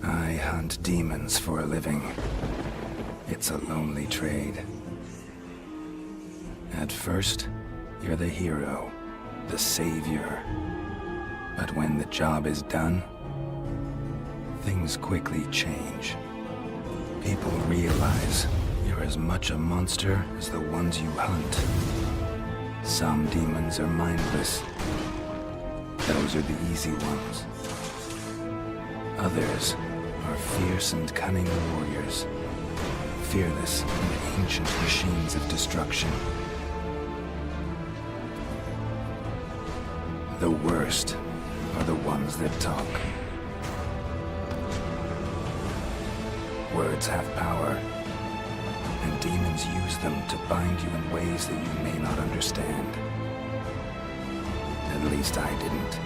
I hunt demons for a living. It's a lonely trade. At first, you're the hero, the savior. But when the job is done, things quickly change. People realize you're as much a monster as the ones you hunt. Some demons are mindless. Those are the easy ones. Others are fierce and cunning warriors, fearless and ancient machines of destruction. The worst are the ones that talk. Words have power, and demons use them to bind you in ways that you may not understand. At least I didn't.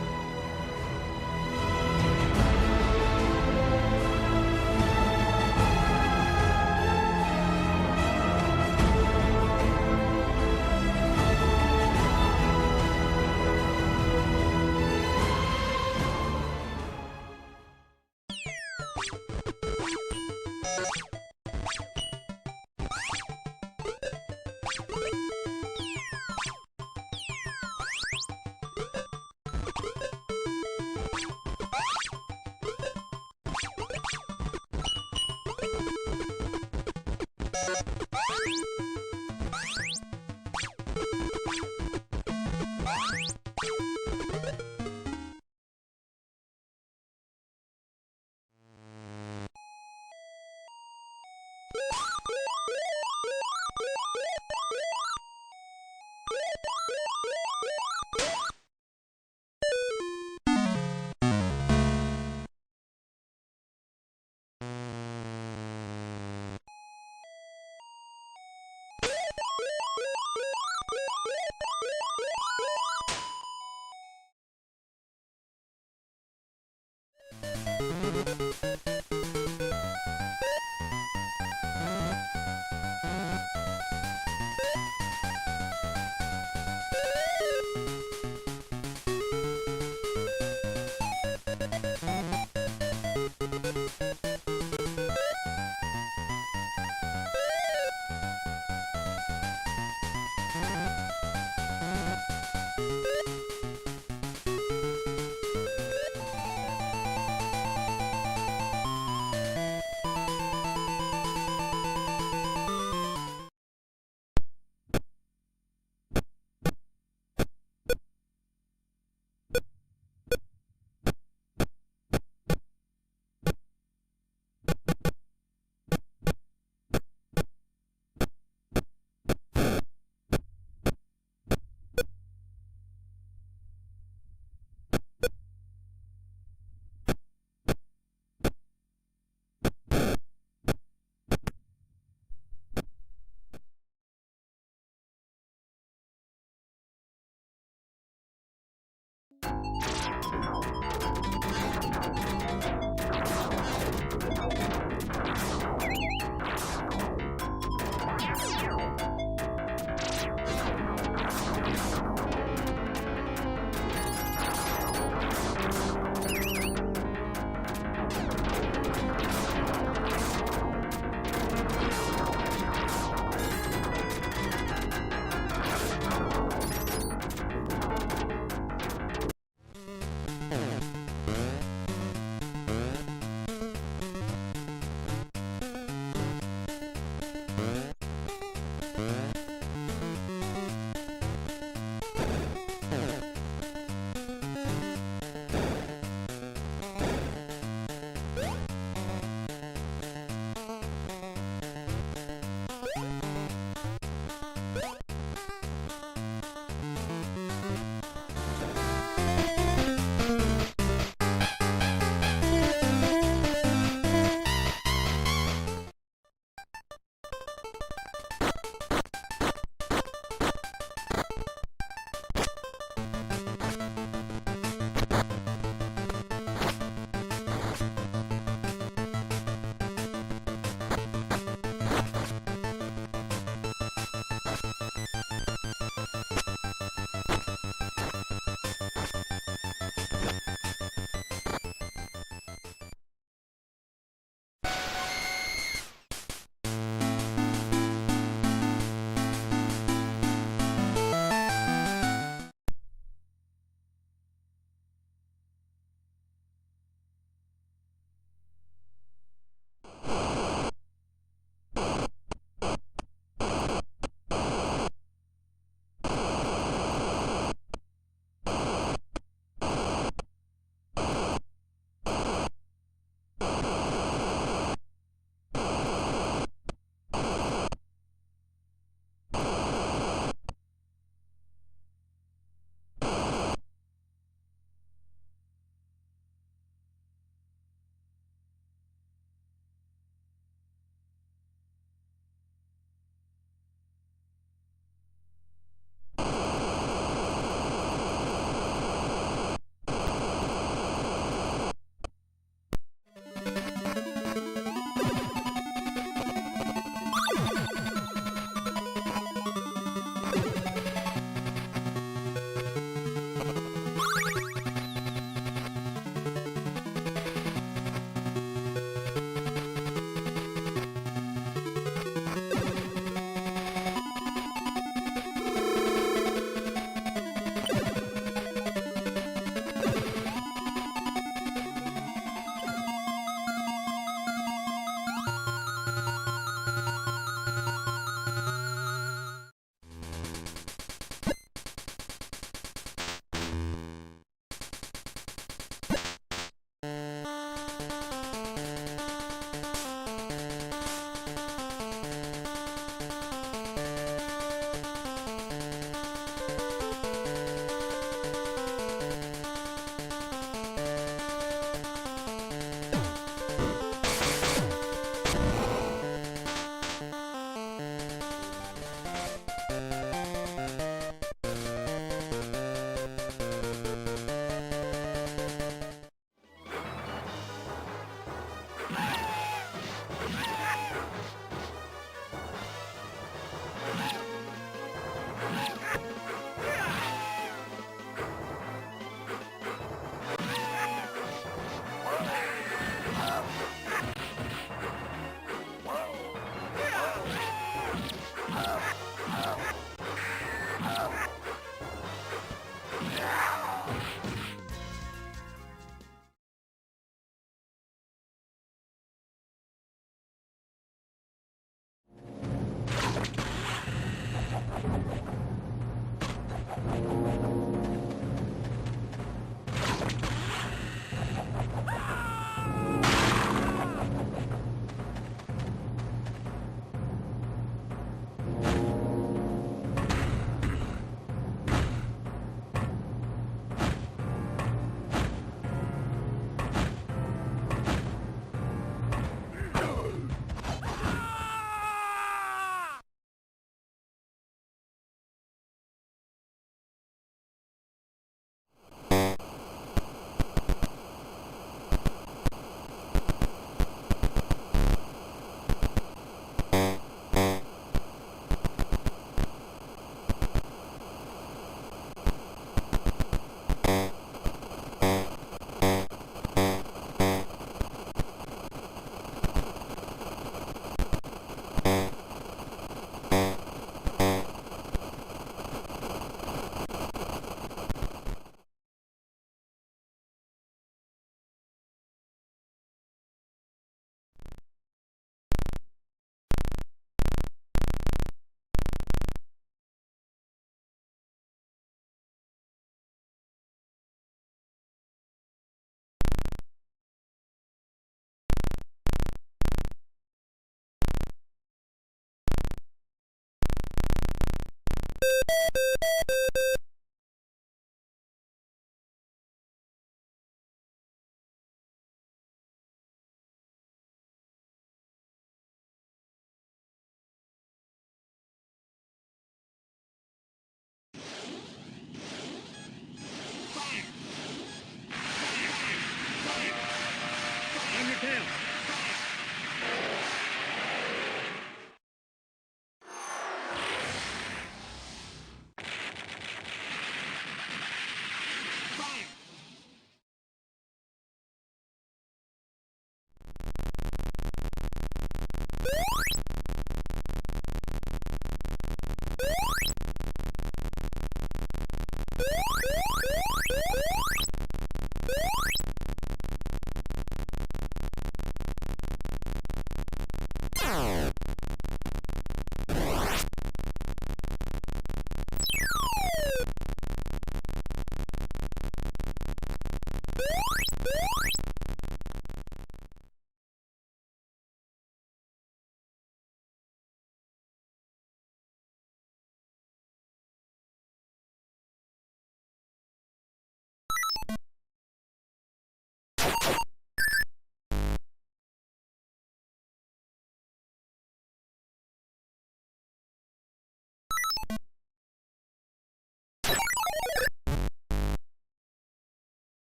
On your tail.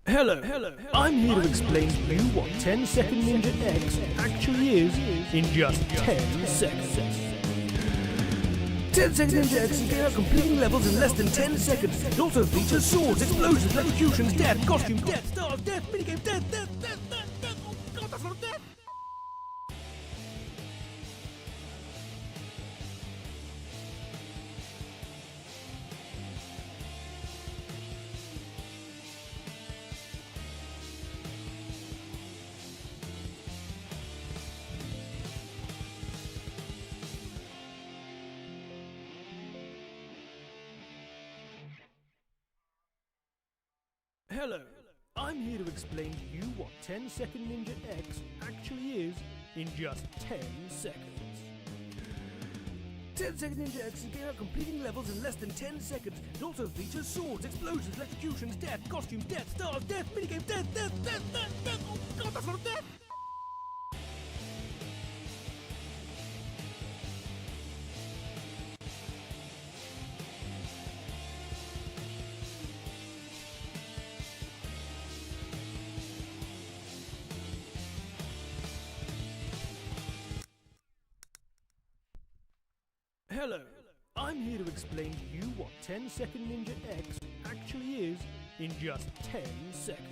Hello, I'm here to explain to you what 10-second Ninja X actually is in just 10 seconds. 10-second Ninja X is game of completing levels in less than 10 seconds. It also features swords, explosions, electrocutions, death, costumes, death, stars, death, minigame, death. Oh god, that's not death! Hello, I'm here to explain to you what 10-second Ninja X actually is in just 10 seconds. 10-second Ninja X is a game about completing levels in less than 10 seconds. It also features swords, explosions, electrocutions, death, costumes, death, stars, death, minigames, death, death, death, death, death. Oh god, that's not death! Hello, I'm here to explain to you what 10-second Ninja X actually is in just 10 seconds.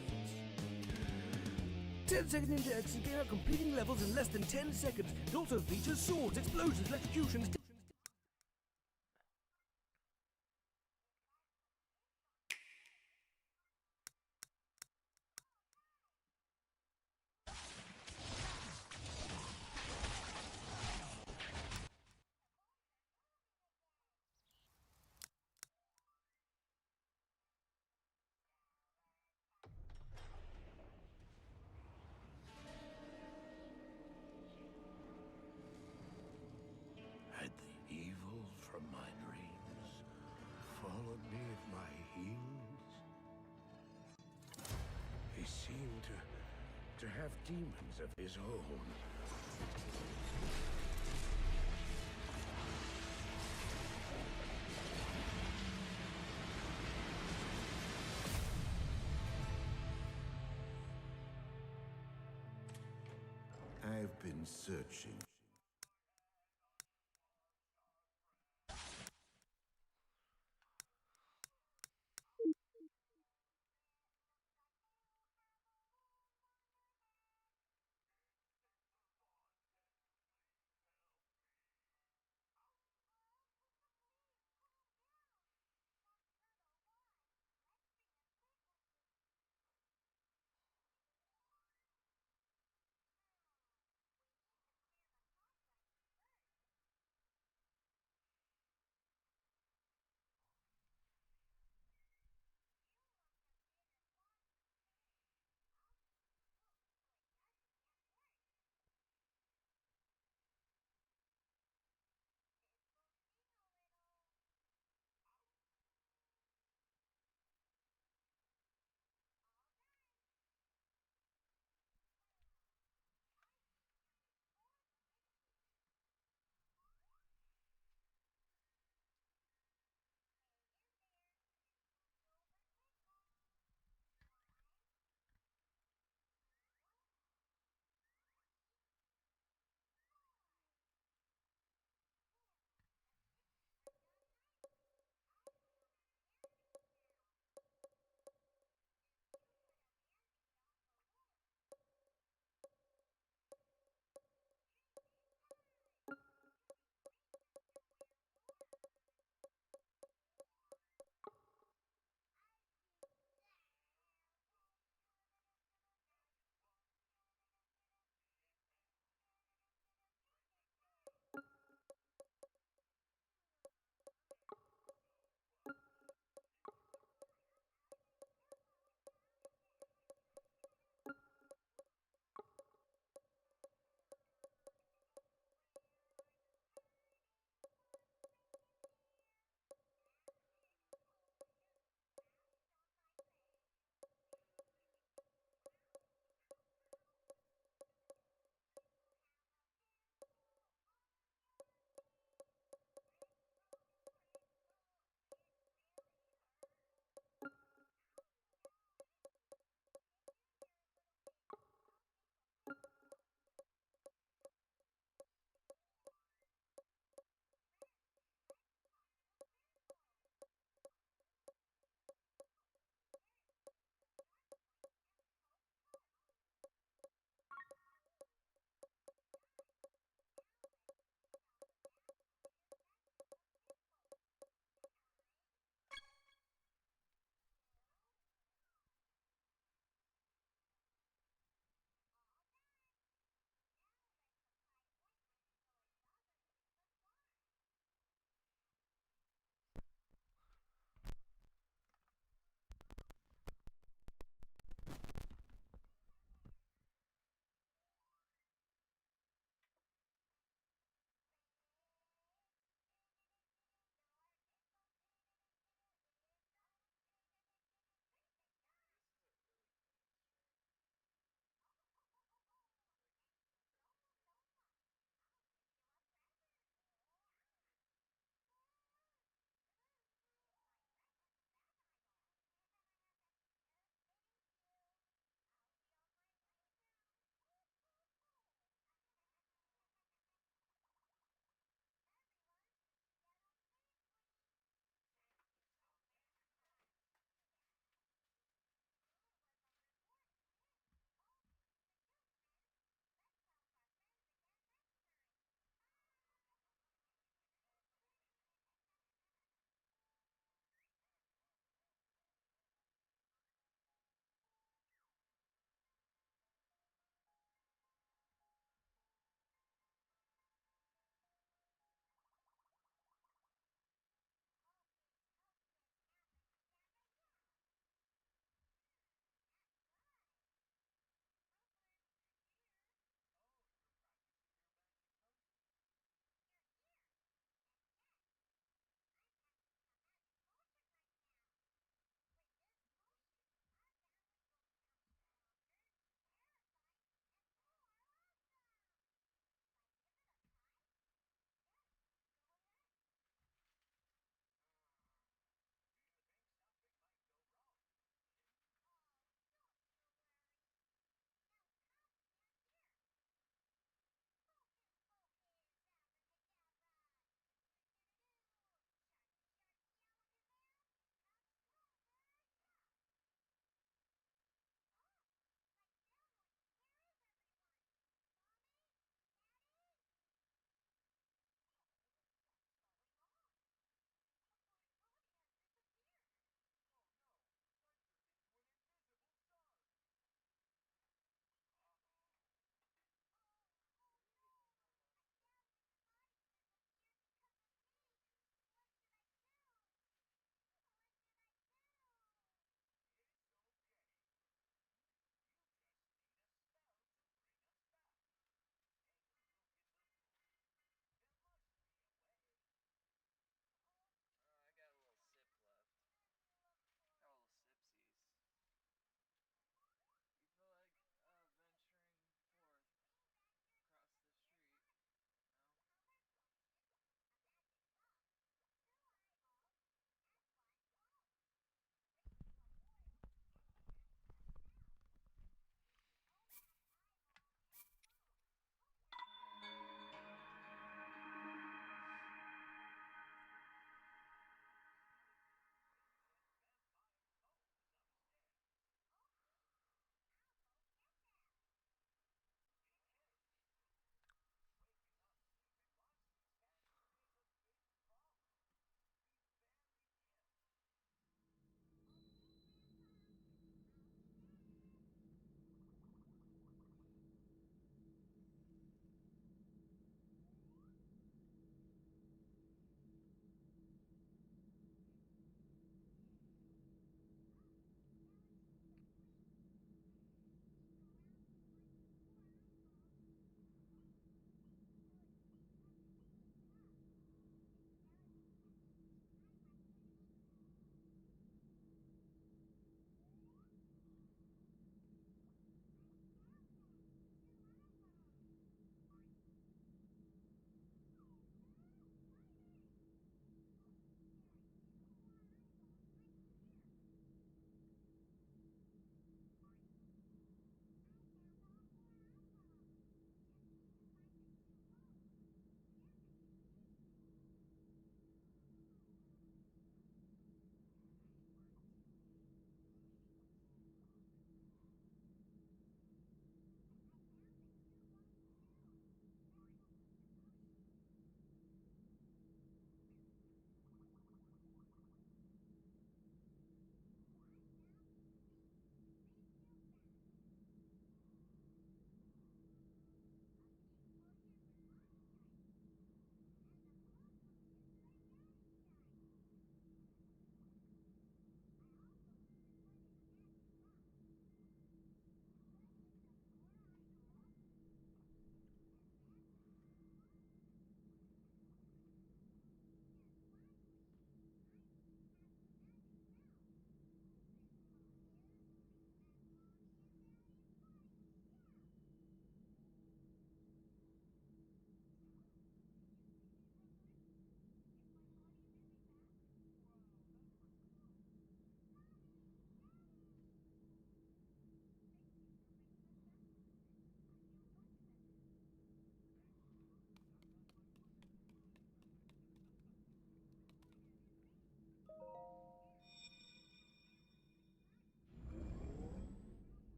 10-second Ninja X is a game about completing levels in less than 10 seconds. It also features swords, explosions, electrocutions. Had the evil from my dreams followed me at my heels? He seemed to have demons of his own. I've been searching.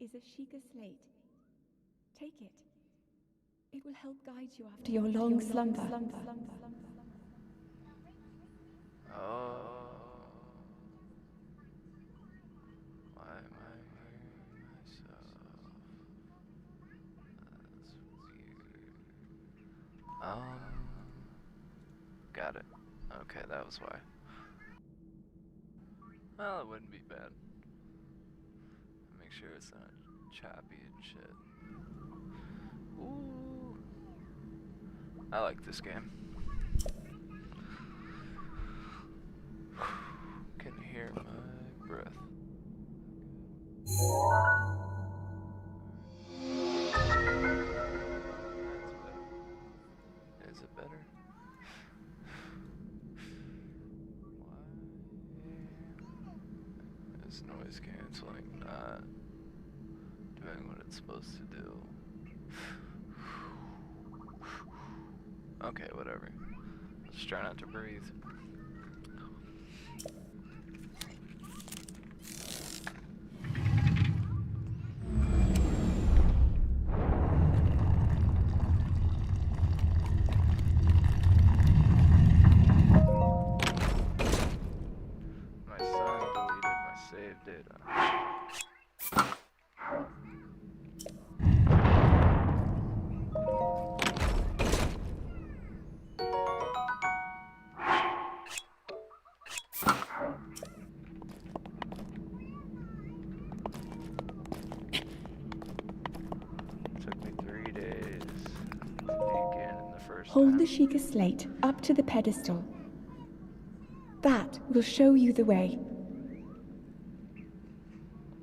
is a Sheikah slate. Take it. It will help guide you after your long slumber. Oh. Why am I hearing myself? That's weird. Got it. Okay, that was why. Well, it wouldn't be bad. Make sure it's not choppy and shit. Ooh. I like this game. Can hear my breath. That's better. Is it better? Why is noise canceling not doing what it's supposed to do? Okay, whatever. Let's try not to breathe. My son deleted my save data. Took me 3 days to begin the first Hold time. the Sheikah slate up to the pedestal. That will show you the way.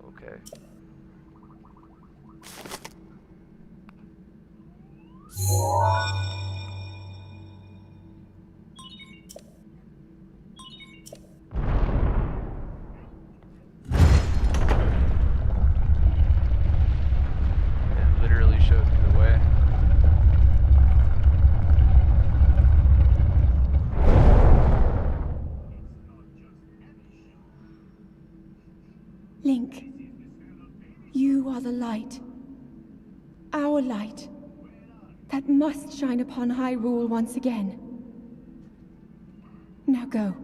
Okay. It literally showed me the way. Link, you are the light. Our light. That must shine upon Hyrule once again. Now go.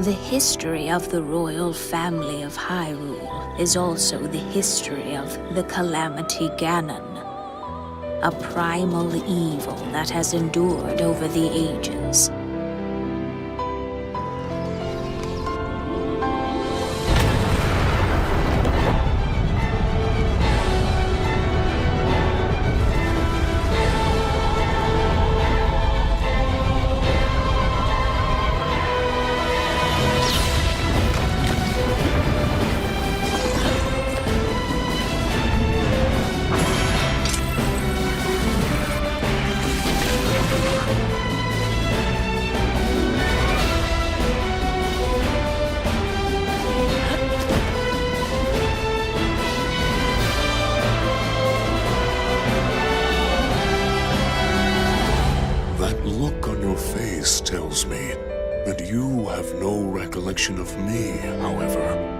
The history of the royal family of Hyrule is also the history of the Calamity Ganon, a primal evil that has endured over the ages. That look on your face tells me that you have no recollection of me, however.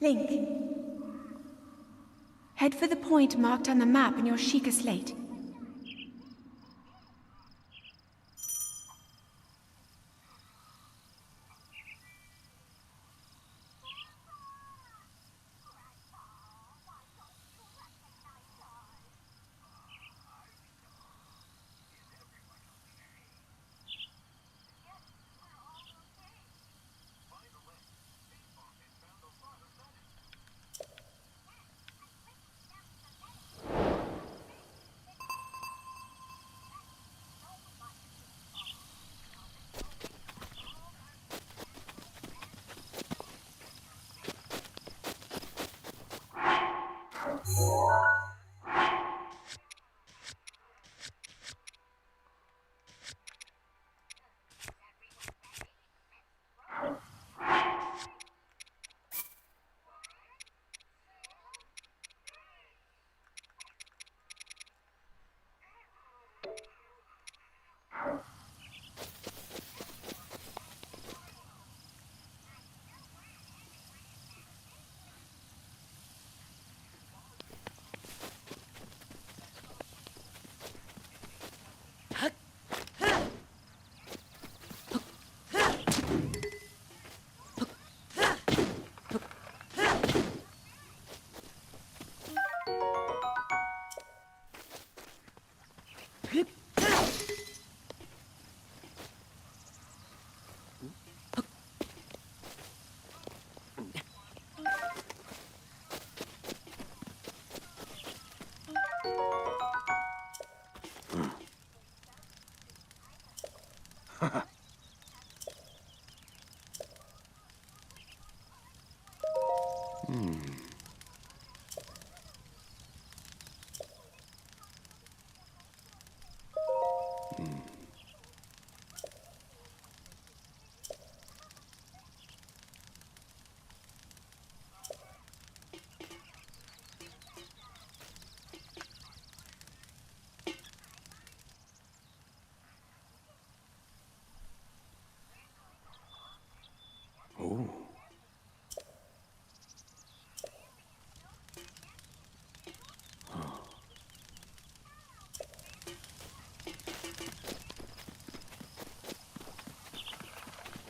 Link. Head for the point marked on the map in your Sheikah slate.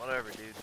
Whatever, dude.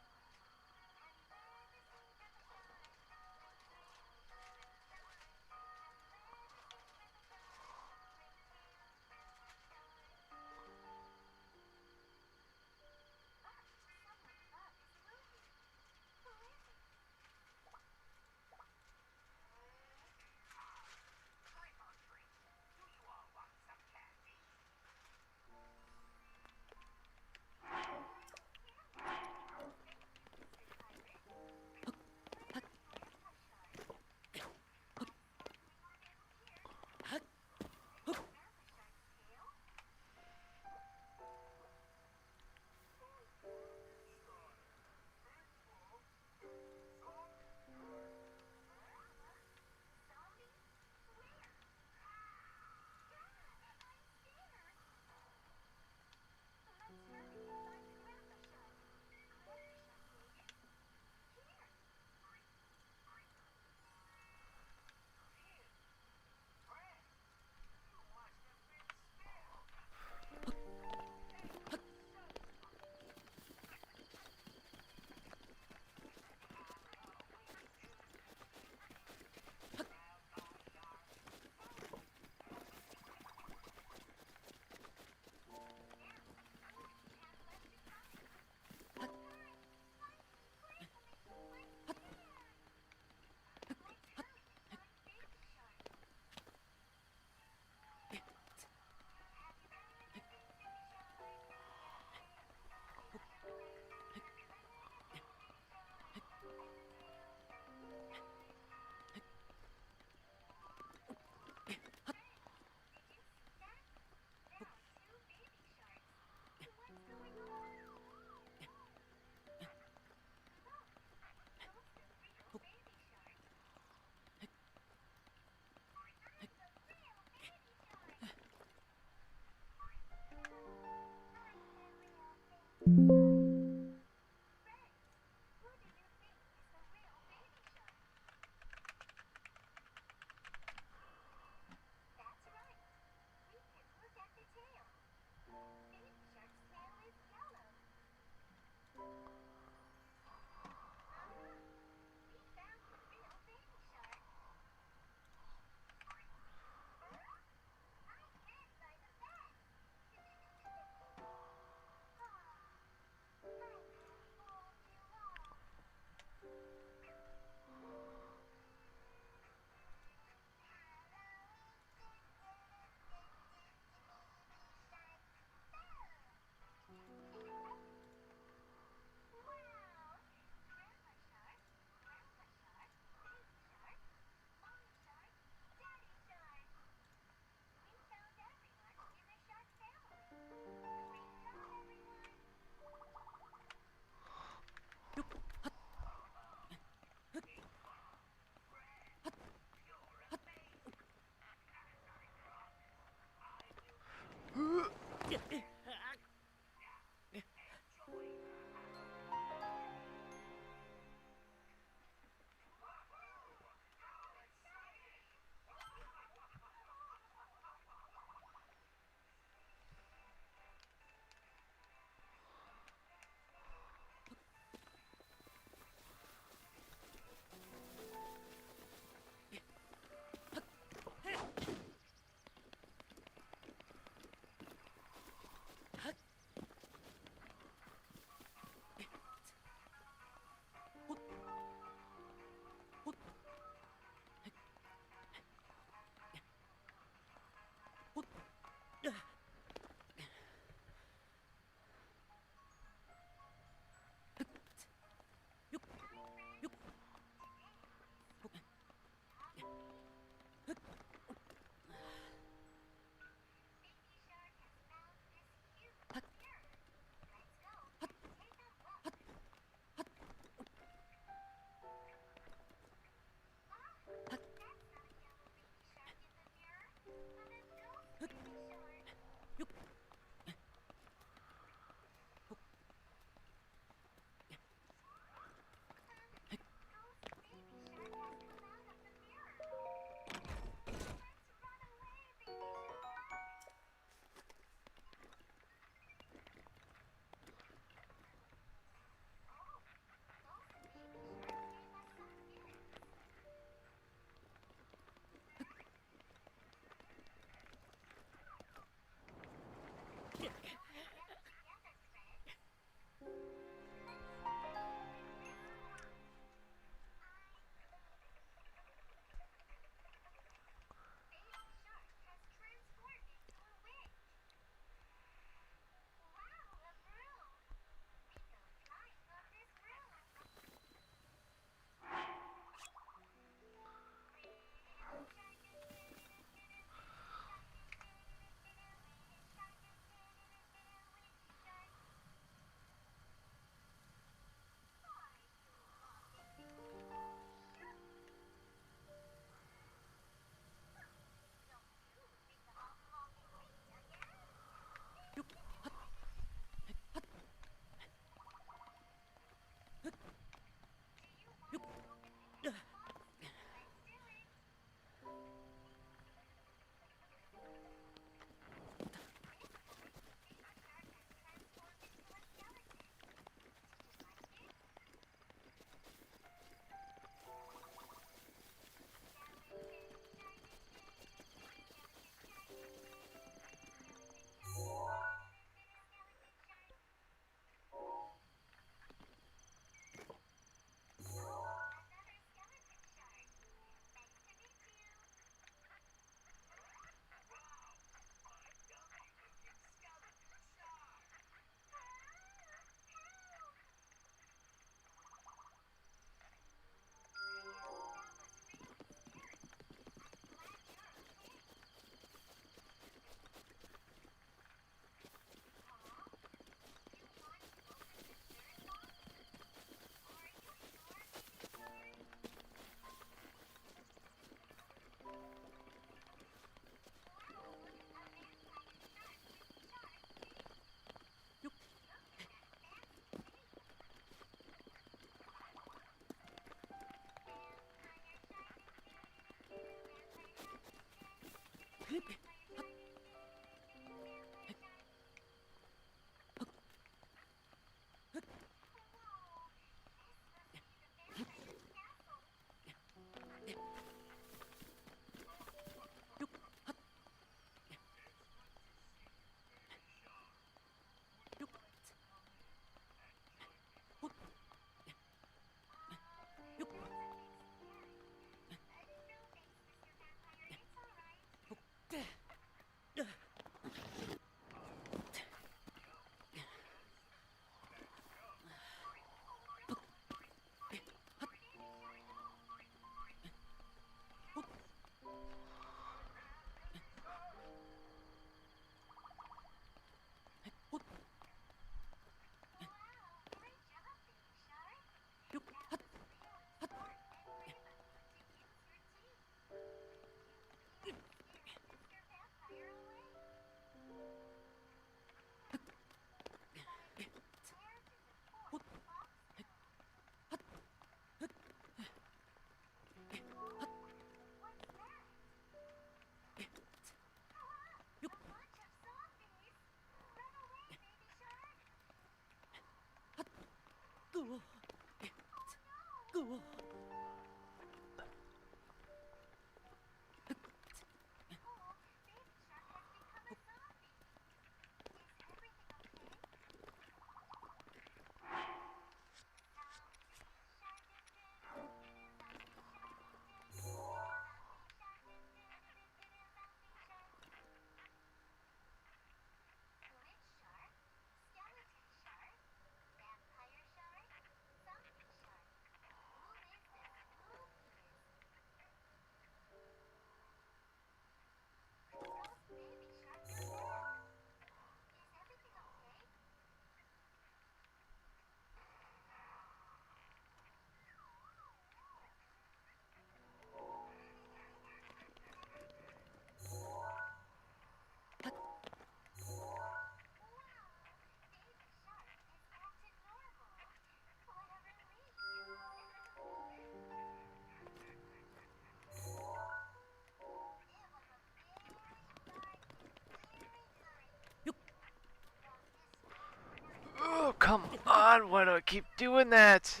Oh, come on! Why do I keep doing that?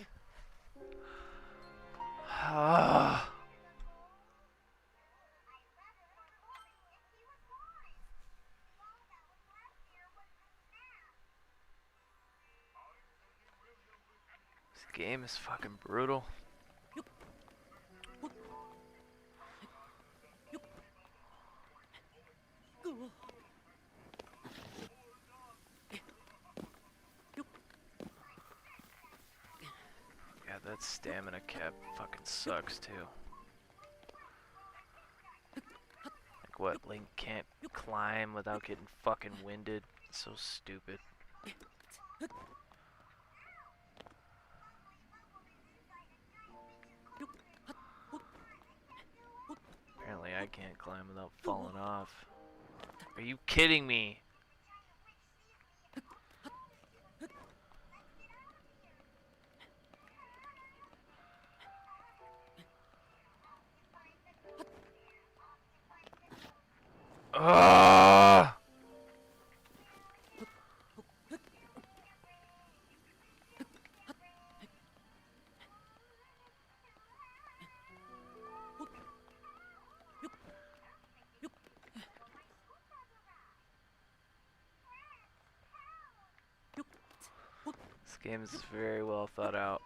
Ah. This game is fucking brutal. Yeah, that stamina cap fucking sucks too. Like what, Link can't climb without getting fucking winded? It's so stupid. Apparently I can't climb without falling off. Are you kidding me? Ah! This game is very well thought out.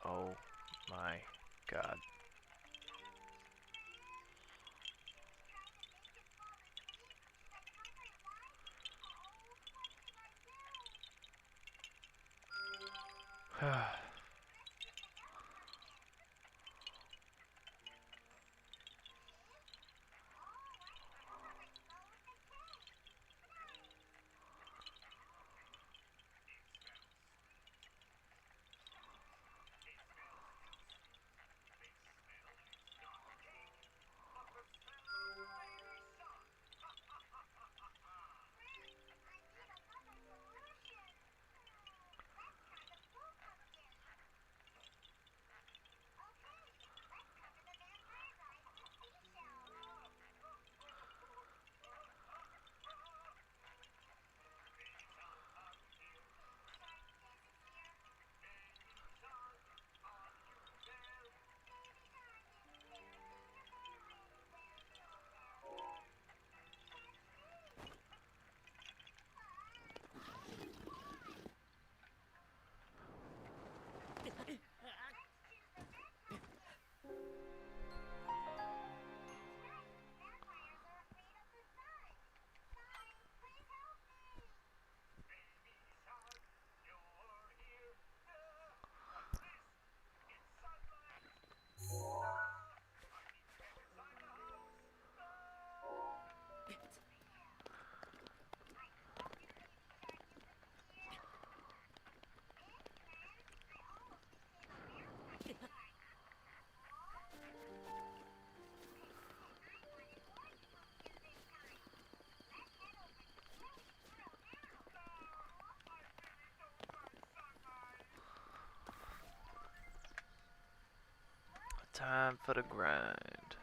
Oh my god. Time for the grind.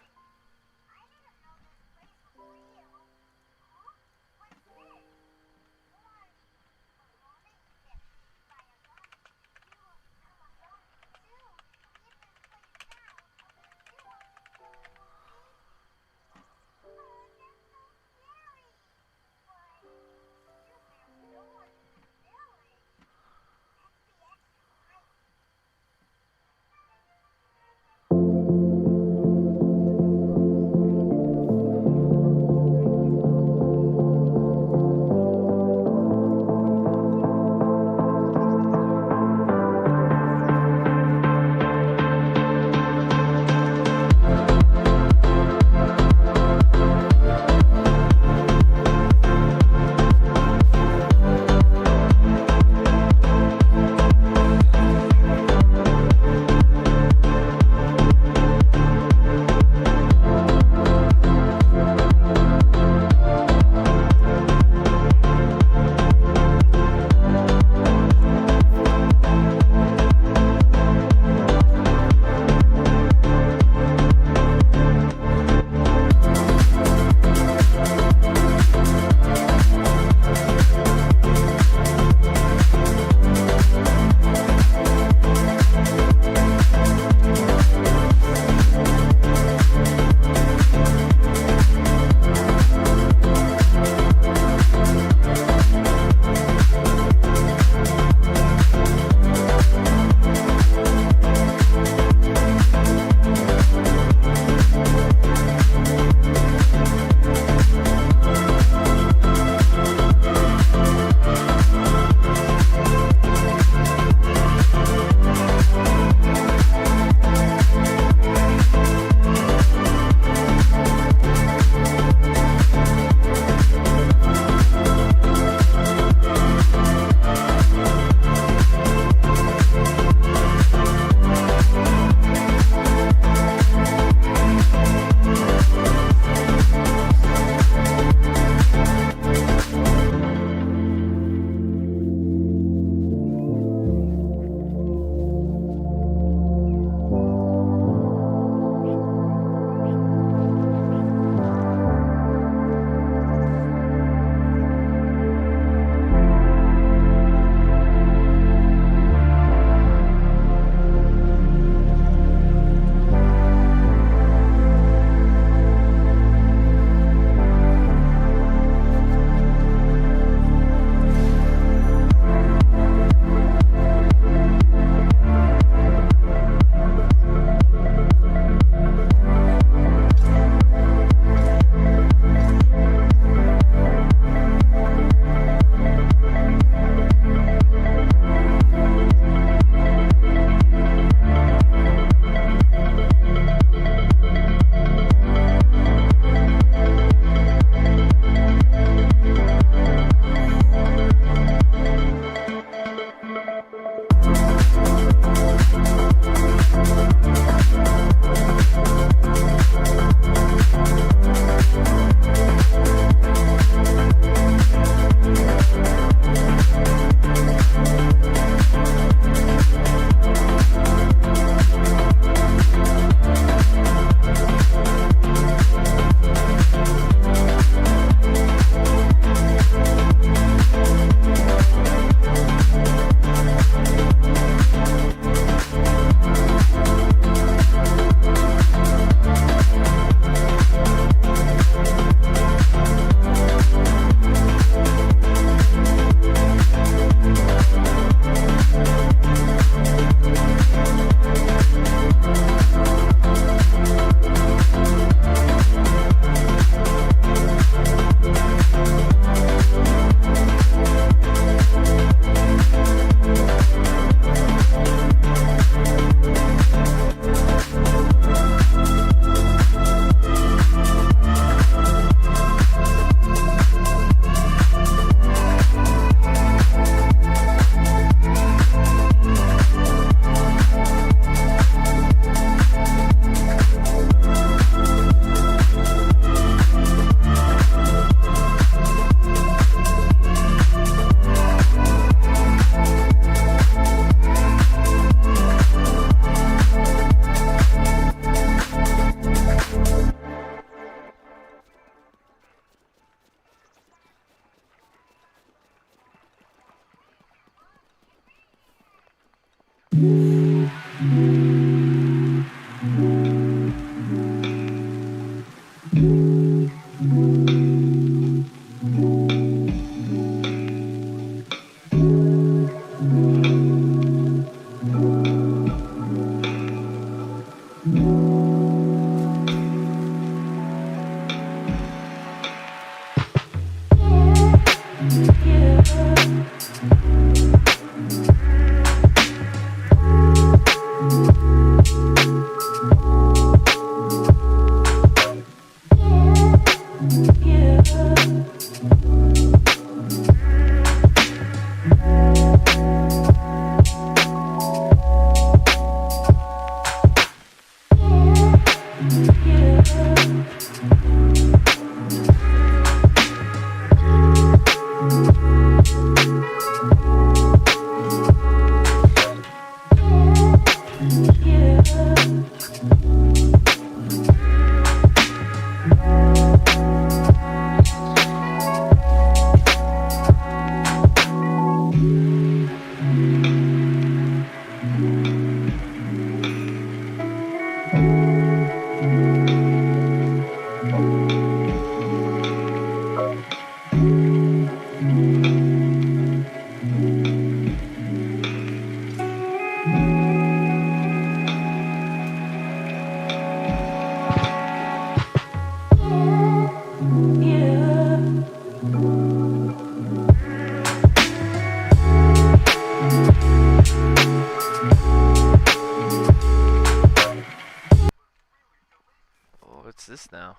Oh, what's this now?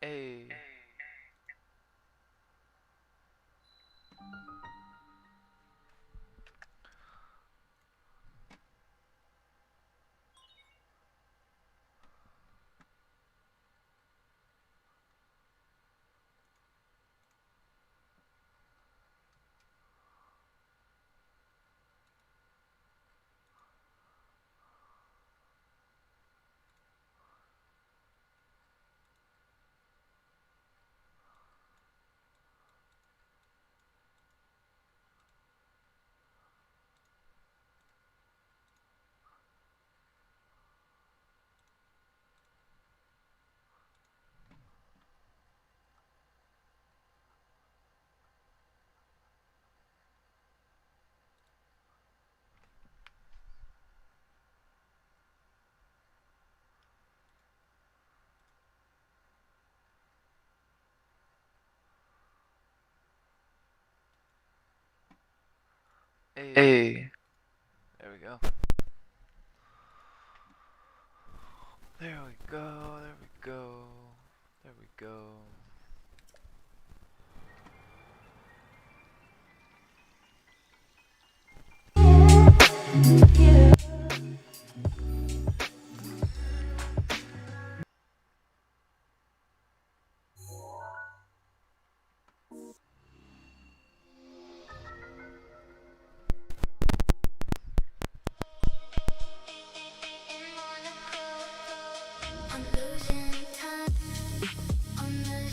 Hey. Hey. There we go. There we go. There we go. There we go. I'm losing time on the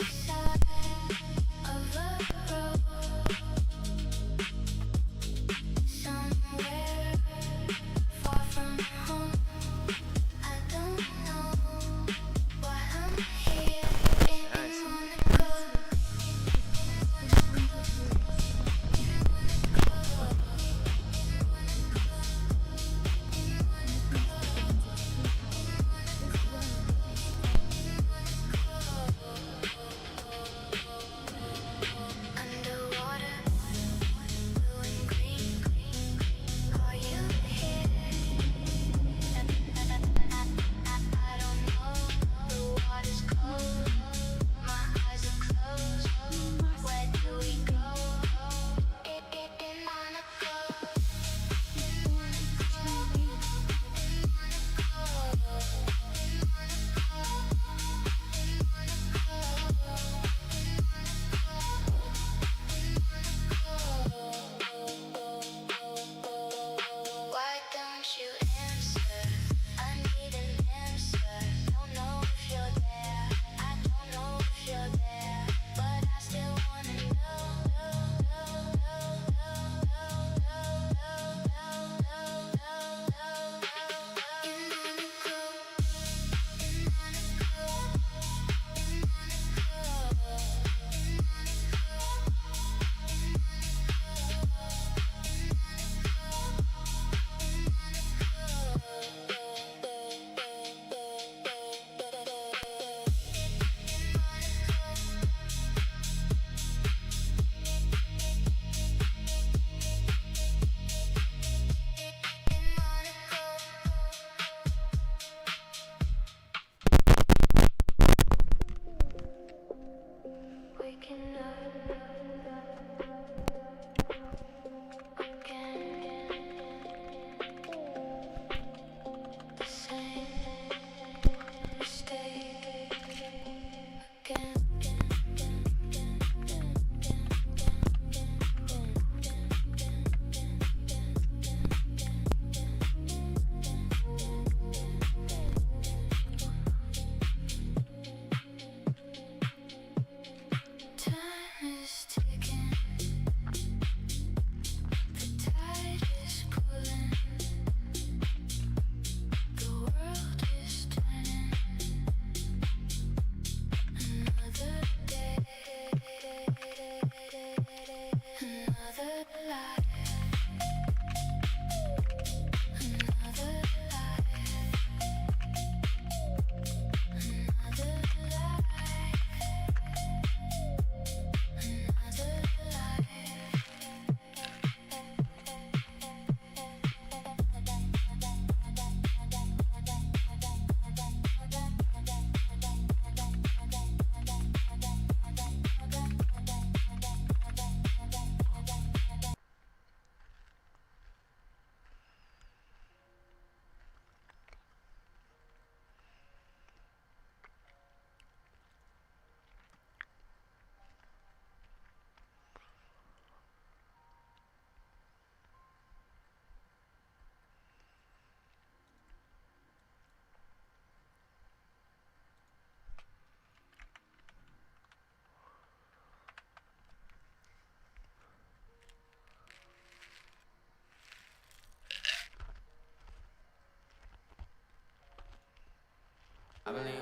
I believe,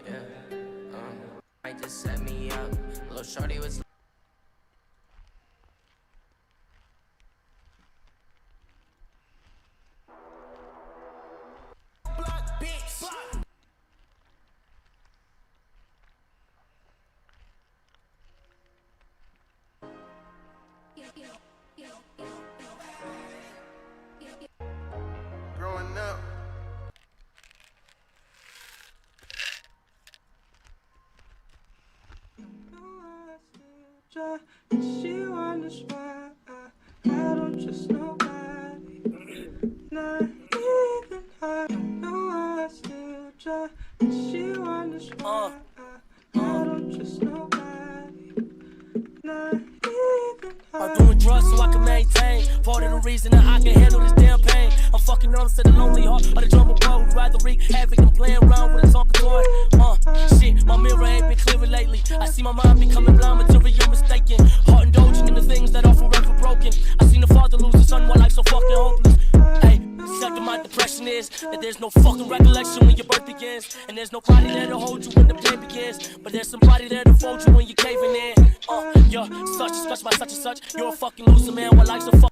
yeah. Might just set me up. Little shorty was. Block, bitch. Block. Growing up. She wonders why I don't trust nobody. Not even I know I still try. She wonders why I don't trust nobody. Not even I'm doing drugs so I can maintain. Part of the reason that I can handle this damn pain. I'm fucking honest to the lonely heart of the drummer boy who'd rather wreak havoc than playing around with a talking toy. Shit, my mirror ain't been clearer lately. I see my mind becoming blind, material mistaken. Heart indulging in the things that are forever broken. I seen the father lose his son while life's so fucking hopeless. Hey, the second my depression is that there's no fucking recollection when your birth begins. And there's nobody there to hold you when the pain begins. But there's somebody there to fold you when you're caving in. You're such by such and such. You're a fucking loser, man, while life's so fucking.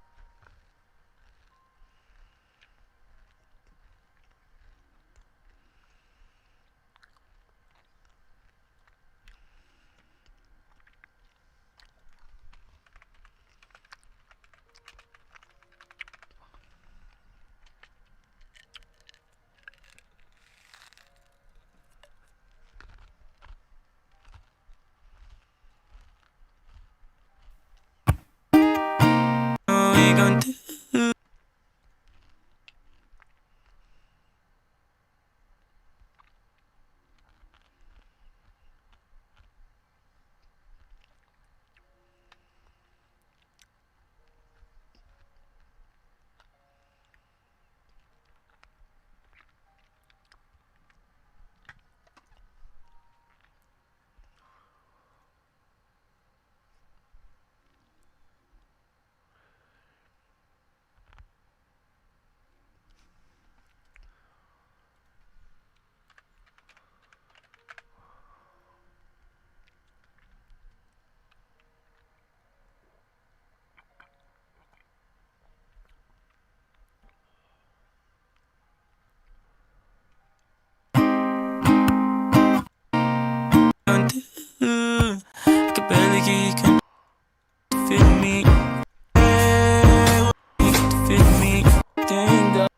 I could barely get you to feel me. To feel me. Thank God.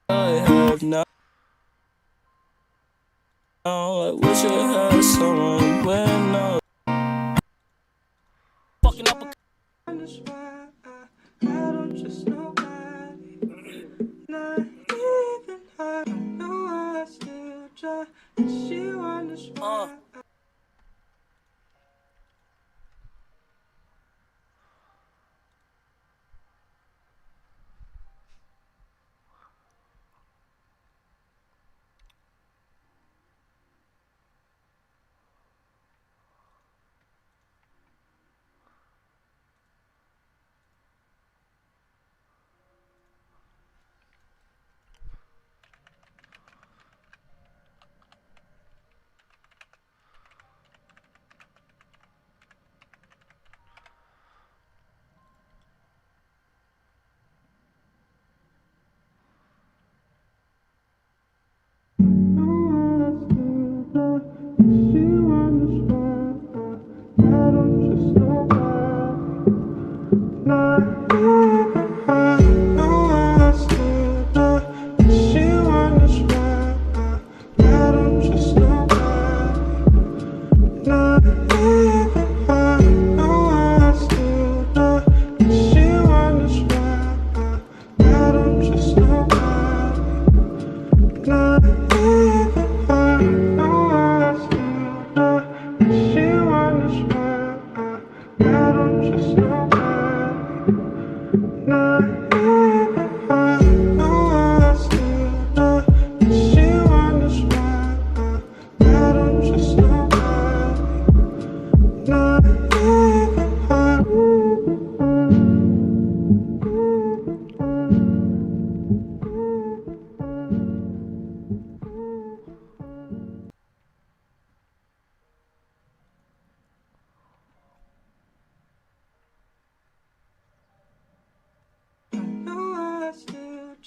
I have now. I wish I had someone when I fucking up a. wonders why I don't trust nobody. Not even I know I still try. She wonders why.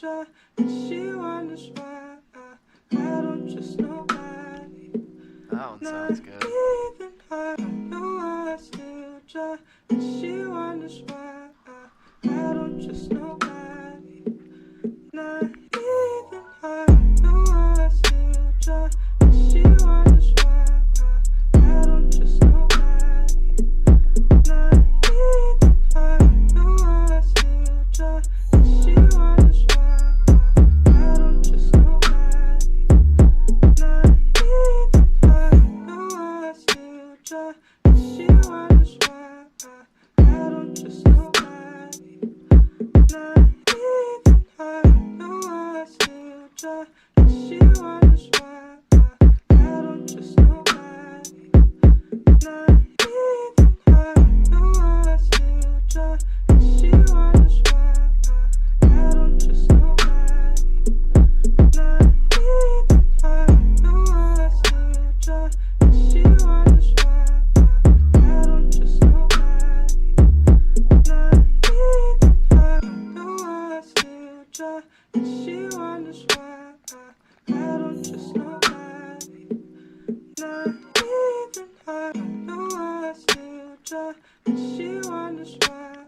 try, and she wonders why I don't trust nobody. That one sounds good. Even I know I still try, and she wonders why I don't trust nobody. Not even I know I still try, and she wonders why I don't trust nobody. Not even I know I still try, and she wonders why I don't trust nobody. Not even I know I still try, and she wonders why I don't trust nobody. Not even I know I still try, and she wonders why I don't trust nobody. Not even I know I still try, and she wonders why I don't trust nobody. Not even I know I still try, and she wonders why I don't trust nobody. Not even I know I still try, and she wonders why I don't trust nobody. Not even I know I still try, and she wonders why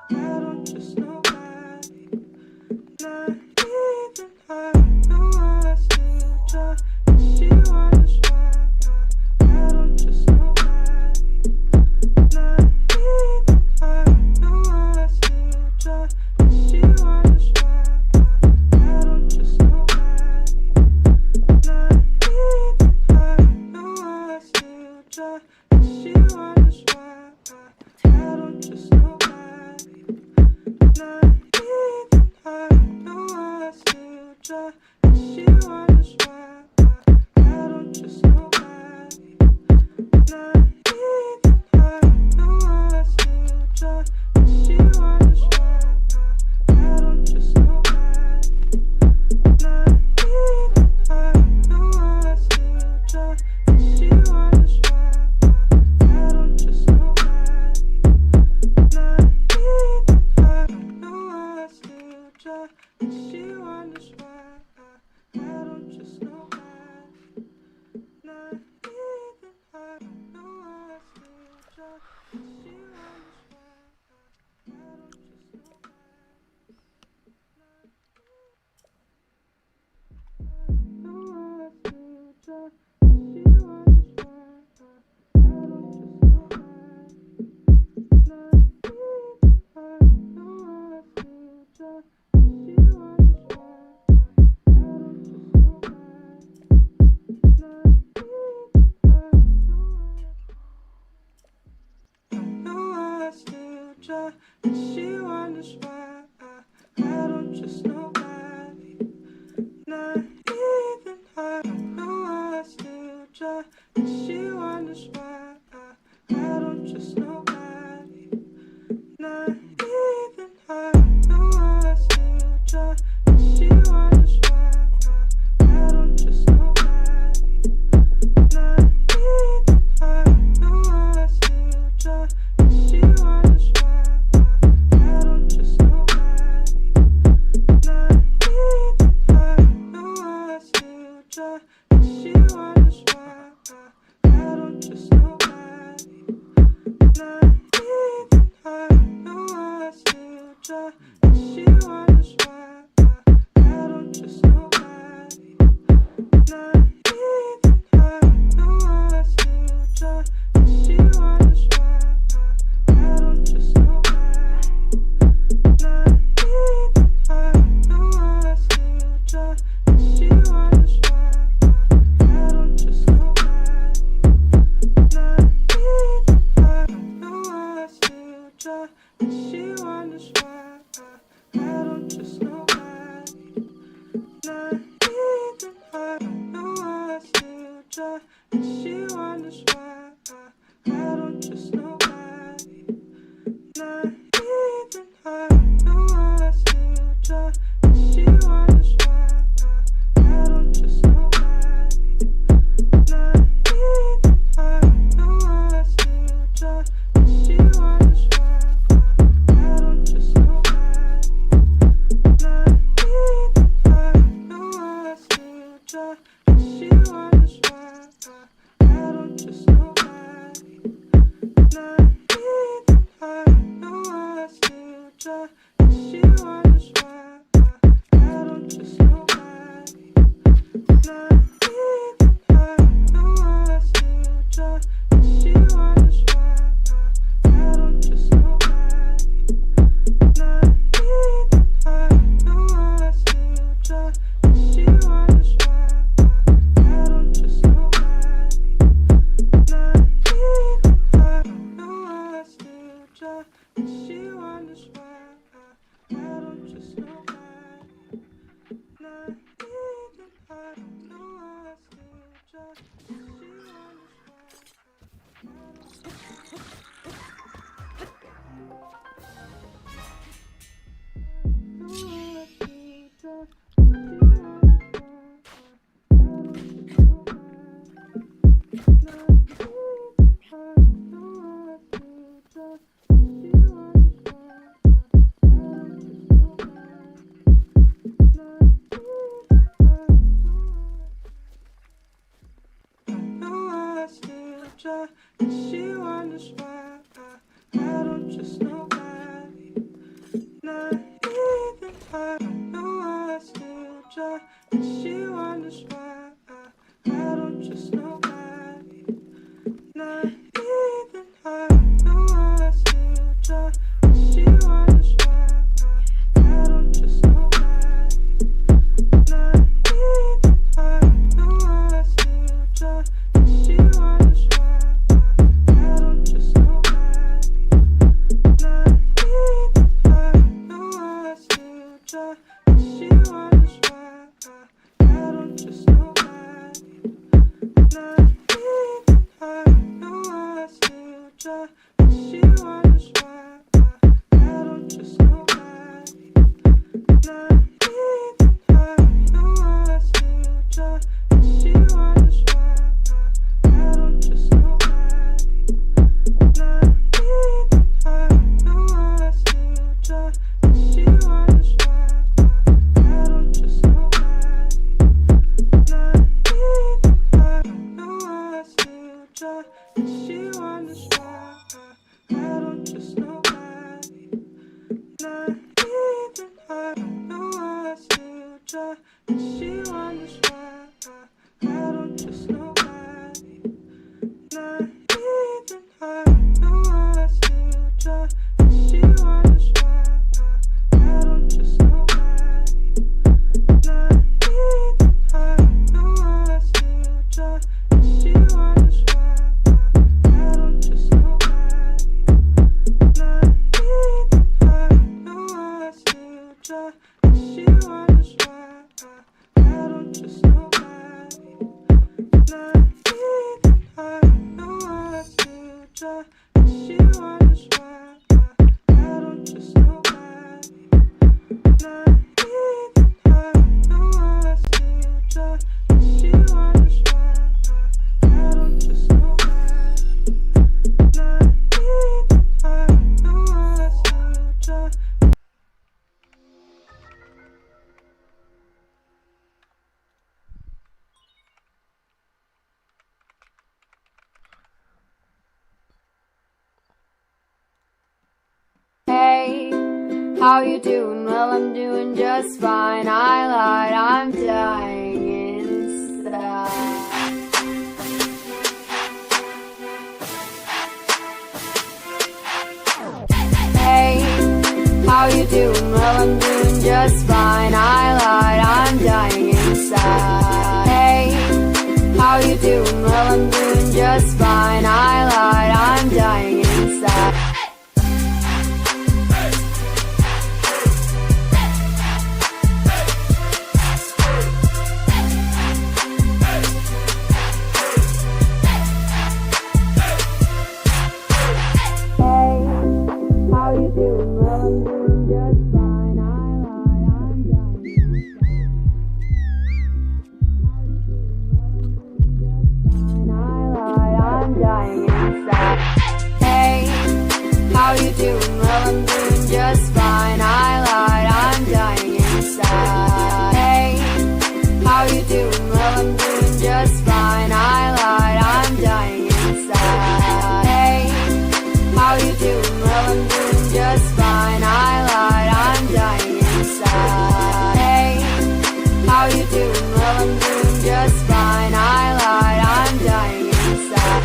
I don't trust nobody. Not even I know I still try, and she wonders why I don't trust nobody. Not even I know I still try, and she wonders why I don't trust nobody. Not even I know I still try, and she wonders why I don't trust nobody. Not even I know I still try, and she wonders why I don't trust nobody. Not even I know I still try, and she wonders why I don't trust nobody. Not even I know I still try, and she wonders why I don't trust nobody. Not even I know I still try, and she wonders why I don't trust nobody. Not even I know I still try, and she wonders why I don't trust nobody. Know I still try, and she wonders why I don't trust nobody. Not even I know I still try, and she wonders why I don't trust nobody. Not even I know I still try, and she wonders why I don't trust nobody. Not even I know I still try, and she wonders why I don't trust nobody. Not even I know I still try, and she wonders why I don't trust nobody. Not even I know I still try, and she wonders why I don't trust nobody. Not even I know I still try, and she wonders why I don't trust nobody. Not even I know I still try, and she wonders why I don't trust nobody. Not even I know I still try, and she wonders why I don't trust nobody. Not even I know I still try, and she wonders why I don't trust nobody. Not even I know I still try, and she wonders why I don't trust nobody. Not even I know I still try, and she wonders why I don't trust nobody. Not even I know I still try, and she wonders why I don't trust nobody. Not even I know I still try, and she wonders why I don't trust nobody. Not she wonders why I don't trust nobody. Not even I know I still try. She wonders why I don't know I still try. Try, and she wonders why I don't trust nobody. Not even I know I still try, and she wonders why I don't trust nobody. Not even I know I still try, and she wonders why I don't trust nobody. Not even I know I still try, and she wonders why. She wonders why I don't trust nobody. Not even I know I still try. She wonders why I don't trust nobody. Not even I know I still try. She wonders why I don't trust nobody. Not even I know I still try. She wonders why I don't trust nobody. Not even I know I still try. She wonders why I don't trust nobody. Not even I know I still try. She wonders why I don't trust nobody. Not even I know I still try. She wonders why I don't trust nobody. Not even I know I still try. She wonders why I don't trust nobody. Not even I know I still try. She wonders why I don't trust nobody. Not even I know I still try. She wonders why I don't trust nobody. Not even I know I still try. She wonders why I don't trust nobody. Not even I know I still try. Hey, how you doing? Well, I'm doing just fine. I lied, I'm dying inside. Hey, how you doing? Well, I'm doing just fine. I lied, I'm dying inside. Hey, how you doing? Well, I'm doing just fine. I lied, I'm dying inside. How you doing? Well, I'm doing just fine. I lied, I'm dying inside. Hey, how you doing? Well, I'm doing just fine. I lied, I'm dying inside. Hey, how you doing? Well, I'm doing just fine. I lied, I'm dying inside. Hey, how you doing? Well, I'm doing just fine. I lied, I'm dying inside.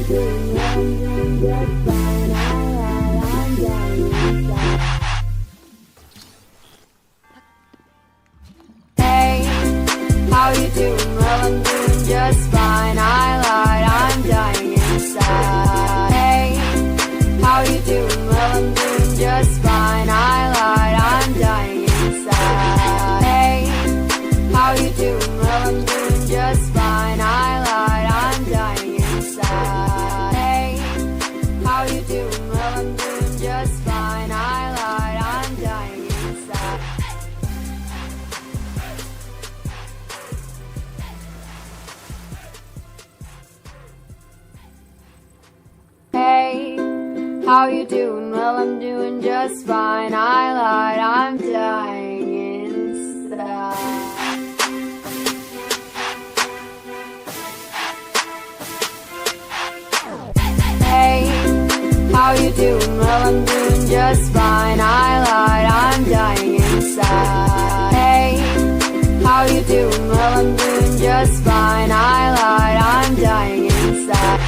you doing? Well, I'm doing just fine. I'm dying inside. Hey, how you doing? Well, I'm doing just fine. I lied, I'm dying inside. Hey, how you doing? Well, I'm doing just fine. I lied, I'm dying inside. Hey, how you doing? Well, I'm doing just fine. I lied, I'm dying inside. Hey, how you doing? Well, I'm doing just fine. I lied, I'm dying inside. Hey, how you doing? Well, I'm doing just fine. I lied, I'm dying inside. Hey, how you doing? Well, I'm doing just fine. I lied, I'm dying inside. Hey, how you doing? Well, I'm doing just fine. I lied, I'm dying inside.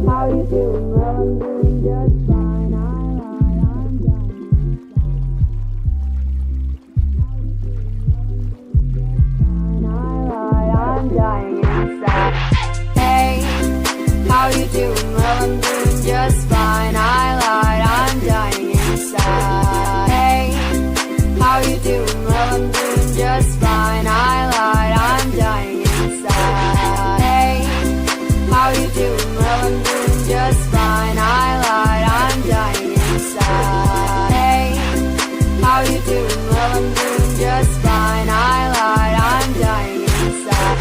How you doing? Well, I'm doing just fine. I lied, I'm dying inside. I lied, I'm dying inside. Hey, how you doing? Well, I'm doing just fine. I lied, I'm dying inside. Hey, how you doing? Well, I'm doing just fine. I lied, I'm dying inside. Hey, how you doing? Well, I'm doing just fine. I lied, I'm dying inside.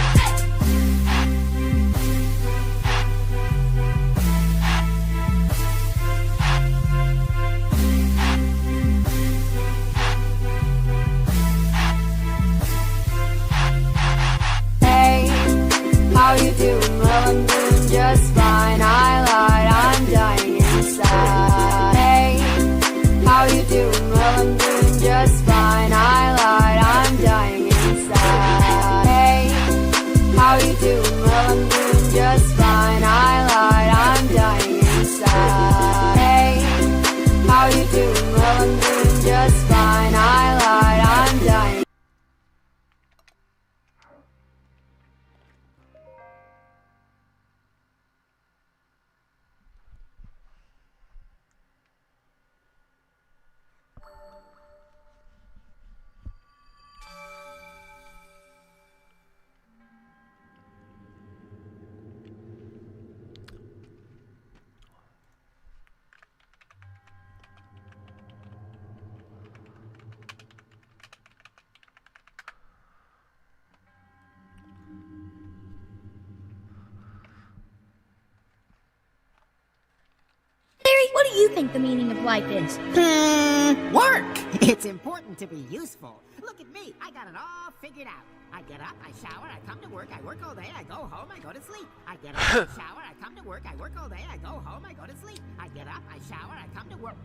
Hey, how you doing? Well, I'm doing just fine. I lied, I'm dying inside. Hey, how you doing? Well, I'm doing just fine. I lied, I'm dying inside. Hey, how you doing? Well, I'm doing just fine. I lied, I'm dying inside. Hey, how you doing? Well, I'm doing just fine. I lied, I'm dying inside. Hey, how you doing? Well, I'm doing just fine. I lied, I'm dying. What do you think the meaning of life is? Work! It's important to be useful. Look at me, I got it all figured out. I get up, I shower, I come to work, I work all day, I go home, I go to sleep. I get up, I shower, I come to work, I work all day, I go home, I go to sleep. I get up, I shower, I come to work.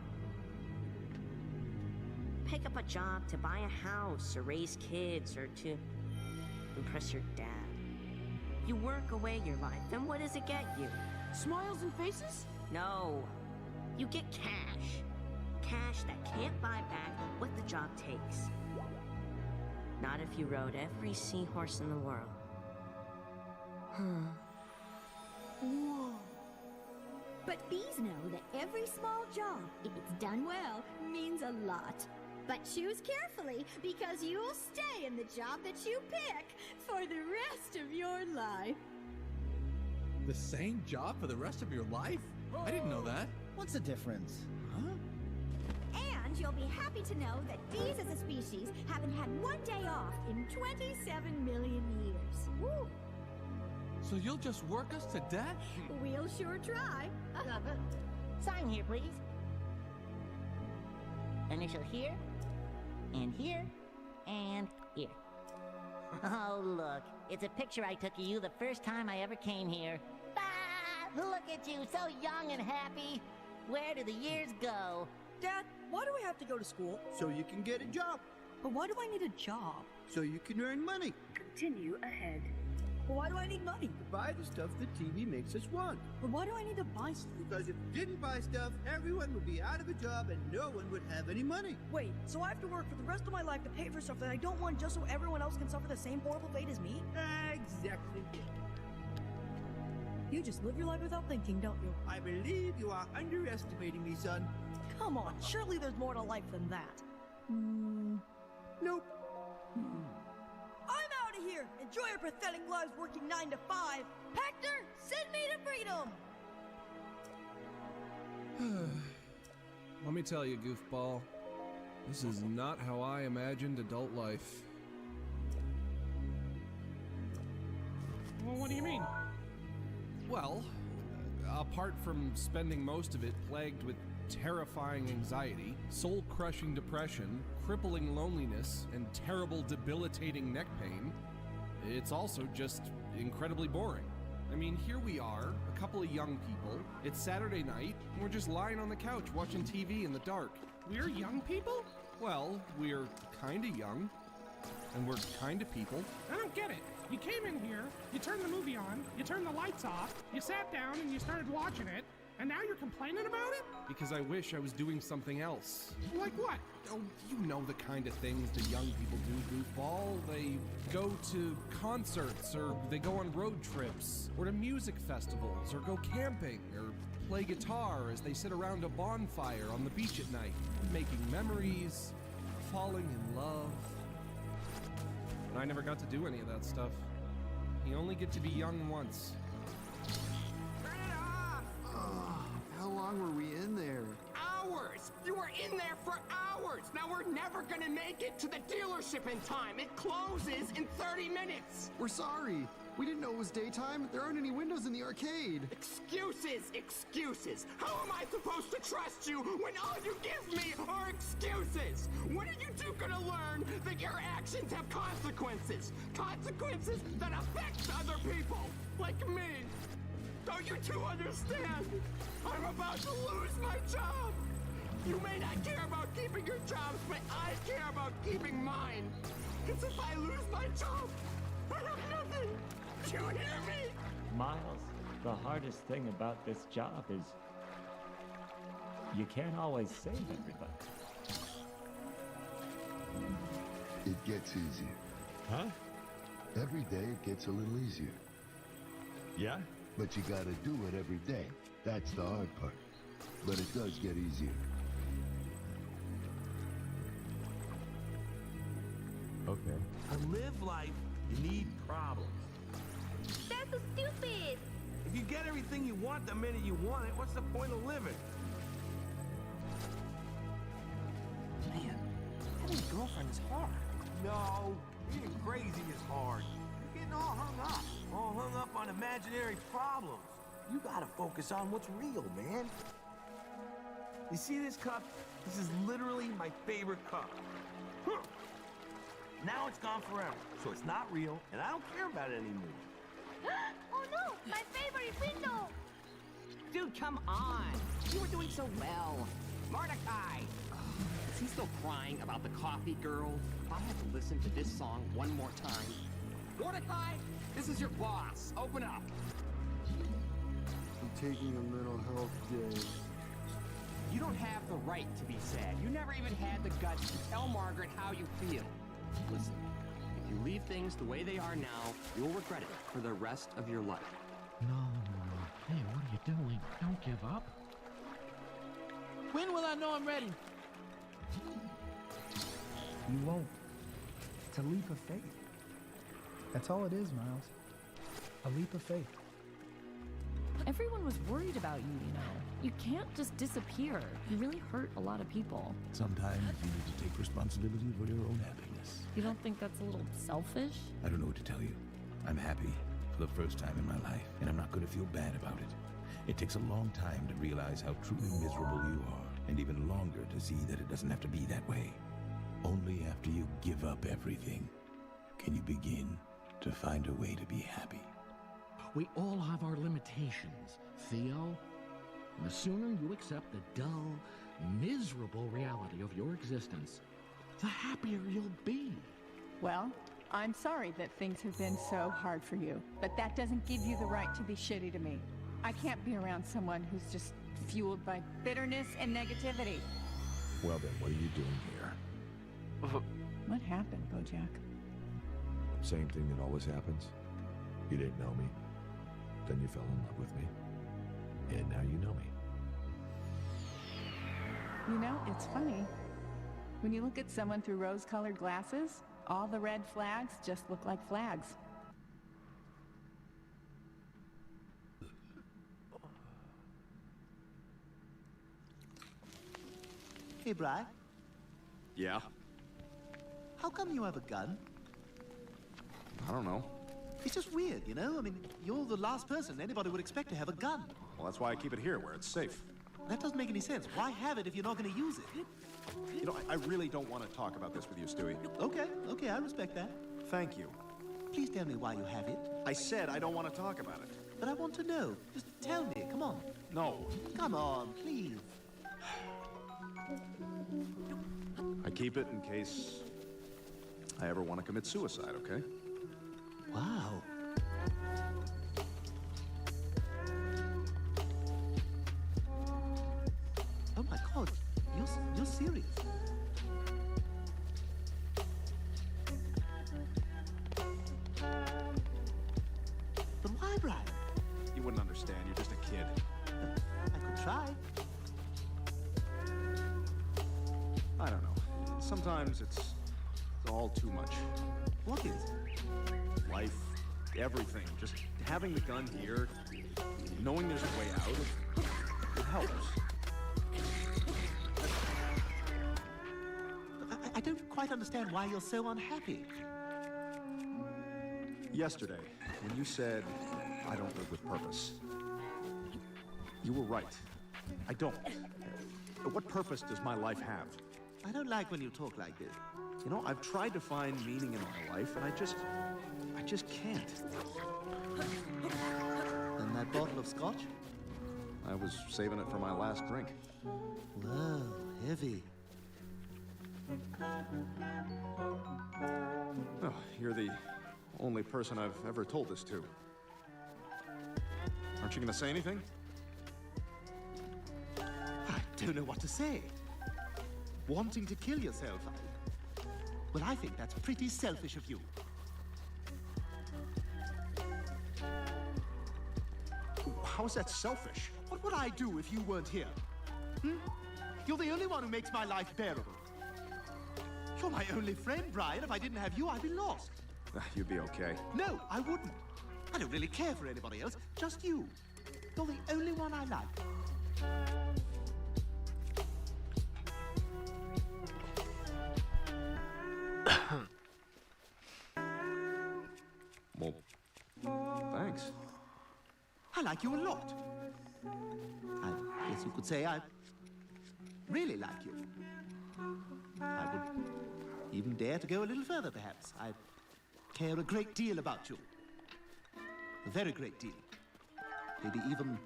Pick up a job to buy a house or raise kids or to impress your dad. You work away your life, and what does it get you? Smiles and faces? No. You get cash. Cash that can't buy back what the job takes. Not if you rode every seahorse in the world. Whoa. But bees know that every small job, if it's done well, means a lot. But choose carefully, because you'll stay in the job that you pick for the rest of your life. The same job for the rest of your life? I didn't know that. What's the difference? Huh? And you'll be happy to know that bees as a species haven't had one day off in 27 million years. Woo. So you'll just work us to death? We'll sure try. Sign here, please. Initial here, and here, and here. Oh, look. It's a picture I took of you the first time I ever came here. look at you, so young and happy. Where do the years go? Dad, why do we have to go to school? So you can get a job. But why do I need a job? So you can earn money. Continue ahead. But why do I need money? To buy the stuff the TV makes us want. But why do I need to buy stuff? Because if you didn't buy stuff, everyone would be out of a job and no one would have any money. Wait, so I have to work for the rest of my life to pay for stuff that I don't want just so everyone else can suffer the same horrible fate as me? Exactly. You just live your life without thinking, don't you? I believe you are underestimating me, son. Come on, surely there's more to life than that. Nope. I'm out of here! Enjoy your pathetic lives working 9 to 5! Hector, send me to freedom! Let me tell you, goofball. This is not how I imagined adult life. Well, what do you mean? Well, apart from spending most of it plagued with terrifying anxiety, soul-crushing depression, crippling loneliness, and terrible debilitating neck pain, it's also just incredibly boring. I mean, here we are, a couple of young people, it's Saturday night, and we're just lying on the couch watching TV in the dark. We're young people? Well, we're kinda young, and we're kinda people. I don't get it. You came in here, you turned the movie on, you turned the lights off, you sat down and you started watching it, and now you're complaining about it? Because I wish I was doing something else. Like what? Oh, you know the kind of things the young people do, goofball. They go to concerts, or they go on road trips, or to music festivals, or go camping, or play guitar as they sit around a bonfire on the beach at night, making memories, falling in love. And I never got to do any of that stuff. You only get to be young once. How long were we in there? Hours! You were in there for hours! Now we're never gonna make it to the dealership in time! It closes in 30 minutes! We're sorry. We didn't know it was daytime. There aren't any windows in the arcade. Excuses! Excuses! How am I supposed to trust you when all you give me are excuses? When are you two gonna learn that your actions have consequences? Consequences that affect other people, like me! Don't you two understand? I'm about to lose my job! You may not care about keeping your jobs, but I care about keeping mine! Because if I lose my job, I have nothing! Do you hear me? Miles, the hardest thing about this job is you can't always save everybody. It gets easier. Huh? Every day it gets a little easier. Yeah? But you gotta do it every day. That's the hard part. But it does get easier. Okay. To live life, you need problems. That's so stupid! If you get everything you want the minute you want it, what's the point of living? Man, having a girlfriend is hard. No, being crazy is hard. You're getting all hung up on imaginary problems. You gotta focus on what's real, man. You see this cup? This is literally my favorite cup. Huh. Now it's gone forever, so it's not real, and I don't care about it anymore. Oh no! My favorite window! Dude, come on! You were doing so well. Mordecai! Is he still crying about the coffee girl? If I have to listen to this song one more time. Mordecai, this is your boss. Open up. I'm taking a mental health day. You don't have the right to be sad. You never even had the guts to tell Margaret how you feel. Listen, if you leave things the way they are now, you'll regret it for the rest of your life. No. Hey, what are you doing? Don't give up. When will I know I'm ready? You won't. It's a leap of faith. That's all it is, Miles. A leap of faith. Everyone was worried about you, you know. You can't just disappear. You really hurt a lot of people. Sometimes you need to take responsibility for your own happiness. You don't think that's a little selfish? I don't know what to tell you. I'm happy for the first time in my life, and I'm not going to feel bad about it. It takes a long time to realize how truly miserable you are, and even longer to see that it doesn't have to be that way. Only after you give up everything can you begin to find a way to be happy. We all have our limitations, Theo. And the sooner you accept the dull, miserable reality of your existence, the happier you'll be. Well, I'm sorry that things have been so hard for you, but that doesn't give you the right to be shitty to me. I can't be around someone who's just fueled by bitterness and negativity. Well then, what are you doing here? What happened, Bojack? Same thing that always happens. You didn't know me. Then you fell in love with me. And now you know me. You know, it's funny. When you look at someone through rose-colored glasses, all the red flags just look like flags. Hey, Bri. Yeah? How come you have a gun? I don't know. It's just weird, you know? I mean, you're the last person anybody would expect to have a gun. Well, that's why I keep it here, where it's safe. That doesn't make any sense. Why have it if you're not going to use it? You know, I really don't want to talk about this with you, Stewie. Okay, I respect that. Thank you. Please tell me why you have it. I said I don't want to talk about it. But I want to know. Just tell me, come on. No. Come on, please. I keep it in case I ever want to commit suicide, okay? Wow. Oh my God, you're serious. But why, Brian? You wouldn't understand. You're just a kid. I could try. I don't know. Sometimes it's all too much. What is? Life, everything. Just having the gun here, knowing there's a way out, it helps. I don't quite understand why you're so unhappy. Yesterday, when you said, I don't live with purpose, you were right. I don't. What purpose does my life have? I don't like when you talk like this. You know, I've tried to find meaning in my life, and I just can't. And that bottle of scotch? I was saving it for my last drink. Whoa, heavy. Oh, you're the only person I've ever told this to. Aren't you going to say anything? I don't know what to say. Wanting to kill yourself. Well, I think that's pretty selfish of you. How's that selfish? What would I do if you weren't here? You're the only one who makes my life bearable. You're my only friend, Brian. If I didn't have you, I'd be lost. You'd be okay. No, I wouldn't. I don't really care for anybody else, just you. You're the only one I like. Well, thanks. I like you a lot. I guess you could say I really like you. I would even dare to go a little further, perhaps. I care a great deal about you. A very great deal. Maybe even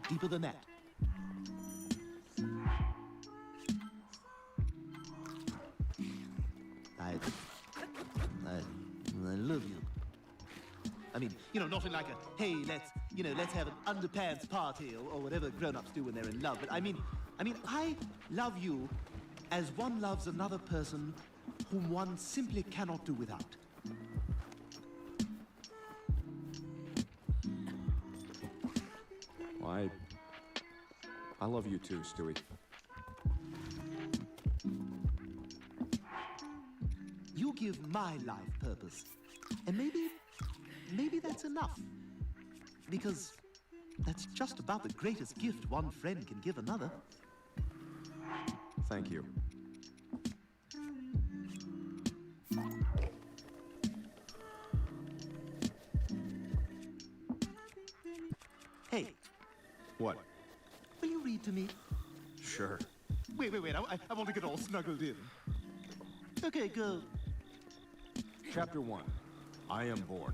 deeper than that. I love you. I mean, you know, not in like a, hey, let's have an underpants party or whatever grown-ups do when they're in love. But I mean, I love you as one loves another person whom one simply cannot do without. Well, I love you too, Stewie. You give my life purpose. And maybe that's enough. Because that's just about the greatest gift one friend can give another. Thank you. Hey. What? Will you read to me? Sure. Wait. I want to get all snuggled in. Okay, go. Chapter 1. I am born.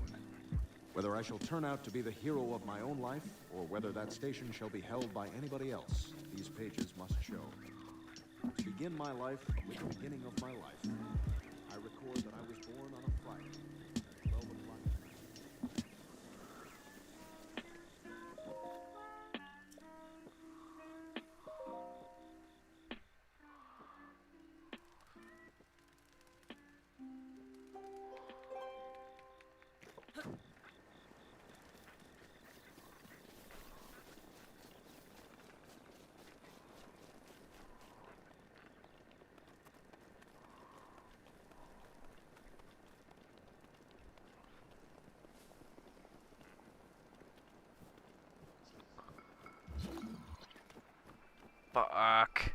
Whether I shall turn out to be the hero of my own life, or whether that station shall be held by anybody else, these pages must show. To begin my life with the beginning of my life, I record that I was born on a Friday, 12 o'clock. Fuck.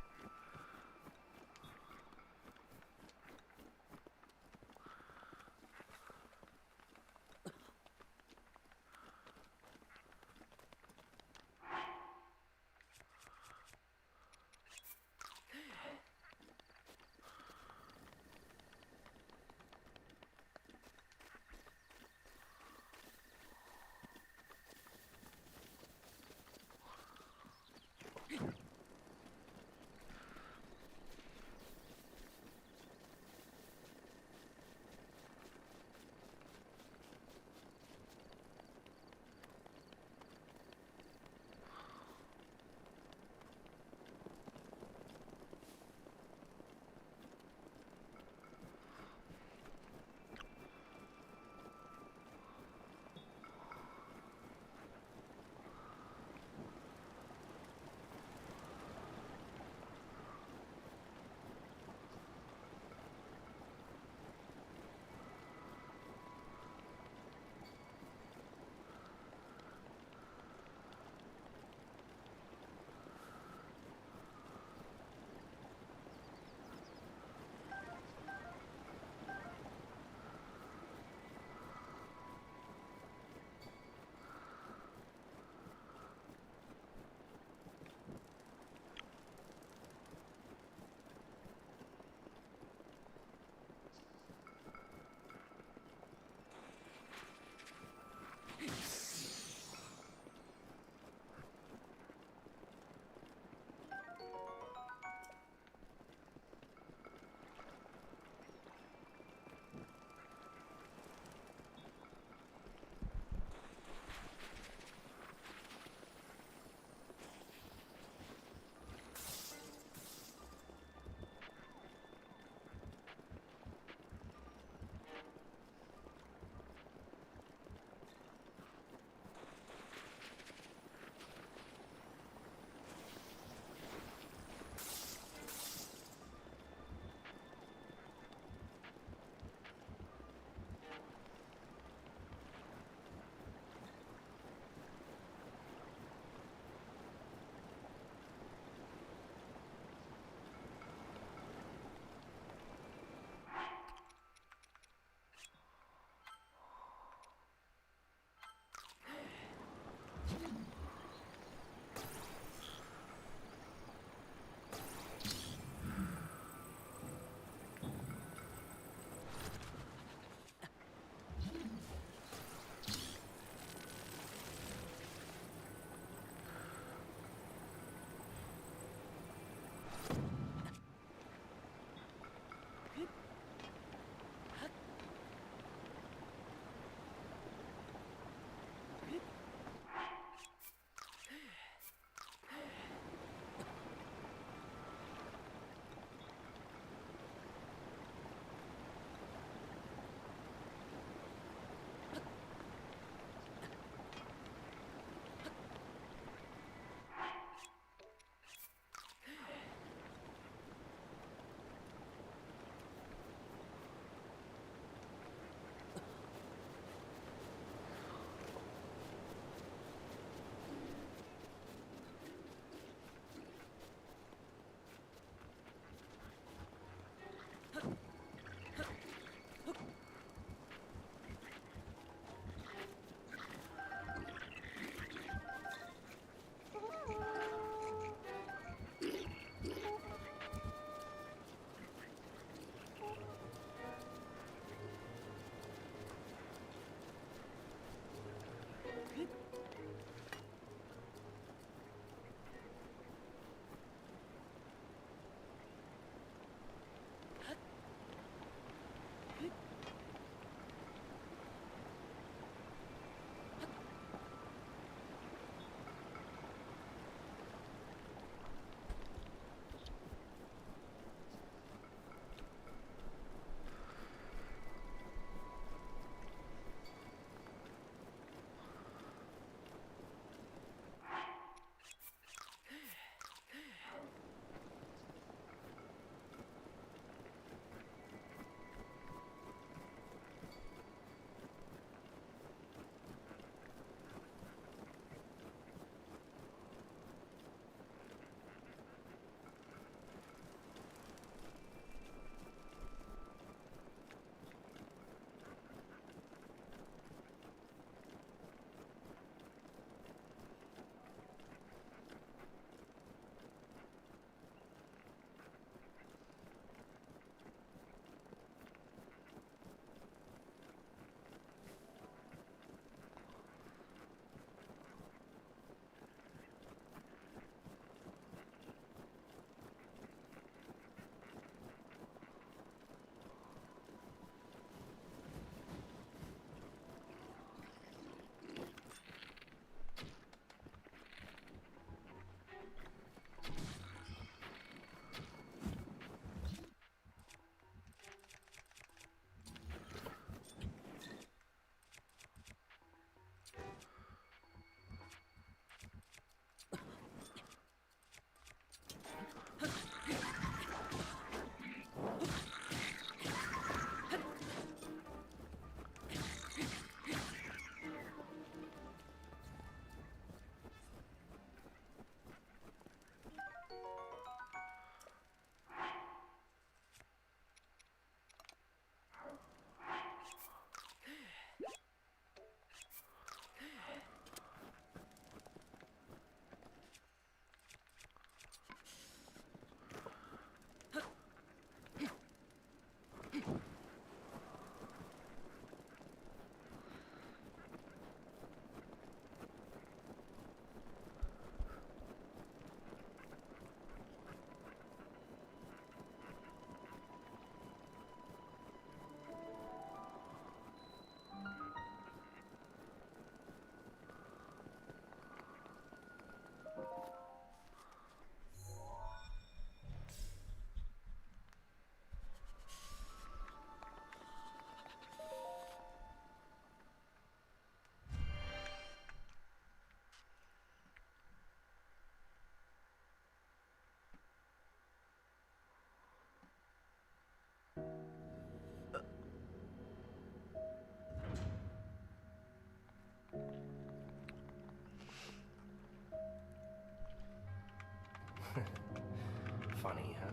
Funny, huh?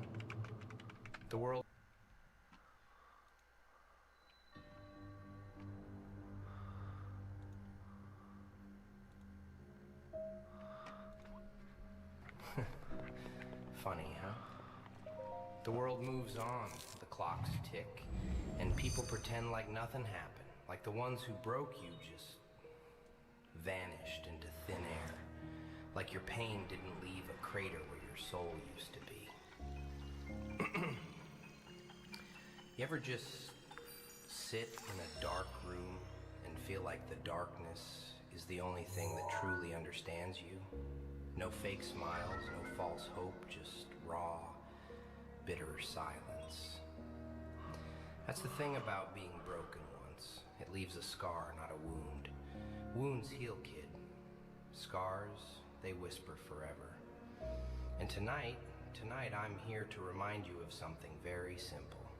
The world... Funny, huh? The world moves on, the clocks tick, and people pretend like nothing happened, like the ones who broke you just vanished into thin air, like your pain didn't leave a crater where your soul used to be. You ever just sit in a dark room and feel like the darkness is the only thing that truly understands you? No fake smiles, no false hope, just raw, bitter silence. That's the thing about being broken once. It leaves a scar, not a wound. Wounds heal, kid. Scars, they whisper forever. And tonight I'm here to remind you of something very simple.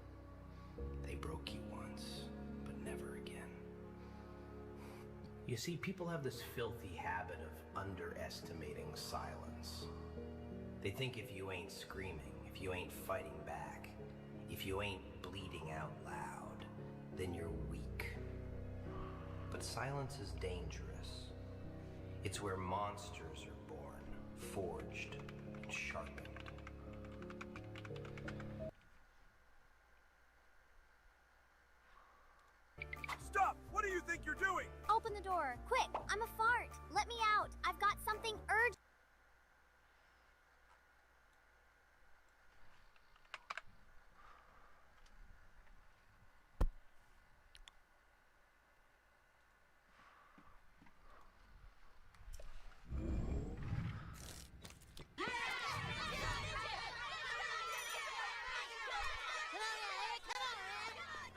They broke you once, but never again. You see, people have this filthy habit of underestimating silence. They think if you ain't screaming, if you ain't fighting back, if you ain't bleeding out loud, then you're weak. But silence is dangerous. It's where monsters are born, forged and sharpened. Stop! What do you think you're doing? Open the door, quick! I'm a fart. Let me out. I've got something urgent.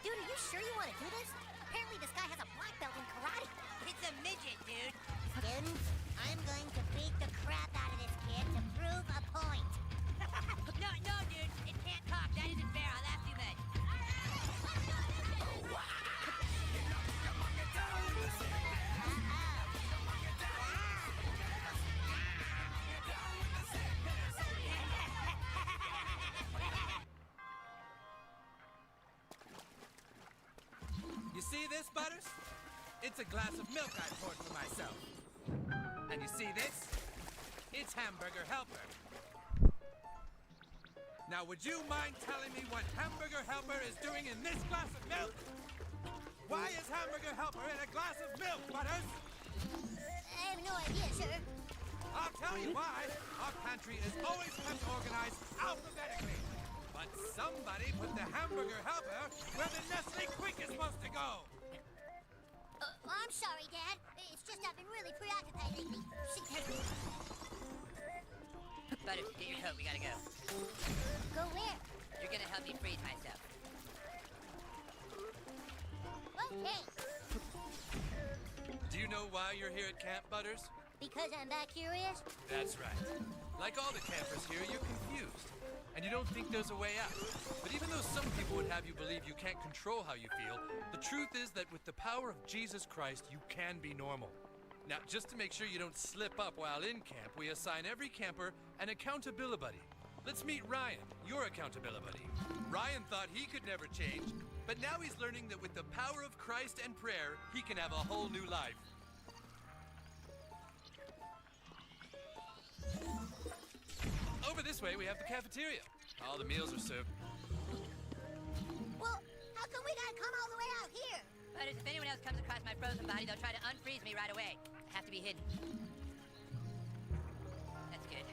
Dude, are you sure you want to do this? Apparently this guy has a black belt in karate. It's a midget, dude. Students, I'm going to beat the crap out of this kid to prove a point. No, dude. It can't talk. That isn't fair. I'll laugh too much. You see this, Butters? It's a glass of milk I poured for myself. And you see this? It's Hamburger Helper. Now, would you mind telling me what Hamburger Helper is doing in this glass of milk? Why is Hamburger Helper in a glass of milk, Butters? I have no idea, sir. I'll tell you why. Our pantry is always kept organized alphabetically. But somebody put the Hamburger Helper where the Nestle Quick is supposed to go. I'm sorry, Dad. It's just I've been really preoccupied lately. Butters, get your coat. We gotta go. Go where? You're gonna help me freeze myself. Okay. Do you know why you're here at camp, Butters? Because I'm that curious? That's right. Like all the campers here, you're confused. And you don't think there's a way out. But even though some people would have you believe you can't control how you feel, the truth is that with the power of Jesus Christ, you can be normal. Now, just to make sure you don't slip up while in camp, we assign every camper an accountability buddy. Let's meet Ryan, your accountability buddy. Ryan thought he could never change, but now he's learning that with the power of Christ and prayer, he can have a whole new life. Over this way, we have the cafeteria. All the meals are served. Well, how come we gotta come all the way out here? Butters, if anyone else comes across my frozen body, they'll try to unfreeze me right away. I have to be hidden. That's good.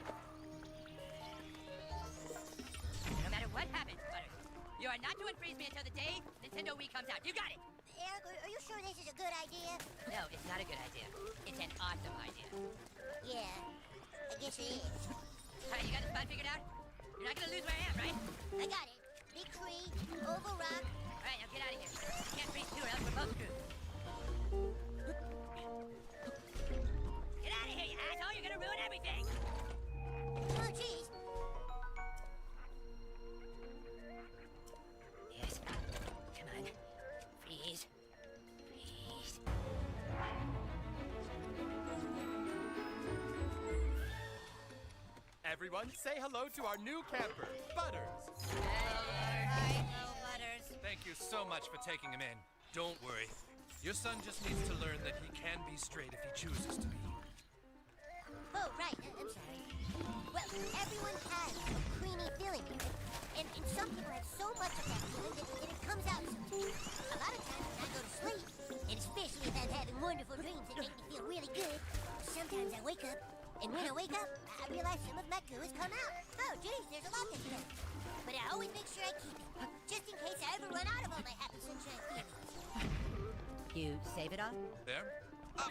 No matter what happens, Butters, you are not to unfreeze me until the day Nintendo Wii comes out. You got it! Eric, are you sure this is a good idea? No, it's not a good idea. It's an awesome idea. Yeah, I guess it is. All right, you got the spot figured out? You're not gonna lose where I am, right? I got it. Big tree, oval rock. All right, now get out of here. You can't freeze too, or else we're both screwed. Get out of here, you asshole! You're gonna ruin everything! Oh, jeez. Yes. Come on. Freeze. Freeze. everyone, say hello to our new camper, Butters. Hello, Butters. Thank you so much for taking him in. Don't worry. Your son just needs to learn that he can be straight if he chooses to be. Oh, right. I'm sorry. Well, everyone has a queenie feeling. And some people have so much of that feeling that it comes out sometimes. A lot of times when I go to sleep, and especially if I'm having wonderful dreams that make me feel really good, sometimes I wake up, and when I wake up, I realize some of my goo has come out. Oh, geez, there's a lot that's left. But I always make sure I keep it, just in case I ever run out of all my happy sunshine feelings. You save it all? There?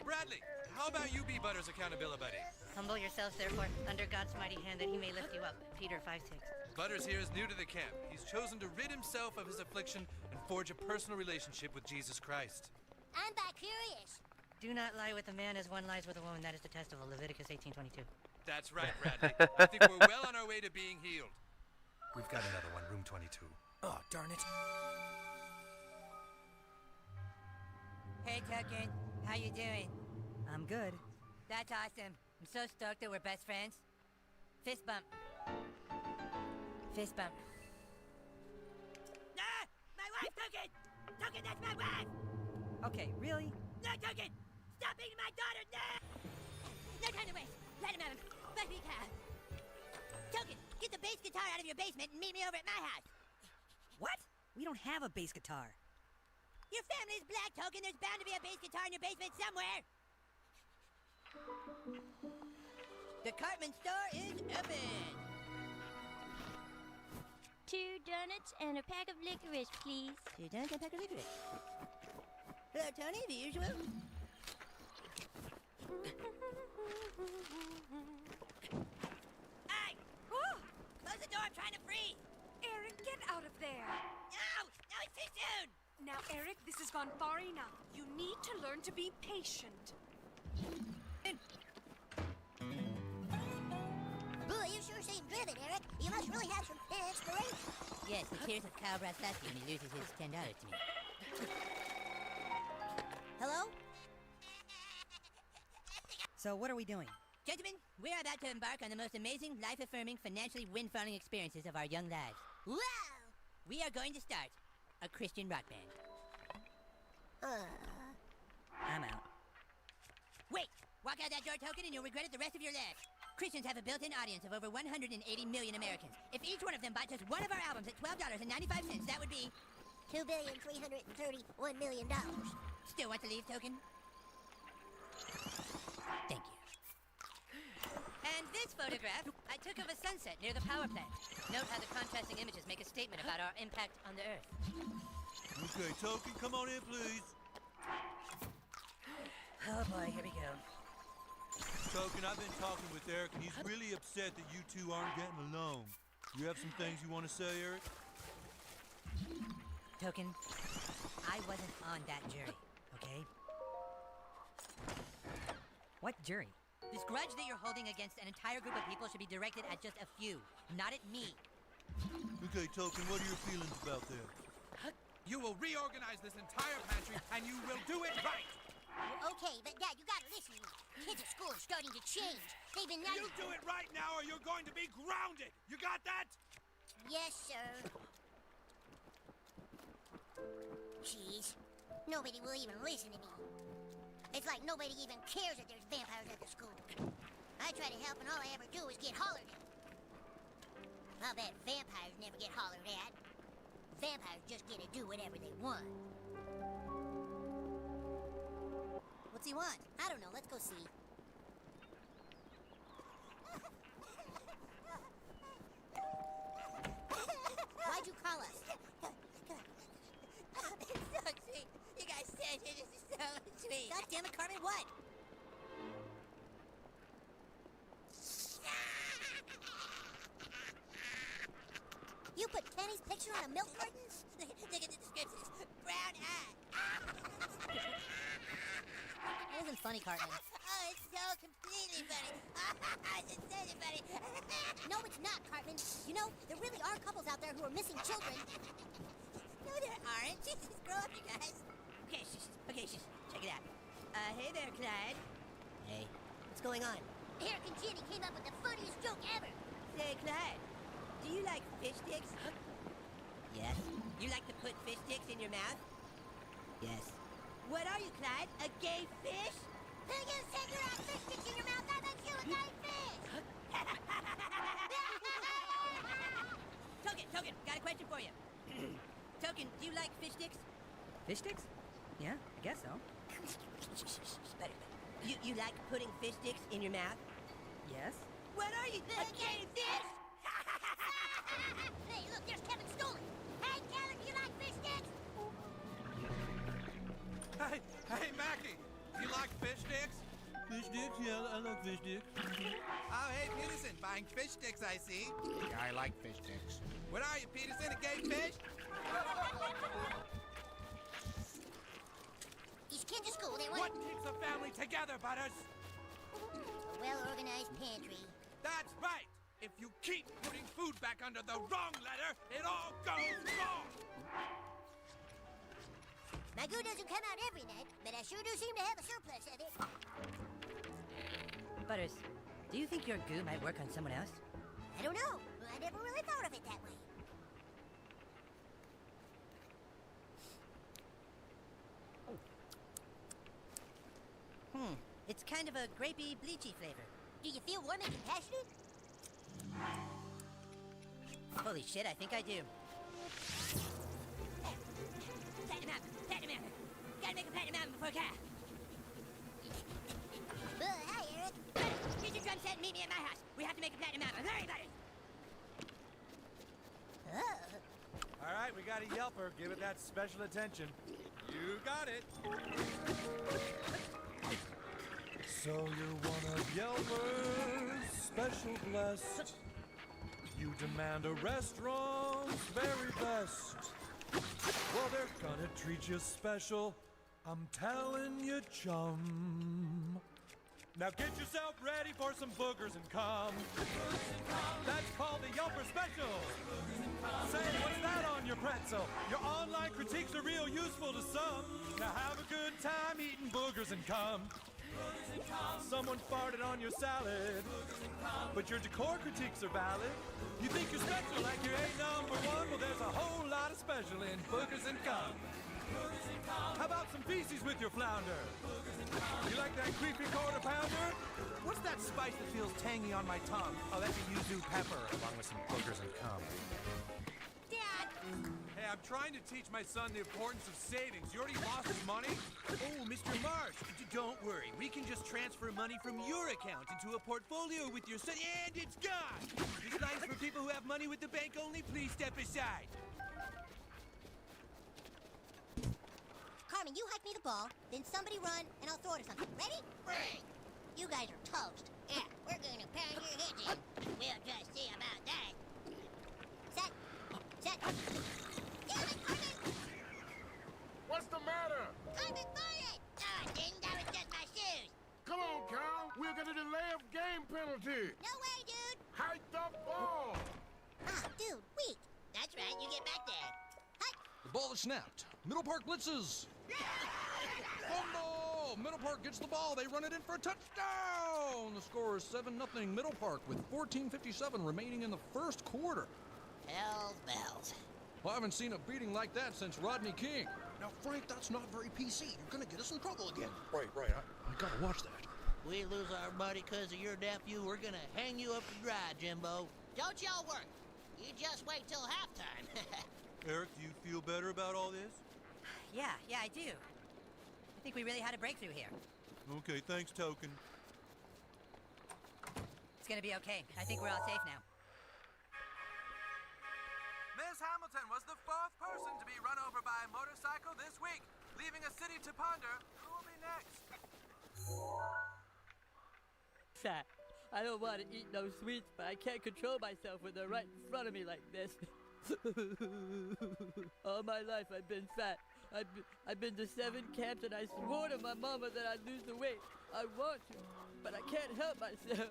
Bradley, how about you be Butters' accountability buddy? Humble yourselves, therefore, under God's mighty hand, that he may lift you up. Peter 5:6. Butters here is new to the camp. He's chosen to rid himself of his affliction and forge a personal relationship with Jesus Christ. I'm bi-curious. Do not lie with a man as one lies with a woman. That is detestable. Leviticus 18:22. That's right, Bradley. I think we're well on our way to being healed. We've got another one, room 22. Oh, darn it. Hey, Tucker. How you doing? I'm good. That's awesome. I'm so stoked that we're best friends. Fist bump. Fist bump. Ah! My wife, Tucker! Tucker, that's my wife! Okay, really? No, Tucker! Stop beating my daughter! No! No time to waste. Let him have him. Let me cow. Tucker, get the bass guitar out of your basement and meet me over at my house. What? We don't have a bass guitar. Your family's black, Token. There's bound to be a bass guitar in your basement somewhere. The Cartman store is open. 2 donuts and a pack of licorice, please. 2 donuts and a pack of licorice. Hello, Tony, the usual. Hey! Woo! Close the door, I'm trying to breathe. Eric, get out of there. No! No, it's too soon! Now, Eric, this has gone far enough. You need to learn to be patient. Boy, you sure seem driven, Eric. You must really have some inspiration. Yes, the tears of Kyle Brastowski when he loses his $10 to me. Hello? So what are we doing? Gentlemen, we're about to embark on the most amazing, life-affirming, financially wind-farming experiences of our young lives. Wow! We are going to start a Christian rock band. I'm out. Wait! Walk out that door, Token, and you'll regret it the rest of your life. Christians have a built-in audience of over 180 million Americans. If each one of them bought just one of our albums at $12.95, that would be... $2,331,000,000. Still want to leave, Token? Thank you. And this photograph I took of a sunset near the power plant. Note how the contrasting images make a statement about our impact on the Earth. Okay, Token, come on in, please. Oh boy, here we go. Token, I've been talking with Eric, and he's really upset that you two aren't getting along. You have some things you want to say, Eric? Token, I wasn't on that jury, okay? What jury? This grudge that you're holding against an entire group of people should be directed at just a few, not at me. Okay, Token, what are your feelings about that? You will reorganize this entire pantry, and you will do it right! Okay, but Dad, you gotta listen to me. Kids at school are starting to change. They've been You do it right now, or you're going to be grounded! You got that? Yes, sir. Jeez. Nobody will even listen to me. It's like nobody even cares that there's vampires at the school. I try to help, and all I ever do is get hollered at. I'll bet vampires never get hollered at. Vampires just get to do whatever they want. What's he want? I don't know. Let's go see. Why'd you call us? It's so sweet. You guys said it is so sweet. God damn it, Carmen, what? You put Kenny's picture on a milk carton? Look at the descriptions. Brown eye. That isn't funny, Cartman. Oh, it's so completely funny. It's insanely funny. No, it's not, Cartman. You know, there really are couples out there who are missing children. No, there aren't. Jesus, grow up, you guys. Okay, shush. Okay, shush. Check it out. Hey there, Clyde. Hey. What's going on? Eric and Jenny came up with the funniest joke ever. Say, Clyde, do you like fish sticks? Yes. You like to put fish sticks in your mouth? Yes. What are you, Clyde? A gay fish? Who you said you have fish sticks in your mouth? That makes you a gay fish! Token, got a question for you. Token, do you like fish sticks? Fish sticks? Yeah, I guess so. You like putting fish sticks in your mouth? Yes. What are you, a gay fish? Hey, look, there's Kevin Stolen. Hey, Kevin, do you like fish sticks? Hey, Mackie, you like fish sticks? Fish sticks? Yeah, I like fish sticks. Oh, hey, Peterson, buying fish sticks, I see. Yeah, I like fish sticks. What are you, Peterson, a gay fish? These kids at school, they want... What keeps a family together, Butters? A well-organized pantry. That's right! If you keep putting food back under the wrong letter, it all goes wrong! My goo doesn't come out every night, but I sure do seem to have a surplus of it. Butters, do you think your goo might work on someone else? I don't know. I never really thought of it that way. It's kind of a grapey, bleachy flavor. Do you feel warm and compassionate? Holy shit, I think I do. Platinum album! Platinum album! Gotta make a platinum album before Cal. Hi, Eric. Here's your drum set and meet me at my house. We have to make a platinum album. Hurry, buddy! All right, we got a yelper. Give it that special attention. You got it. So you're one of Yelmer's special blessed. You demand a restaurant's very best. Well, they're gonna treat you special. I'm telling you, chum. Now get yourself ready for some boogers and cum. That's called the Yelper Special. Say, what's that on your pretzel? Your online critiques are real useful to some. Now have a good time eating boogers and cum. Someone farted on your salad, but your decor critiques are valid. You think you're special like you ain't number one? Well, there's a whole lot of special in boogers and cum. How about some feces with your flounder? You like that creepy quarter pounder? What's that spice that feels tangy on my tongue? Oh, that's a yuzu pepper, along with some boogers and cum. Dad! Hey, I'm trying to teach my son the importance of savings. You already lost his money? Oh, Mr. Marsh, don't worry. We can just transfer money from your account into a portfolio with your son, and it's gone! This line's for people who have money with the bank only. Please step aside. Carmen, you hike me the ball, then somebody run, and I'll throw it or something. Ready? Ready! You guys are toast. Yeah, we're gonna pound your heads in. We'll just see about that. Set. Set. Damn it, Carmen! What's the matter? Carmen farted! No, I didn't. That was just my shoes. Come on, Cal. We'll get a delay of game penalty. No way, dude. Hike the ball. Ah, dude, weak. That's right. You get back there. The ball is snapped. Middle Park blitzes. Fumble! Middle Park gets the ball. They run it in for a touchdown. The score is 7-0 Middle Park with 14:57 remaining in the first quarter. Hell's bells. Well, I haven't seen a beating like that since Rodney King. Now, Frank, that's not very PC. You're gonna get us in trouble again. Right. I gotta watch that. We lose our buddy because of your nephew, we're gonna hang you up to dry, Jimbo. Don't y'all worry. You just wait till halftime. Eric, do you feel better about all this? Yeah, I do. I think we really had a breakthrough here. Okay, thanks, Token. It's gonna be okay. I think we're all safe now. Miss Hamilton was the 4th person to be run over by a motorcycle this week, leaving a city to ponder who will be next. Fat. I don't want to eat no sweets, but I can't control myself when they're right in front of me like this. All my life I've been fat. I've been to 7 camps and I swore to my mama that I'd lose the weight. I want to, but I can't help myself.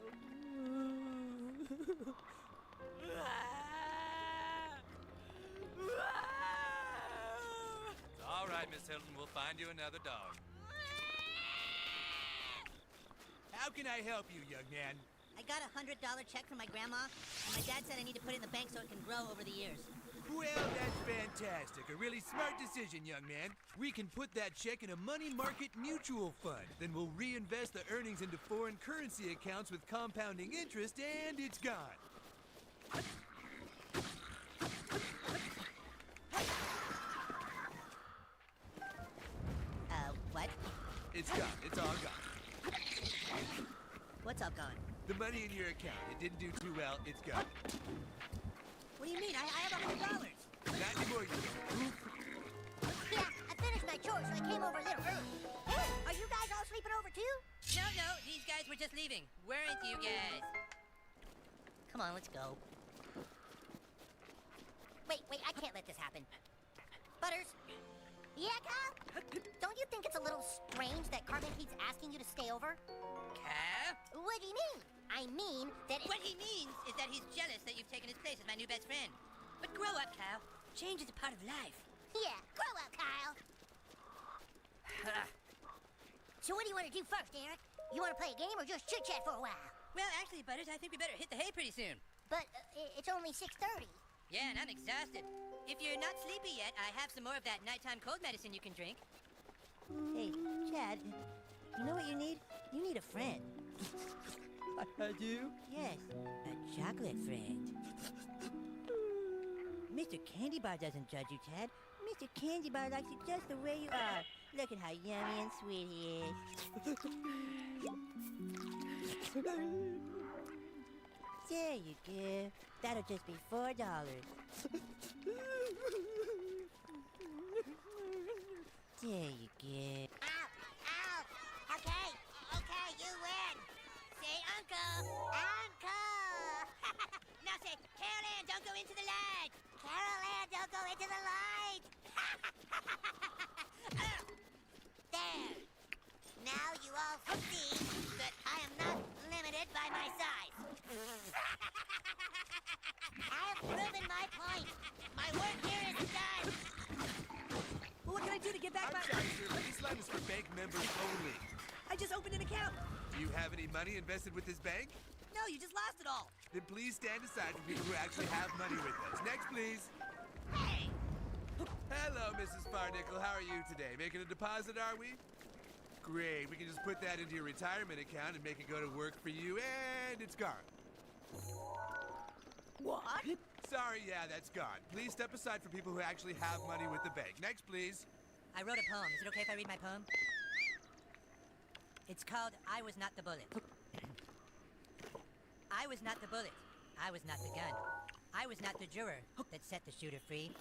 All right, Miss Hilton, we'll find you another dog. How can I help you, young man? I got a $100 check from my grandma, and my dad said I need to put it in the bank so it can grow over the years. Well, that's fantastic. A really smart decision, young man. We can put that check in a money market mutual fund. Then we'll reinvest the earnings into foreign currency accounts with compounding interest, and it's gone. What? It's gone. It's all gone. What's all gone? The money in your account. It didn't do too well. It's gone. What do you mean? I have $100. Not anymore, you don't. Yeah, I finished my chores, so I came over a little early. Hey, are you guys all sleeping over too? No, these guys were just leaving. Weren't you guys? Come on, let's go. Wait, I can't let this happen. Butters? Yeah, Kyle? Don't you think it's a little strange that Cartman keeps asking you to stay over? Kyle? What do you mean? I mean that What he means is that he's jealous that you've taken his place as my new best friend. But grow up, Kyle. Change is a part of life. Yeah, grow up, Kyle. So what do you want to do first, Eric? You want to play a game or just chit-chat for a while? Well, actually, Butters, I think we better hit the hay pretty soon. But it's only 6:30. Yeah, and I'm exhausted. If you're not sleepy yet, I have some more of that nighttime cold medicine you can drink. Hey, Chad, you know what you need? You need a friend. I do? Yes, a chocolate friend. Mr. Candy Bar doesn't judge you, Chad. Mr. Candy Bar likes you just the way you are. Look at how yummy and sweet he is. There you go. That'll just be $4. There you go. Ow! Okay, you win. Say uncle. Uncle! Now say, Carol Ann, don't go into the light. Carol Ann, don't go into the light. There. Now you all see that I am not limited by my size. I have proven my point. My work here is done. Well, what can I do to get back I'm sorry, sir, but this line is for bank members only. I just opened an account. Do you have any money invested with this bank? No, you just lost it all. Then please stand aside for people who actually have money with us. Next, please. Hey! Hello, Mrs. Farnickel. How are you today? Making a deposit, are we? Great. We can just put that into your retirement account and make it go to work for you, and it's gone. What? Sorry, yeah, that's gone. Please step aside for people who actually have money with the bank. Next, please. I wrote a poem. Is it okay if I read my poem? It's called I Was Not the Bullet. I was not the bullet. I was not the gun. I was not the juror that set the shooter free.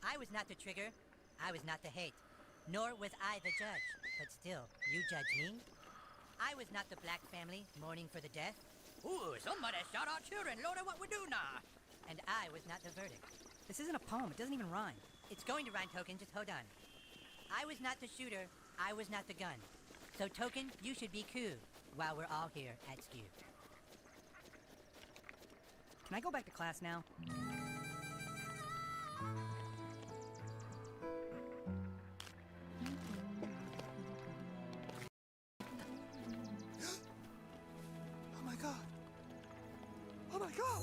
I was not the trigger. I was not the hate. Nor was I the judge. But still, you judge me? I was not the black family mourning for the death. Ooh, somebody shout out children. Lord, what we do now? And I was not the verdict. This isn't a poem. It doesn't even rhyme. It's going to rhyme, Token. Just hold on. I was not the shooter. I was not the gun. So, Token, you should be cool while we're all here at SKU. Can I go back to class now? Oh my God! Oh my God!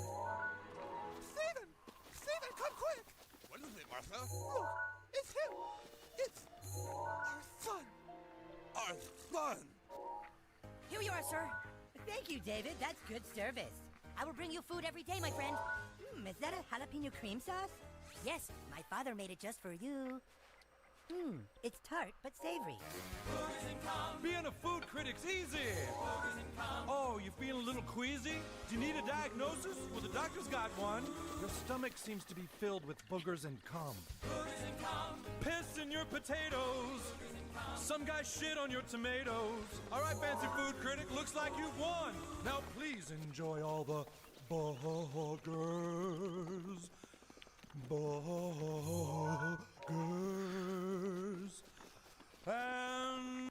Stephen! Stephen, come quick! What is it, Martha? Look, it's him! It's our son! Our son! Here you are, sir. Thank you, David. That's good service. I will bring you food every day, my friend. Is that a jalapeno cream sauce? Yes, my father made it just for you. It's tart but savory. Being a food critic's easy. Oh, you feeling a little queasy? Do you need a diagnosis? Well, the doctor's got one. Your stomach seems to be filled with boogers and cum. Piss in your potatoes. Some guy shit on your tomatoes. All right, fancy food critic, looks like you've won. Now please enjoy all the burgers. Burgers. And...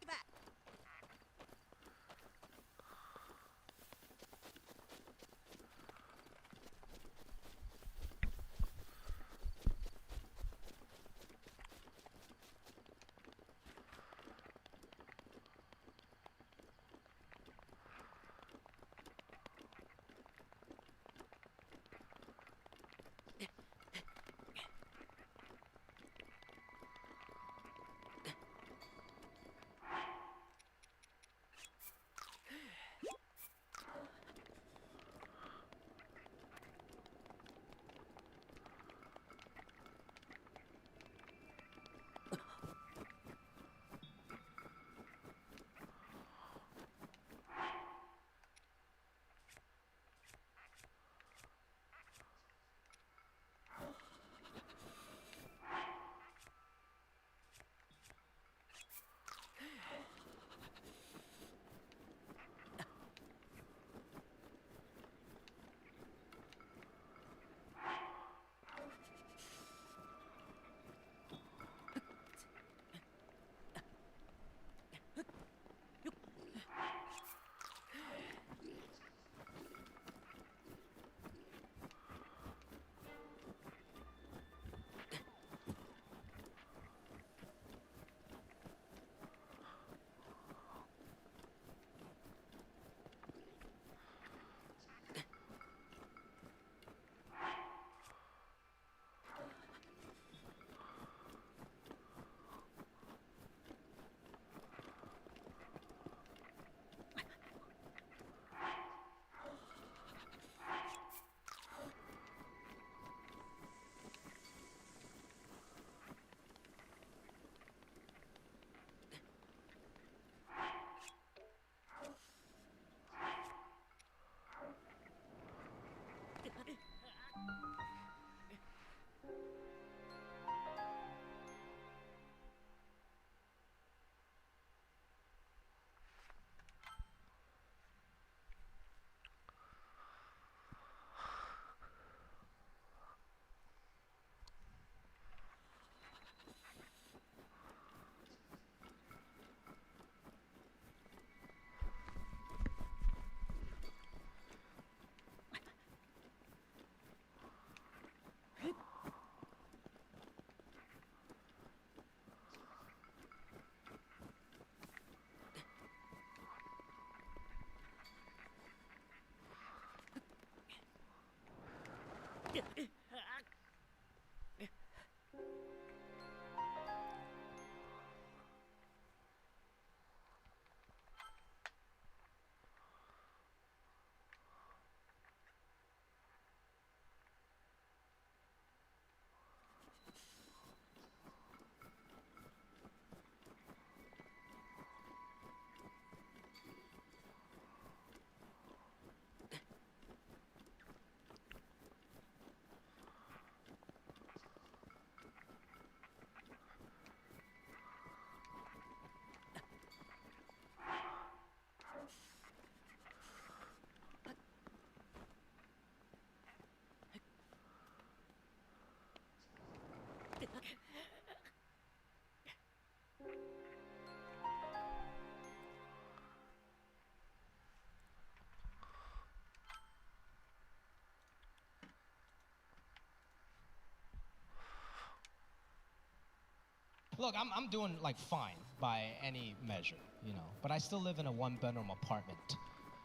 Look, I'm doing like fine by any measure, you know, but I still live in a one-bedroom apartment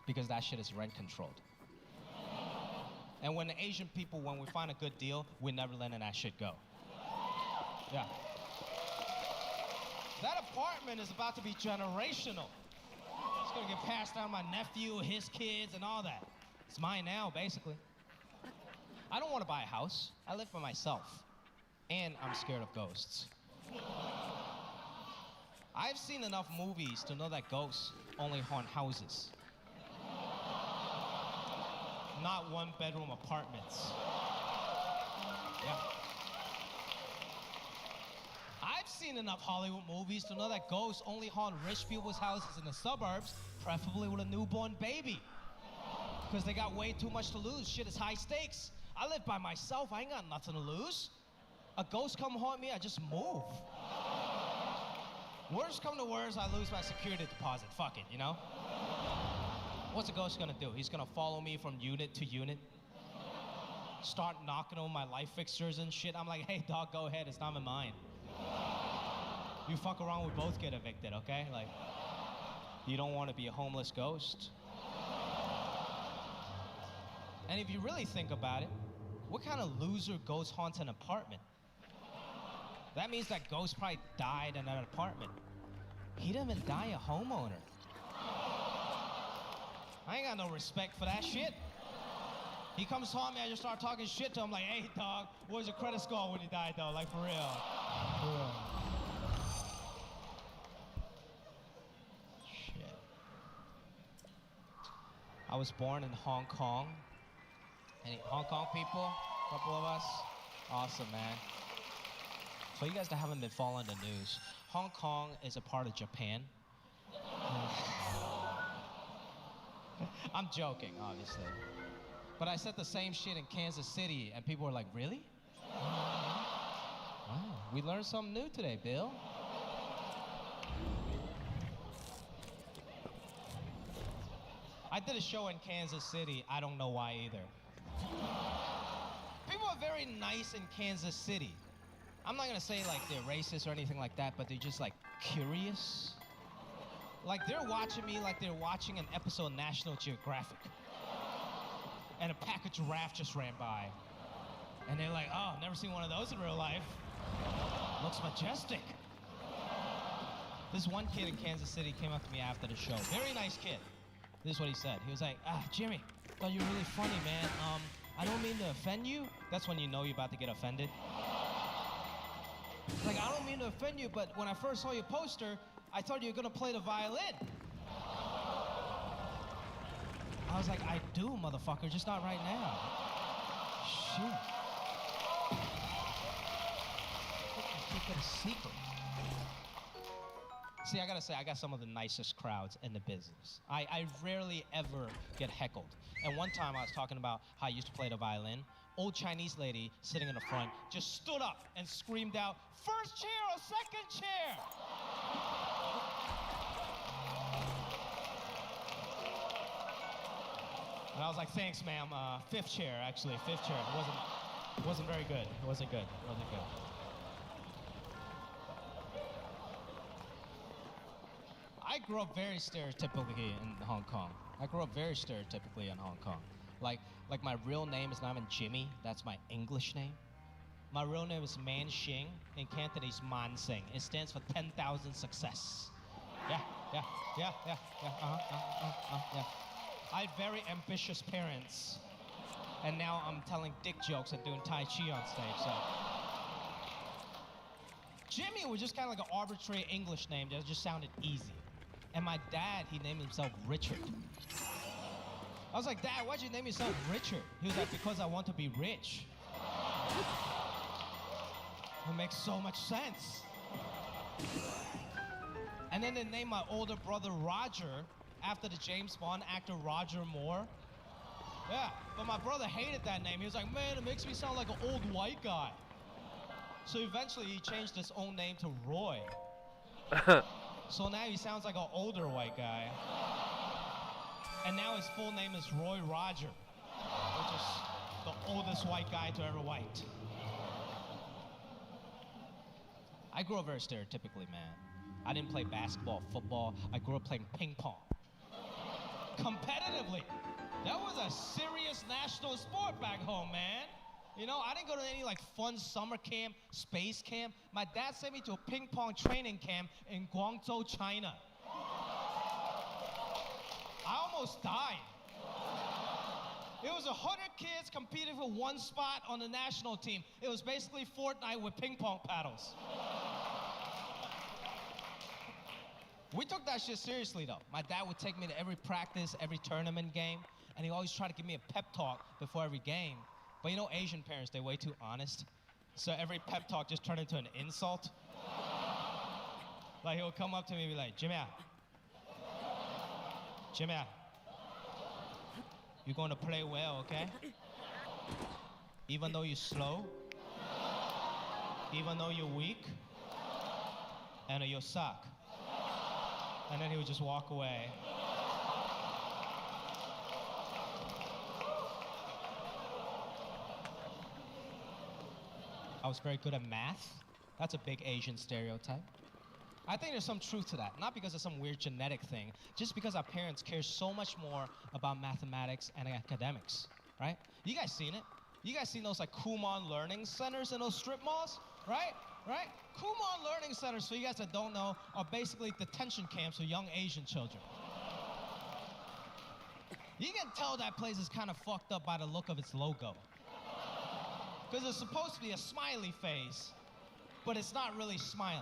because that shit is rent controlled. And when the Asian people, when we find a good deal, we're never letting that shit go. Yeah. That apartment is about to be generational. It's gonna get passed down to my nephew, his kids, and all that. It's mine now, basically. I don't want to buy a house. I live by myself. And I'm scared of ghosts. I've seen enough movies to know that ghosts only haunt houses. Not one-bedroom apartments. Yeah. I've seen enough Hollywood movies to know that ghosts only haunt rich people's houses in the suburbs, preferably with a newborn baby. Because they got way too much to lose. Shit is high stakes. I live by myself. I ain't got nothing to lose. A ghost come haunt me, I just move. Worst come to worst, I lose my security deposit. Fuck it, you know? What's a ghost gonna do? He's gonna follow me from unit to unit, start knocking on my light fixtures and shit. I'm like, hey, dog, go ahead. It's not mine. You fuck around, we both get evicted, okay? Like, you don't want to be a homeless ghost. And if you really think about it, what kind of loser ghost haunts an apartment? That means that ghost probably died in an apartment. He didn't even die a homeowner. I ain't got no respect for that shit. He comes haunt me, I just start talking shit to him like, hey, dog, what was your credit score when you died, though? Like, for real. For real. Shit. I was born in Hong Kong. Any Hong Kong people? A couple of us? Awesome, man. For you guys that haven't been following the news, Hong Kong is a part of Japan. I'm joking, obviously. But I said the same shit in Kansas City, and people were like, really? Wow, we learned something new today, Bill. I did a show in Kansas City. I don't know why either. People are very nice in Kansas City. I'm not gonna say like they're racist or anything like that, but they're just like curious. Like they're watching me like they're watching an episode of National Geographic. And a pack of giraffe just ran by. And they're like, oh, never seen one of those in real life. Looks majestic. This one kid in Kansas City came up to me after the show. Very nice kid. This is what he said. He was like, Jimmy, thought you were really funny, man. I don't mean to offend you. That's when you know you're about to get offended. Like, I don't mean to offend you, but when I first saw your poster, I thought you were gonna play the violin. I was like, I do, motherfucker, just not right now. shit. Keep it a secret. See, I gotta say, I got some of the nicest crowds in the business. I rarely ever get heckled. And one time I was talking about how I used to play the violin. Old Chinese lady sitting in the front just stood up and screamed out, "First chair or second chair?" And I was like, "Thanks, ma'am. Fifth chair, actually, fifth chair." It wasn't very good. It wasn't good. It wasn't good. I grew up very stereotypically in Hong Kong. Like my real name is not even Jimmy. That's my English name. My real name is Man Xing. In Cantonese, Man Sing. It stands for 10,000 success. Yeah. I had very ambitious parents, and now I'm telling dick jokes and doing Tai Chi on stage. So Jimmy was just kind of like an arbitrary English name that just sounded easy. And my dad, he named himself Richard. I was like, "Dad, why'd you name yourself Richard?" He was like, "Because I want to be rich." It makes so much sense. And then they named my older brother Roger after the James Bond actor Roger Moore. Yeah, but my brother hated that name. He was like, "Man, it makes me sound like an old white guy." So eventually he changed his own name to Roy. So now he sounds like an older white guy. And now his full name is Roy Roger, which is the oldest white guy to ever white. I grew up very stereotypically, man. I didn't play basketball, football. I grew up playing ping pong. Competitively. That was a serious national sport back home, man. You know, I didn't go to any like fun summer camp, space camp. My dad sent me to a ping pong training camp in Guangzhou, China. I almost died. It was 100 kids competing for one spot on the national team. It was basically Fortnite with ping pong paddles. We took that shit seriously, though. My dad would take me to every practice, every tournament game, and he always tried to give me a pep talk before every game. But you know, Asian parents, they're way too honest. So every pep talk just turned into an insult. Like, he'll come up to me and be like, Jimmy, you're going to play well, okay? Even though you're slow, even though you're weak, and you suck. And then he would just walk away. I was very good at math. That's a big Asian stereotype. I think there's some truth to that. Not because of some weird genetic thing, just because our parents care so much more about mathematics and academics, right? You guys seen it? You guys seen those like Kumon learning centers in those strip malls, right? Right? Kumon learning centers, for you guys that don't know, are basically detention camps for young Asian children. You can tell that place is kind of fucked up by the look of its logo. Because it's supposed to be a smiley face, but it's not really smiling.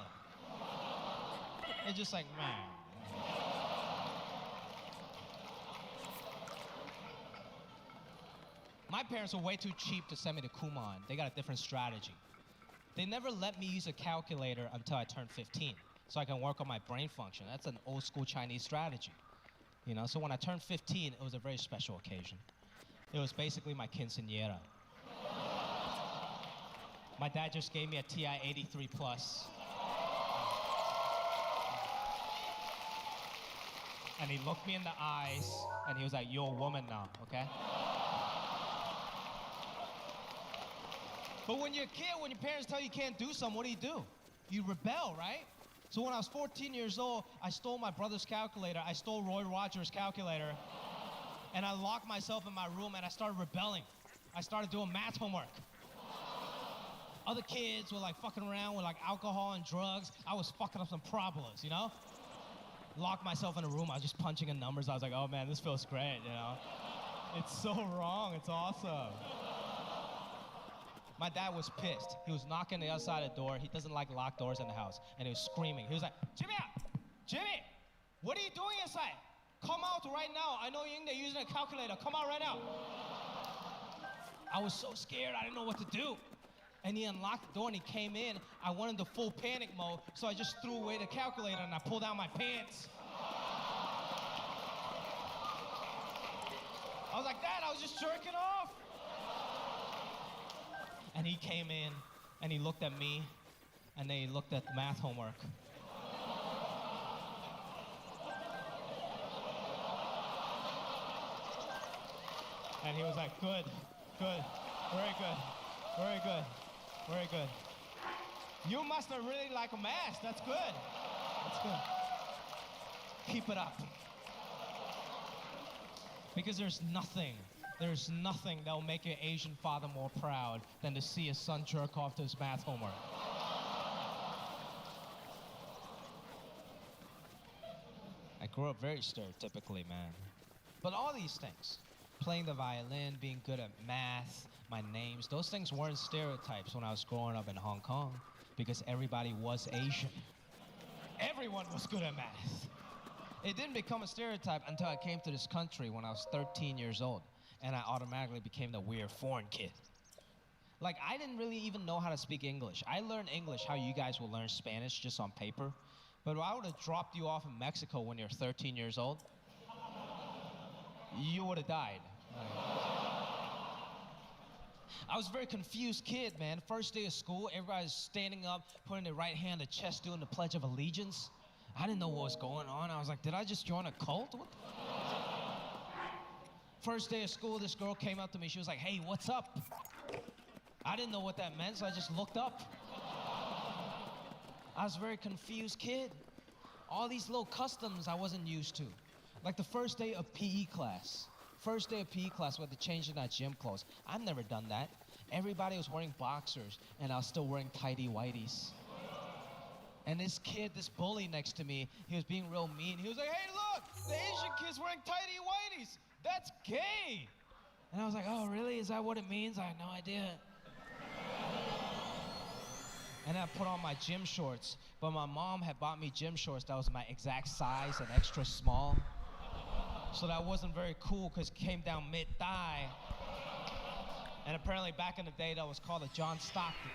It's just like, man. My parents were way too cheap to send me to Kumon. They got a different strategy. They never let me use a calculator until I turned 15, so I can work on my brain function. That's an old school Chinese strategy. You know, so when I turned 15, it was a very special occasion. It was basically my quinceañera. My dad just gave me a TI 83 Plus. And he looked me in the eyes, and he was like, "You're a woman now, okay?" But when you're a kid, when your parents tell you can't do something, what do? You rebel, right? So when I was 14 years old, I stole my brother's calculator. I stole Roy Rogers' calculator. And I locked myself in my room, and I started rebelling. I started doing math homework. Other kids were like fucking around with like alcohol and drugs. I was fucking up some problems, you know? Locked myself in a room. I was just punching in numbers. I was like, oh man, this feels great, you know? It's so wrong. It's awesome. My dad was pissed. He was knocking the other side of the door. He doesn't like locked doors in the house. And he was screaming. He was like, Jimmy, what are you doing inside? Come out right now. I know you're in there using a calculator. Come out right now. I was so scared, I didn't know what to do. And he unlocked the door and he came in. I went into full panic mode, so I just threw away the calculator and I pulled out my pants. I was like, Dad, I was just jerking off. And he came in and he looked at me and then he looked at the math homework. And he was like, good, good, very good, very good, very good. You must have really liked math. That's good. That's good. Keep it up. Because there's nothing that will make your Asian father more proud than to see his son jerk off to his math homework. I grew up very stereotypically, man. But all these things, playing the violin, being good at math, my names, those things weren't stereotypes when I was growing up in Hong Kong because everybody was Asian. Everyone was good at math. It didn't become a stereotype until I came to this country when I was 13 years old, and I automatically became the weird foreign kid. Like, I didn't really even know how to speak English. I learned English how you guys will learn Spanish, just on paper. But if I would have dropped you off in Mexico when you're 13 years old, you would have died. I was a very confused kid, man. First day of school, everybody's standing up, putting their right hand to chest, doing the Pledge of Allegiance. I didn't know what was going on. I was like, did I just join a cult? What the First day of school, this girl came up to me. She was like, hey, what's up? I didn't know what that meant, so I just looked up. I was a very confused kid. All these little customs I wasn't used to. Like the first day of PE class. First day of PE class, we had to change in our gym clothes. I've never done that. Everybody was wearing boxers, and I was still wearing tighty-whities. And this kid, this bully next to me, he was being real mean. He was like, hey, look, the Asian kid's wearing tighty-whities. That's gay. And I was like, oh, really? Is that what it means? I had no idea. And I put on my gym shorts, but my mom had bought me gym shorts that was my exact size and extra small. So that wasn't very cool because it came down mid-thigh. And apparently back in the day, that was called a John Stockton.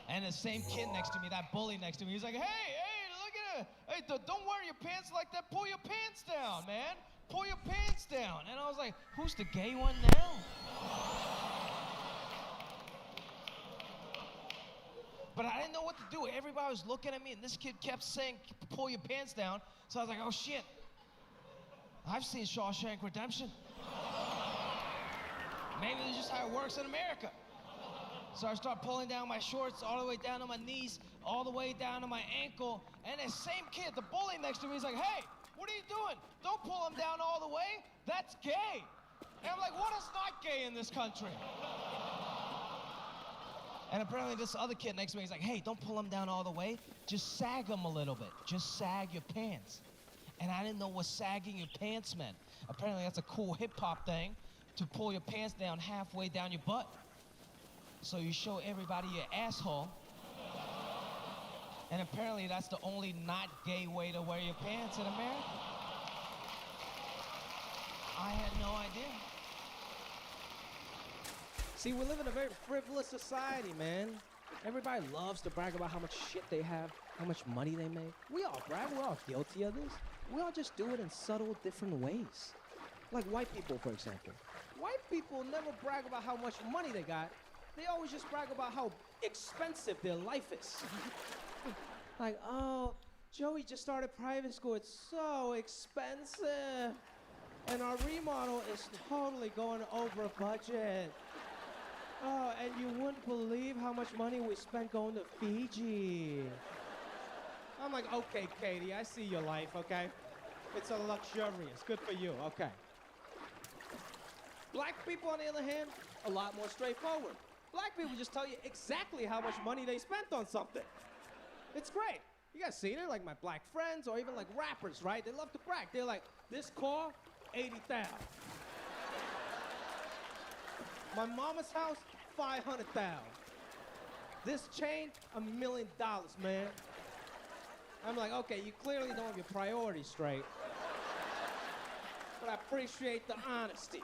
And the same kid next to me, that bully next to me, he's like, hey, look at it. Hey, don't wear your pants like that. Pull your pants down, man. Pull your pants down. And I was like, who's the gay one now? But I didn't know what to do. Everybody was looking at me, and this kid kept saying, pull your pants down. So I was like, oh, shit. I've seen Shawshank Redemption. Maybe this is just how it works in America. So I start pulling down my shorts all the way down to my knees, all the way down to my ankle. And the same kid, the bully next to me, is like, hey, what are you doing? Don't pull him down all the way. That's gay. And I'm like, what is not gay in this country? And apparently this other kid next to me is like, hey, don't pull him down all the way. Just sag him a little bit. Just sag your pants. And I didn't know what sagging your pants meant. Apparently that's a cool hip-hop thing, to pull your pants down halfway down your butt. So you show everybody your asshole. And apparently that's the only not gay way to wear your pants in America. I had no idea. See, we live in a very frivolous society, man. Everybody loves to brag about how much shit they have, how much money they make. We all brag, we're all guilty of this. We all just do it in subtle, different ways. Like white people, for example. White people never brag about how much money they got. They always just brag about how expensive their life is. Like, oh, Joey just started private school. It's so expensive. And our remodel is totally going over budget. Oh, and you wouldn't believe how much money we spent going to Fiji. I'm like, okay, Katie, I see your life, okay? It's a luxurious. Good for you, okay. Black people, on the other hand, a lot more straightforward. Black people just tell you exactly how much money they spent on something. It's great. You guys seen it? Like my black friends or even like rappers, right? They love to brag. They're like, this car, $80,000. My mama's house, $500,000. This chain, $1 million, man. I'm like, okay, you clearly don't have your priorities straight. But I appreciate the honesty.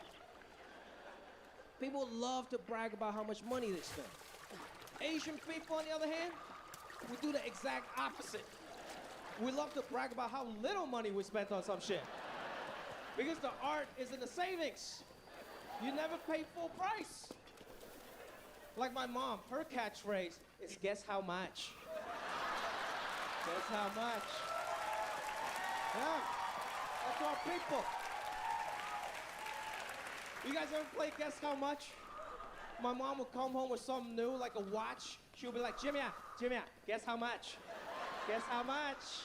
People love to brag about how much money they spend. Asian people, on the other hand, we do the exact opposite. We love to brag about how little money we spent on some shit. Because the art is in the savings. You never pay full price. Like my mom, her catchphrase is guess how much? Guess how much? Yeah, that's our people. You guys ever play guess how much? My mom would come home with something new, like a watch. She would be like, Jimmy, guess how much? Guess how much?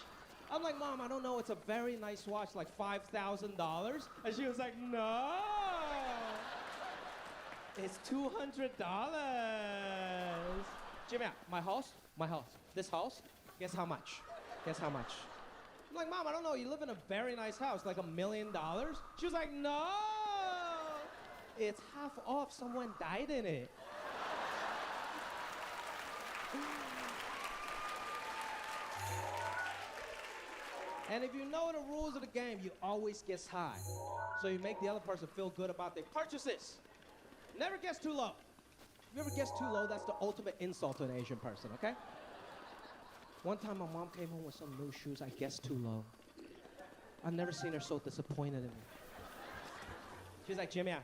I'm like, Mom, I don't know. It's a very nice watch, like $5,000. And she was like, no. It's $200. Jimmy, my house, this house, guess how much? Guess how much? I'm like, Mom, I don't know. You live in a very nice house, like $1 million. She was like, no. It's half off. Someone died in it. And if you know the rules of the game, you always guess high. So you make the other person feel good about their purchases. Never guess too low. If you ever guess too low, that's the ultimate insult to an Asian person, okay? One time my mom came home with some new shoes. I guessed too low. I've never seen her so disappointed in me. She's like, Jimmy,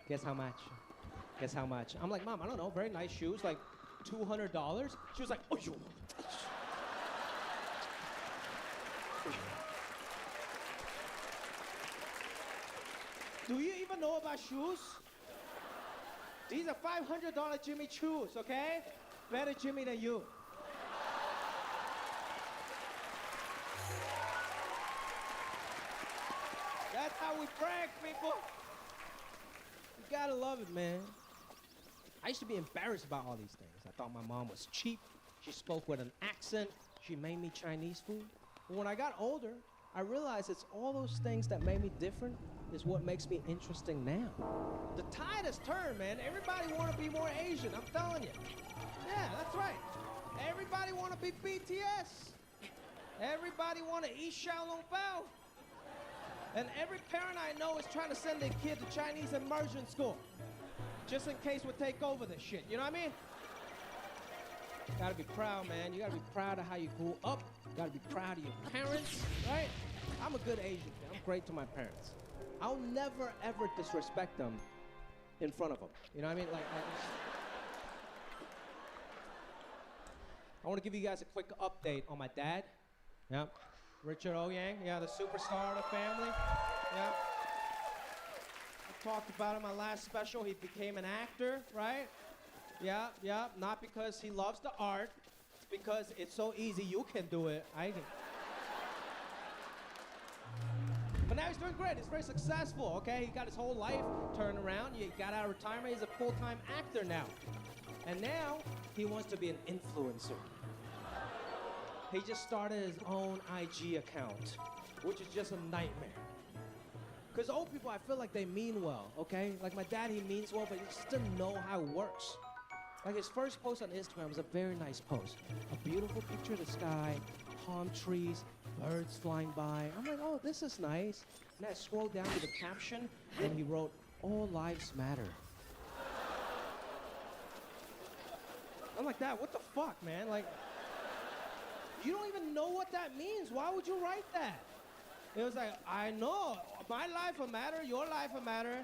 guess how much? Guess how much? I'm like, Mom, I don't know, very nice shoes, like $200. She was like, oh, you. Do you even know about shoes? These are $500 Jimmy shoes, okay? Better Jimmy than you. That's how we brag, people. You gotta love it, man. I used to be embarrassed about all these things. I thought my mom was cheap. She spoke with an accent. She made me Chinese food. But when I got older, I realized it's all those things that made me different is what makes me interesting now. The tide has turned, man. Everybody want to be more Asian, I'm telling you. Yeah, that's right. Everybody want to be BTS. Everybody want to eat Xiaolong Bao. And every parent I know is trying to send their kid to Chinese immersion school. Just in case we take over this shit, you know what I mean? Gotta be proud, man. You gotta be proud of how you grew up. You gotta be proud of your parents, right? I'm a good Asian kid. I'm great to my parents. I'll never, ever disrespect them in front of them. You know what I mean? Like, I want to give you guys a quick update on my dad. Yeah. Richard Oyang, yeah, the superstar of the family. Yeah. I talked about him in my last special. He became an actor, right? Yeah. Not because he loves the art. It's because it's so easy you can do it. But now he's doing great. He's very successful, okay? He got his whole life turned around. He got out of retirement. He's a full-time actor now. And now he wants to be an influencer. He just started his own IG account, which is just a nightmare. Because old people, I feel like they mean well, okay? Like my dad, he means well, but he just doesn't know how it works. Like his first post on Instagram was a very nice post. A beautiful picture of the sky, palm trees, birds flying by. I'm like, oh, this is nice. And I scrolled down to the caption, and he wrote, all lives matter. I'm like, Dad, what the fuck, man? Like, you don't even know what that means. Why would you write that? It was like, I know. My life will matter. Your life will matter.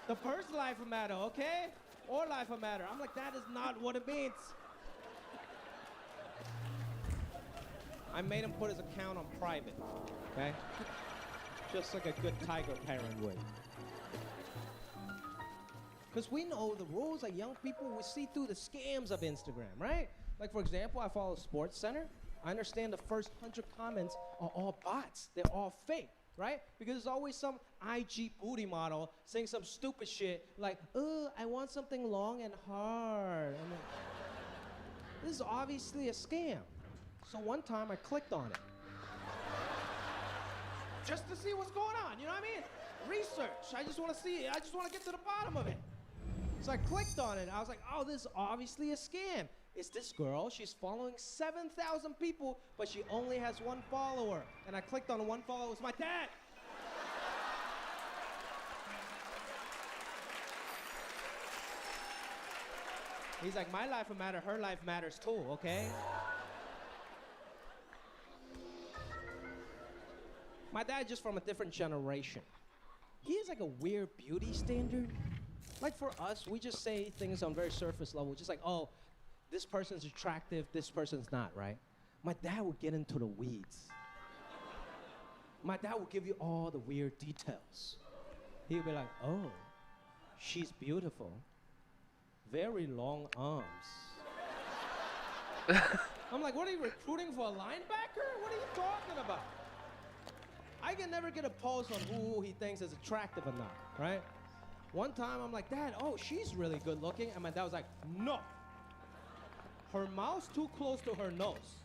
The person's life will matter, okay? Or life will matter. I'm like, that is not what it means. I made him put his account on private, okay? Just like a good tiger parent would. Because we know the rules, like young people, we see through the scams of Instagram, right? Like, for example, I follow Sports Center. I understand the first 100 comments are all bots. They're all fake, right? Because there's always some IG booty model saying some stupid shit like, oh, I want something long and hard. I'm like, this is obviously a scam. So one time I clicked on it. Just to see what's going on, you know what I mean? Research, I just want to see it. I just want to get to the bottom of it. So I clicked on it. I was like, oh, this is obviously a scam. It's this girl. She's following 7,000 people, but she only has one follower. And I clicked on the one follower. It was my dad. He's like, my life will matter, her life matters too, okay? My dad just from a different generation. He has like a weird beauty standard. Like for us, we just say things on very surface level, just like, oh, this person's attractive, this person's not, right? My dad would get into the weeds. My dad would give you all the weird details. He would be like, oh, she's beautiful. Very long arms. I'm like, what are you recruiting for a linebacker? What are you talking about? I can never get a pulse on who he thinks is attractive or not, right? One time I'm like, Dad, oh, she's really good looking. And my dad was like, no. Her mouth's too close to her nose.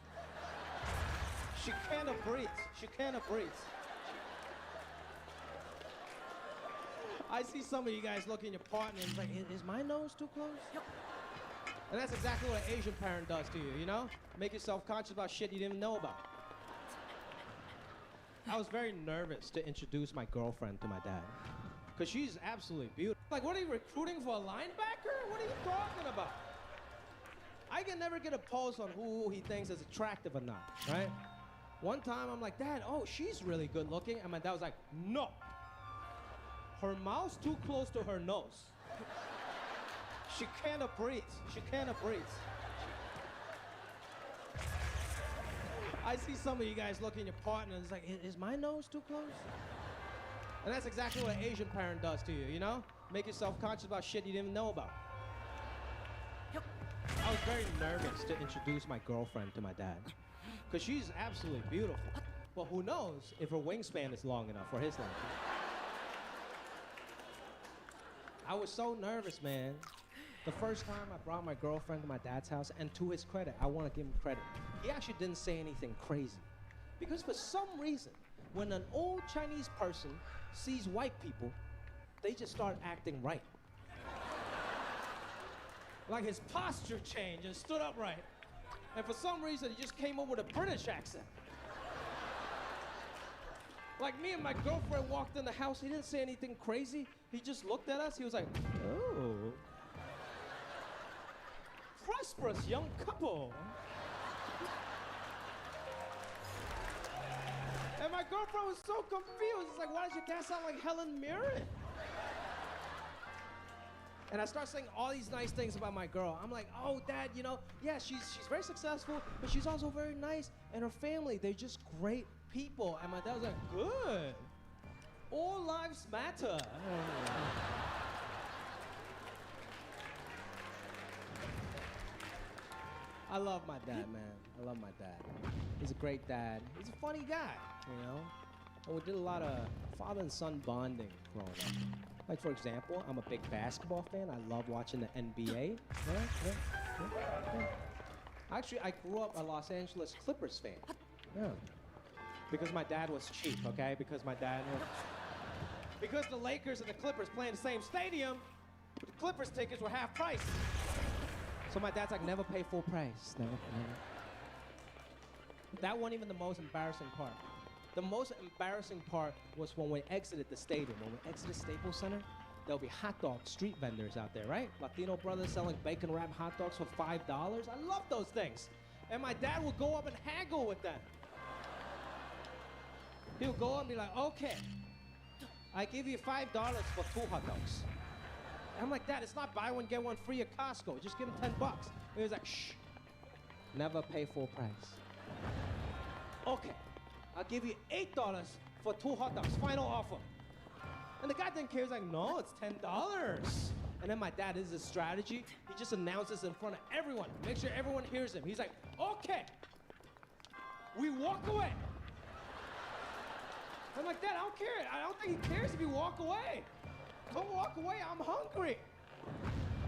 She can't breathe. She can't breathe. I see some of you guys look at your partner and it's like, is my nose too close? And that's exactly what an Asian parent does to you, you know? Make you self-conscious about shit you didn't even know about. I was very nervous to introduce my girlfriend to my dad. Because she's absolutely beautiful. Like, what are you recruiting for a linebacker? What are you talking about? I can never get a pulse on who he thinks is attractive or not, right? One time I'm like, Dad, oh, she's really good looking. And my dad was like, no. Her mouth's too close to her nose. She can't breathe. She can't breathe. I see some of you guys look at your partner and it's like, is my nose too close? And that's exactly what an Asian parent does to you, you know? Make you self-conscious about shit you didn't even know about. I was very nervous to introduce my girlfriend to my dad. Because she's absolutely beautiful. But who knows if her wingspan is long enough for his liking. I was so nervous, man. The first time I brought my girlfriend to my dad's house, and to his credit, I want to give him credit, he actually didn't say anything crazy. Because for some reason, when an old Chinese person sees white people, they just start acting right. Like his posture changed and stood upright. And for some reason, he just came over with a British accent. Like me and my girlfriend walked in the house, he didn't say anything crazy. He just looked at us, he was like, oh. Prosperous young couple. And my girlfriend was so confused. It's like, why does your dad sound like Helen Mirren? And I start saying all these nice things about my girl. I'm like, oh, Dad, you know, yeah, she's very successful, but she's also very nice. And her family, they're just great people. And my dad was like, good. All lives matter. I love my dad, man. I love my dad. He's a great dad. He's a funny guy, you know? And we did a lot of father and son bonding growing up. Like, for example, I'm a big basketball fan. I love watching the NBA. Yeah. Actually, I grew up a Los Angeles Clippers fan. Yeah. Because my dad was cheap, okay? Because the Lakers and the Clippers play in the same stadium, the Clippers tickets were half price. So my dad's like, never pay full price. Never. That wasn't even the most embarrassing part. The most embarrassing part was when we exited the stadium. When we exited Staples Center, there'll be hot dog street vendors out there, right? Latino brothers selling bacon wrapped hot dogs for $5. I love those things. And my dad would go up and haggle with them. He would go up and be like, okay, I give you $5 for 2 hot dogs. And I'm like, Dad, it's not buy one, get one free at Costco. Just give him $10. And he was like, shh, never pay full price. Okay, I'll give you $8 for 2 hot dogs, final offer. And the guy didn't care, he's like, no, it's $10. And then my dad, this is his strategy. He just announces in front of everyone, make sure everyone hears him. He's like, okay, we walk away. I'm like, Dad, I don't care. I don't think he cares if you walk away. Don't walk away, I'm hungry.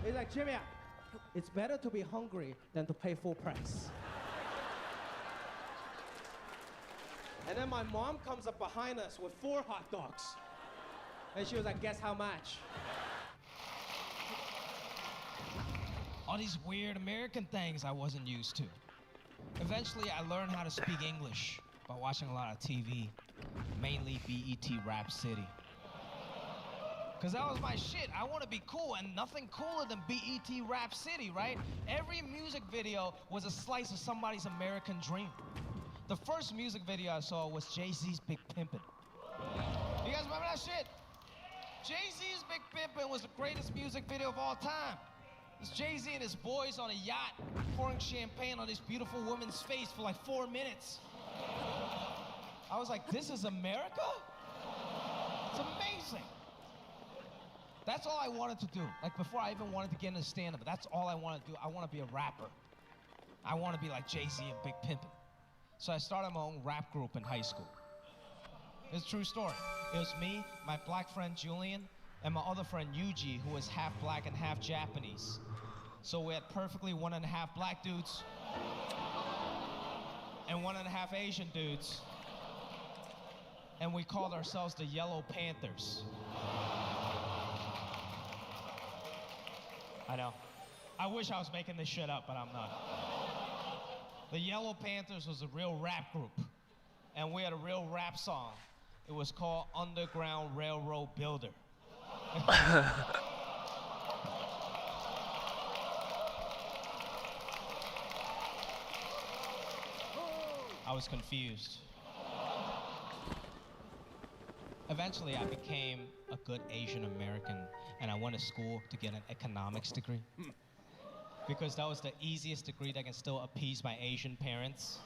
He's like, Jimmy, it's better to be hungry than to pay full price. And then my mom comes up behind us with 4 hot dogs. And she was like, guess how much? All these weird American things I wasn't used to. Eventually, I learned how to speak English by watching a lot of TV, mainly BET Rap City. Because that was my shit. I want to be cool, and nothing cooler than BET Rap City, right? Every music video was a slice of somebody's American dream. The first music video I saw was Jay-Z's Big Pimpin'. You guys remember that shit? Jay-Z's Big Pimpin' was the greatest music video of all time. It's Jay-Z and his boys on a yacht pouring champagne on this beautiful woman's face for like 4 minutes. I was like, this is America? It's amazing. That's all I wanted to do. Like, before I even wanted to get into stand-up, that's all I wanted to do. I want to be a rapper. I want to be like Jay-Z and Big Pimpin'. So I started my own rap group in high school. It's a true story. It was me, my black friend Julian, and my other friend Yuji, who was half black and half Japanese. So we had perfectly 1.5 black dudes and 1.5 Asian dudes. And we called ourselves the Yellow Panthers. I know. I wish I was making this shit up, but I'm not. The Yellow Panthers was a real rap group, and we had a real rap song. It was called Underground Railroad Builder. I was confused. Eventually, I became a good Asian American, and I went to school to get an economics degree. Because that was the easiest degree that can still appease my Asian parents.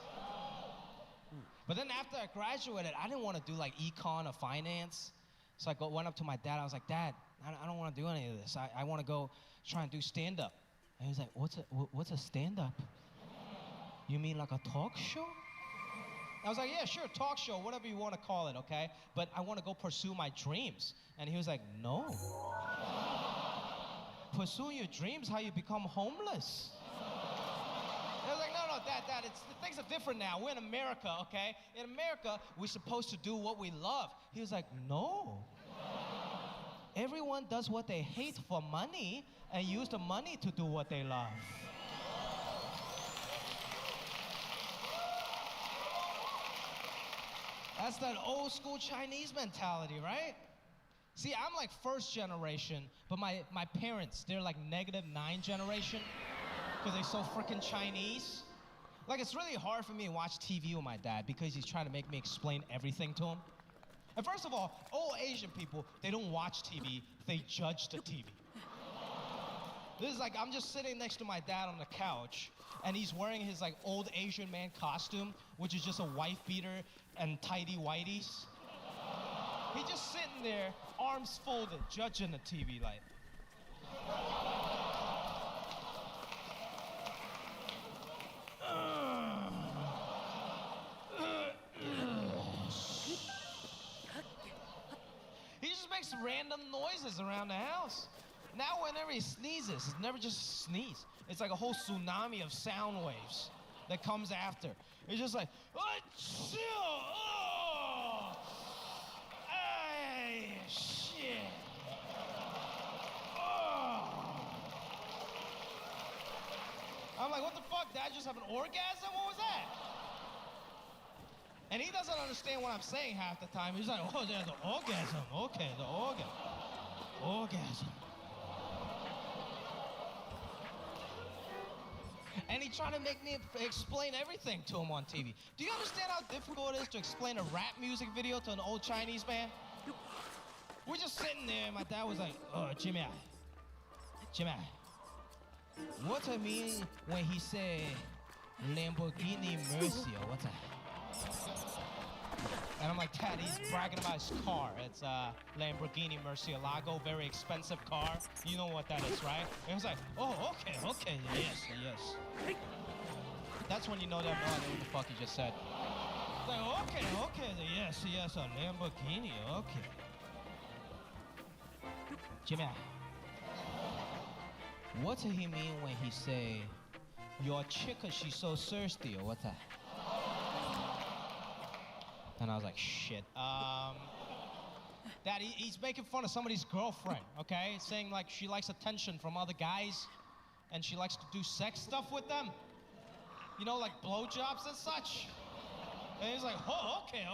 But then after I graduated, I didn't want to do like econ or finance. So I went up to my dad, I was like, Dad, I don't want to do any of this. I want to go try and do stand-up. And he was like, what's a stand-up? You mean like a talk show? I was like, yeah, sure, talk show, whatever you want to call it, okay? But I want to go pursue my dreams. And he was like, no. Pursue your dreams, how you become homeless. I was like, no, Dad, things are different now. We're in America, okay? In America, we're supposed to do what we love. He was like, no. Everyone does what they hate for money and use the money to do what they love. That's that old school Chinese mentality, right? See, I'm like first generation, but my parents, they're like -9 generation, because they're so freaking Chinese. Like, it's really hard for me to watch TV with my dad because he's trying to make me explain everything to him. And first of all, old Asian people, they don't watch TV, they judge the TV. This is like, I'm just sitting next to my dad on the couch, and he's wearing his like old Asian man costume, which is just a wife beater and tidy whities. He's just sitting there, arms folded, judging the TV like. He just makes random noises around the house. Now whenever he sneezes, it's never just a sneeze. It's like a whole tsunami of sound waves that comes after. It's just like, achoo, oh, ay, shit, oh. I'm like, what the fuck, Dad, just have an orgasm? What was that? And he doesn't understand what I'm saying half the time. He's like, oh, there's the orgasm. Okay, the orgasm. And he's trying to make me explain everything to him on TV. Do you understand how difficult it is to explain a rap music video to an old Chinese man? We're just sitting there, and my dad was like, oh, Jimmy, what I mean when he say Lamborghini Mercy, or what's that? And I'm like, Dad, he's bragging about his car. It's a Lamborghini Murcielago, very expensive car. You know what that is, right? And he was like, oh, okay, yes. That's when you know that, oh, what the fuck he just said. Like, okay, yes, a Lamborghini, okay. Jimmy, what did he mean when he say, your chick, she's so thirsty, or what's that? And I was like, shit. Dad, he's making fun of somebody's girlfriend, okay? Saying like she likes attention from other guys and she likes to do sex stuff with them. You know, like blowjobs and such. And he's like, oh, okay,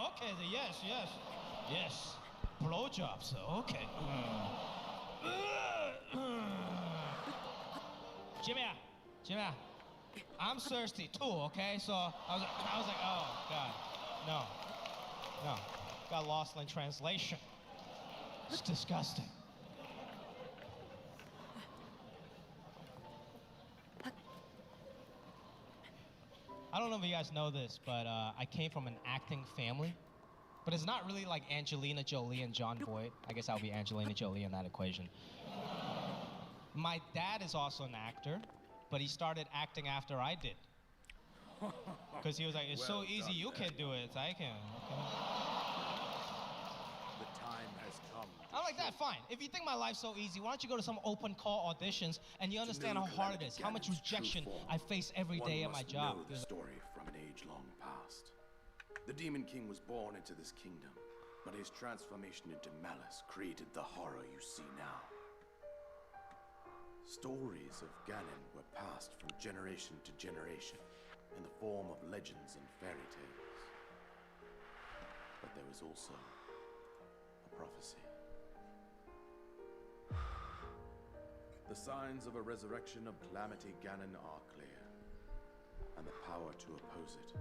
yes. blowjobs. Okay. Jimmy, I'm thirsty too, okay? So I was like, oh God, no. Got lost in translation. It's disgusting. I don't know if you guys know this, but I came from an acting family. But it's not really like Angelina Jolie and John Boyd. I guess I'll be Angelina Jolie in that equation. My dad is also an actor, but he started acting after I did. Because he was like, it's so easy, you can do it, I can. The time has come. I'm like, that, fine. If you think my life's so easy, why don't you go to some open call auditions and you understand how hard it is, how much rejection I face every day at my job. Know the story from an age long past. The Demon King was born into this kingdom, but his transformation into malice created the horror you see now. Stories of Ganon were passed from generation to generation in the form of legends and fairy tales. But there was also a prophecy. The signs of a resurrection of Calamity Ganon are clear, and the power to oppose it.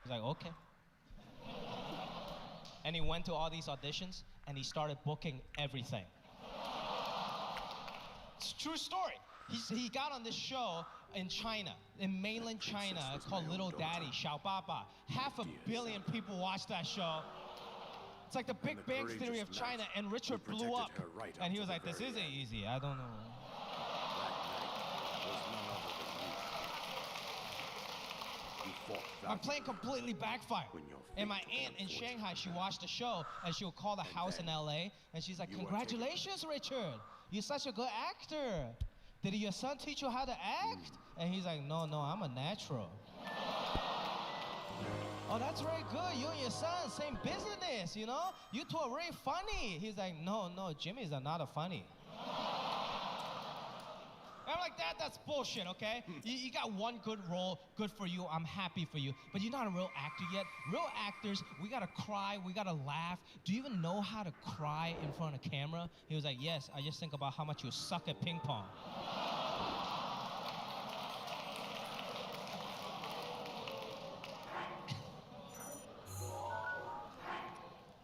He's like, okay. And he went to all these auditions and he started booking everything. It's a true story. He got on this show in China, in mainland China, called Little Daddy, Xiao Baba. 500 million people watched that show. It's like the Big Bang Theory of China, and Richard blew up. And he was like, this isn't easy, I don't know. My plan completely backfired. And my aunt in Shanghai, she watched the show, and she'll call the house in LA, and she's like, congratulations, Richard. You're such a good actor. Did your son teach you how to act? And he's like, no, I'm a natural. Oh, that's very good. You and your son, same business, you know? You two are very funny. He's like, no, Jimmy's not a funny. I'm like, that's bullshit, okay? You got one good role, good for you, I'm happy for you, but you're not a real actor yet. Real actors, we gotta cry, we gotta laugh. Do you even know how to cry in front of camera? He was like, yes, I just think about how much you suck at ping pong.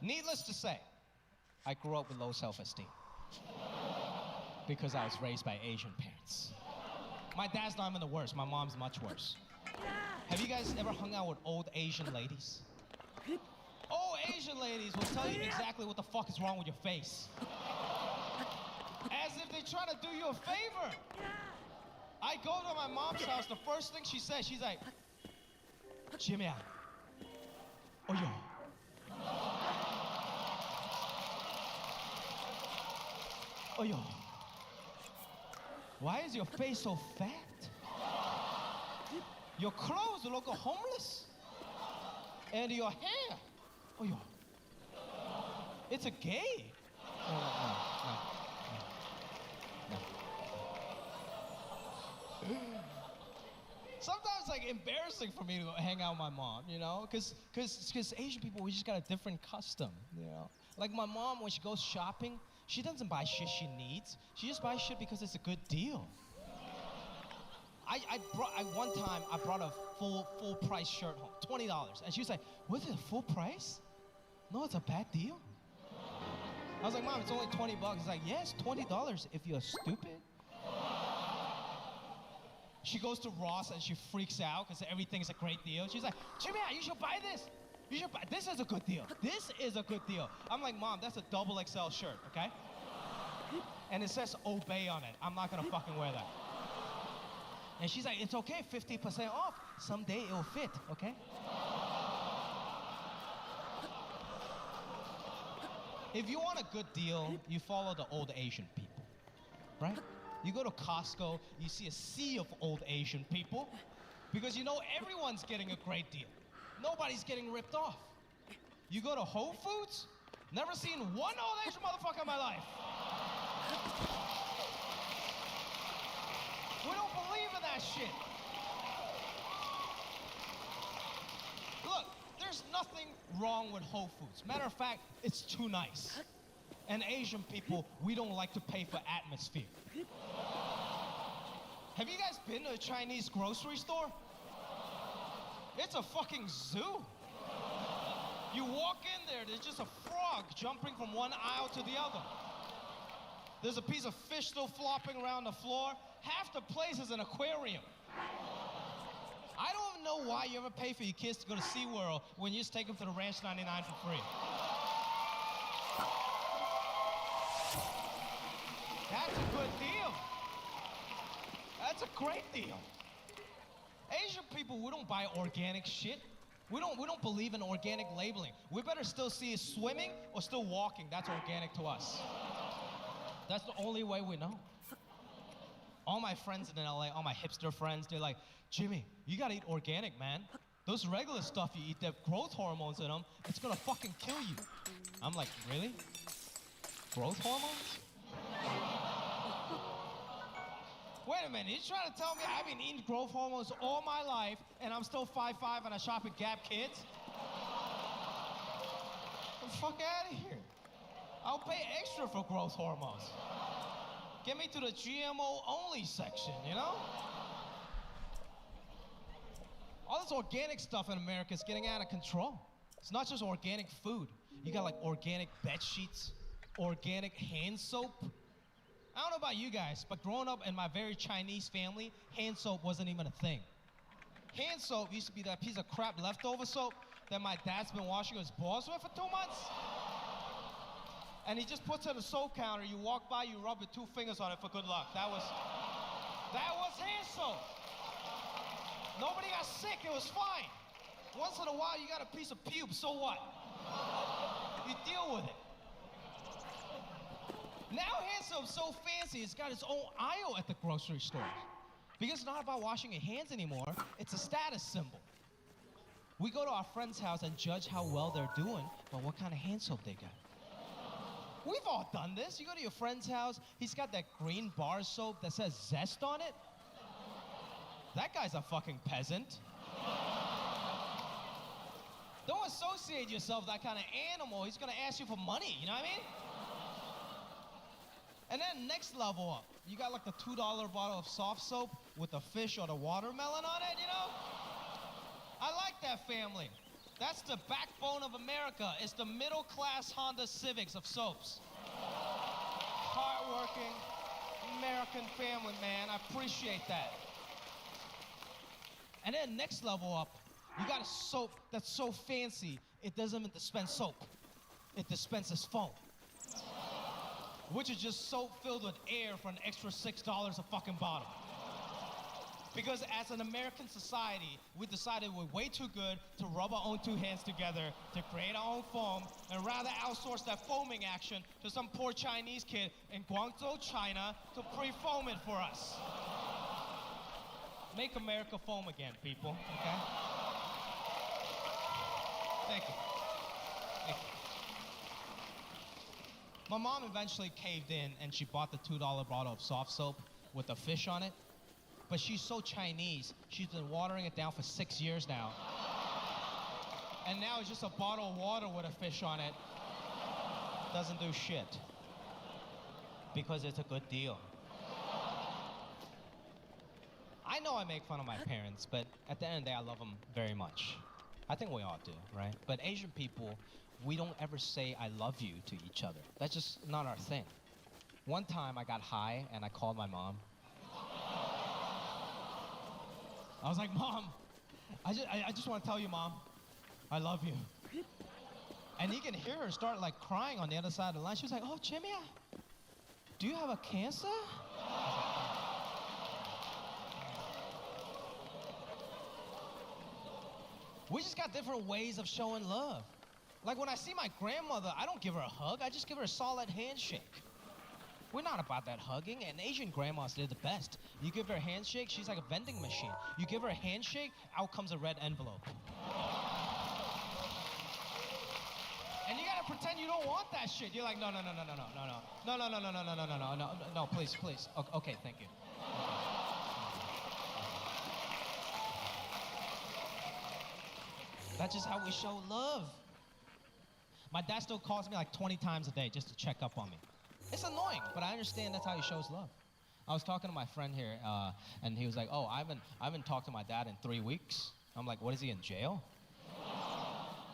Needless to say, I grew up with low self-esteem. Because I was raised by Asian parents. My dad's not even the worst, my mom's much worse. Have you guys ever hung out with old Asian ladies? Old Asian ladies will tell you exactly what the fuck is wrong with your face. As if they try to do you a favor. I go to my mom's house, the first thing she says, she's like, Jimmy, oh yo. Oh yo. Why is your face so fat? Your clothes look homeless. And your hair. Oh, yo. It's a gay. No. Sometimes it's like embarrassing for me to hang out with my mom, you know? Because Asian people, we just got a different custom, you know? Like my mom, when she goes shopping, she doesn't buy shit she needs. She just buys shit because it's a good deal. One time I brought a full price shirt home, $20, and she was like, "Was it full price? No, it's a bad deal." I was like, "Mom, it's only $20." It's like, "Yes, $20 if you're stupid." She goes to Ross and she freaks out because everything's a great deal. She's like, "Jimmy, you should buy this. You should buy, this is a good deal. This is a good deal." I'm like, "Mom, that's a double XL shirt, okay? And it says Obey on it. I'm not gonna fucking wear that." And she's like, "It's okay, 50% off. Someday it'll fit, okay?" If you want a good deal, you follow the old Asian people, right? You go to Costco, you see a sea of old Asian people, because you know everyone's getting a great deal. Nobody's getting ripped off. You go to Whole Foods, never seen one old Asian motherfucker in my life. We don't believe in that shit. Look, there's There's nothing wrong with Whole Foods. Matter of fact, it's too nice. And Asian people, we don't like to pay for atmosphere. Have you guys been to a Chinese grocery store? It's a fucking zoo. You walk in there, there's just a frog jumping from one aisle to the other. There's a piece of fish still flopping around the floor. Half the place is an aquarium. I don't even know why you ever pay for your kids to go to SeaWorld when you just take them to the Ranch 99 for free. That's a good deal. That's a great deal. Asian people, we don't buy organic shit. We don't believe in organic labeling. We better still see us swimming or still walking. That's organic to us. That's the only way we know. All my friends in LA, all my hipster friends, they're like, Jimmy, you gotta eat organic, man. Those regular stuff you eat, they have growth hormones in them. It's gonna fucking kill you. I'm like, really? Growth hormones? Wait a minute, you trying to tell me I've been eating growth hormones all my life and I'm still 5'5" and I shop at Gap Kids? Get the fuck out of here. I'll pay extra for growth hormones. Get me to the GMO only section, you know? All this organic stuff in America is getting out of control. It's not just organic food. You got like organic bed sheets, organic hand soap. I don't know about you guys, but growing up in my very Chinese family, hand soap wasn't even a thing. Hand soap used to be that piece of crap leftover soap that my dad's been washing his balls with for 2 months. And he just puts it on the soap counter, you walk by, you rub your 2 fingers on it for good luck. That was hand soap. Nobody got sick, it was fine. Once in a while you got a piece of pube, so what? You deal with it. Now hand soap's so fancy, it's got its own aisle at the grocery stores. Because it's not about washing your hands anymore, it's a status symbol. We go to our friend's house and judge how well they're doing by what kind of hand soap they got. We've all done this. You go to your friend's house, he's got that green bar soap that says Zest on it. That guy's a fucking peasant. Don't associate yourself with that kind of animal. He's gonna ask you for money, you know what I mean? And then next level up, you got like the $2 bottle of soft soap with the fish or the watermelon on it, you know? I like that family. That's the backbone of America. It's the middle-class Honda Civics of soaps. Hard-working American family, man. I appreciate that. And then next level up, you got a soap that's so fancy, it doesn't even dispense soap. It dispenses foam. Which is just soap filled with air for an extra $6 a fucking bottle. Because as an American society, we decided we're way too good to rub our own 2 hands together to create our own foam and rather outsource that foaming action to some poor Chinese kid in Guangzhou, China to pre-foam it for us. Make America foam again, people, okay? Thank you. Thank you. My mom eventually caved in and she bought the $2 bottle of soft soap with a fish on it. But she's so Chinese, she's been watering it down for 6 years now. And now it's just a bottle of water with a fish on it. Doesn't do shit. Because it's a good deal. I know I make fun of my parents, but at the end of the day, I love them very much. I think we all do, right? But Asian people, we don't ever say I love you to each other. That's just not our thing. One time I got high and I called my mom. I was like, Mom, I just want to tell you, Mom, I love you. And you can hear her start like crying on the other side of the line. She was like, oh, Jimmy, do you have a cancer? We just got different ways of showing love. Like when I see my grandmother, I don't give her a hug, I just give her a solid handshake. We're not about that hugging, and Asian grandmas, they're the best. You give her a handshake, she's like a vending machine. You give her a handshake, out comes a red envelope. And you gotta pretend you don't want that shit. You're like, no, please. Okay, thank you. That's just how we show love. My dad still calls me like 20 times a day just to check up on me. It's annoying, but I understand that's how he shows love. I was talking to my friend here, and he was like, oh, I haven't talked to my dad in 3 weeks. I'm like, what, is he in jail?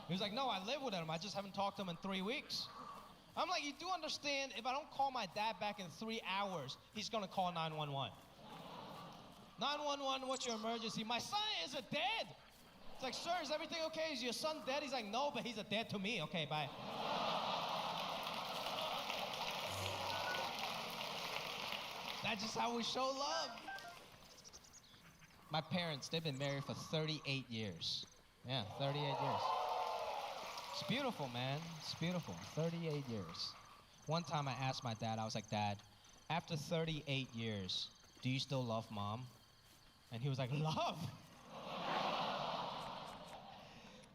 He was like, no, I live with him. I just haven't talked to him in 3 weeks. I'm like, you do understand, if I don't call my dad back in 3 hours, he's gonna call 911. 911, what's your emergency? My son is dead. It's like, sir, is everything okay? Is your son dead? He's like, no, but he's dead to me. Okay, bye. That's just how we show love. My parents, they've been married for 38 years. Yeah, 38 years. It's beautiful, man. It's beautiful. 38 years. One time I asked my dad, I was like, Dad, after 38 years, do you still love Mom? And he was like, love?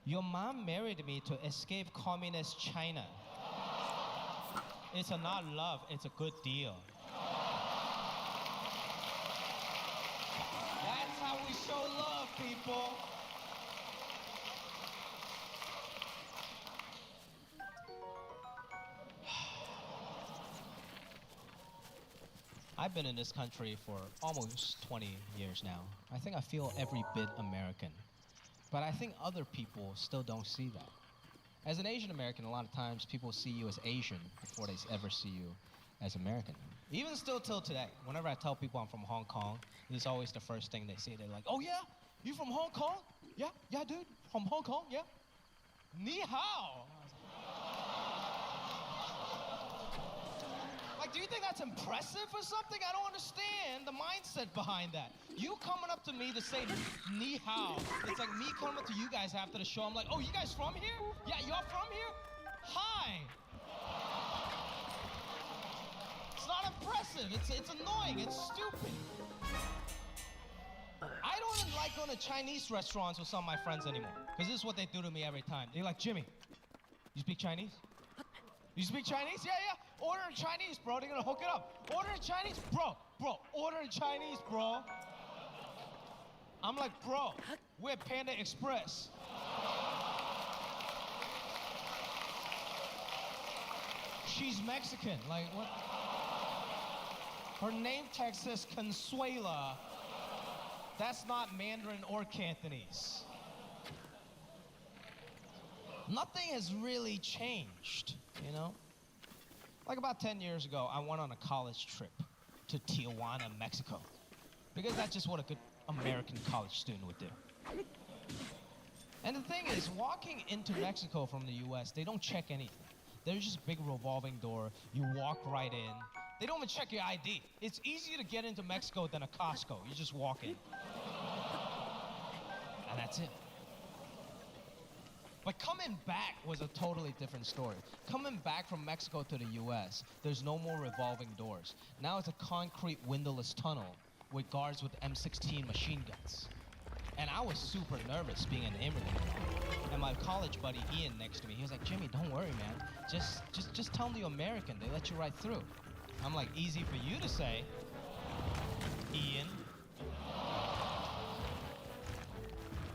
Your mom married me to escape communist China. It's not love, it's a good deal. That's how we show love, people. I've been in this country for almost 20 years now. I think I feel every bit American. But I think other people still don't see that. As an Asian American, a lot of times people see you as Asian before they ever see you as American. Even still till today, whenever I tell people I'm from Hong Kong, this is always the first thing they say. They're like, oh yeah? You from Hong Kong? Yeah, dude, from Hong Kong, yeah. Ni hao. Like, do you think that's impressive or something? I don't understand the mindset behind that. You coming up to me to say ni hao, it's like me coming up to you guys after the show. I'm like, oh, you guys from here? Yeah, y'all from here? Hi. It's not impressive. It's annoying. It's stupid. I don't even like going to Chinese restaurants with some of my friends anymore, because this is what they do to me every time. They're like, Jimmy, you speak Chinese? You speak Chinese? Yeah. Order in Chinese, bro. They're gonna hook it up. Order in Chinese? Bro, order in Chinese, bro. I'm like, bro, we're Panda Express. She's Mexican. Like, what? Her name tag says Consuela. That's not Mandarin or Cantonese. Nothing has really changed, you know? Like about 10 years ago, I went on a college trip to Tijuana, Mexico. Because that's just what a good American college student would do. And the thing is, walking into Mexico from the US, they don't check anything. There's just a big revolving door. You walk right in. They don't even check your ID. It's easier to get into Mexico than a Costco. You just walk in. And that's it. But coming back was a totally different story. Coming back from Mexico to the US, there's no more revolving doors. Now it's a concrete windowless tunnel with guards with M16 machine guns. And I was super nervous being an immigrant. And my college buddy Ian next to me, he was like, Jimmy, don't worry, man. Just tell them you're American. They let you right through. I'm like, easy for you to say, Ian.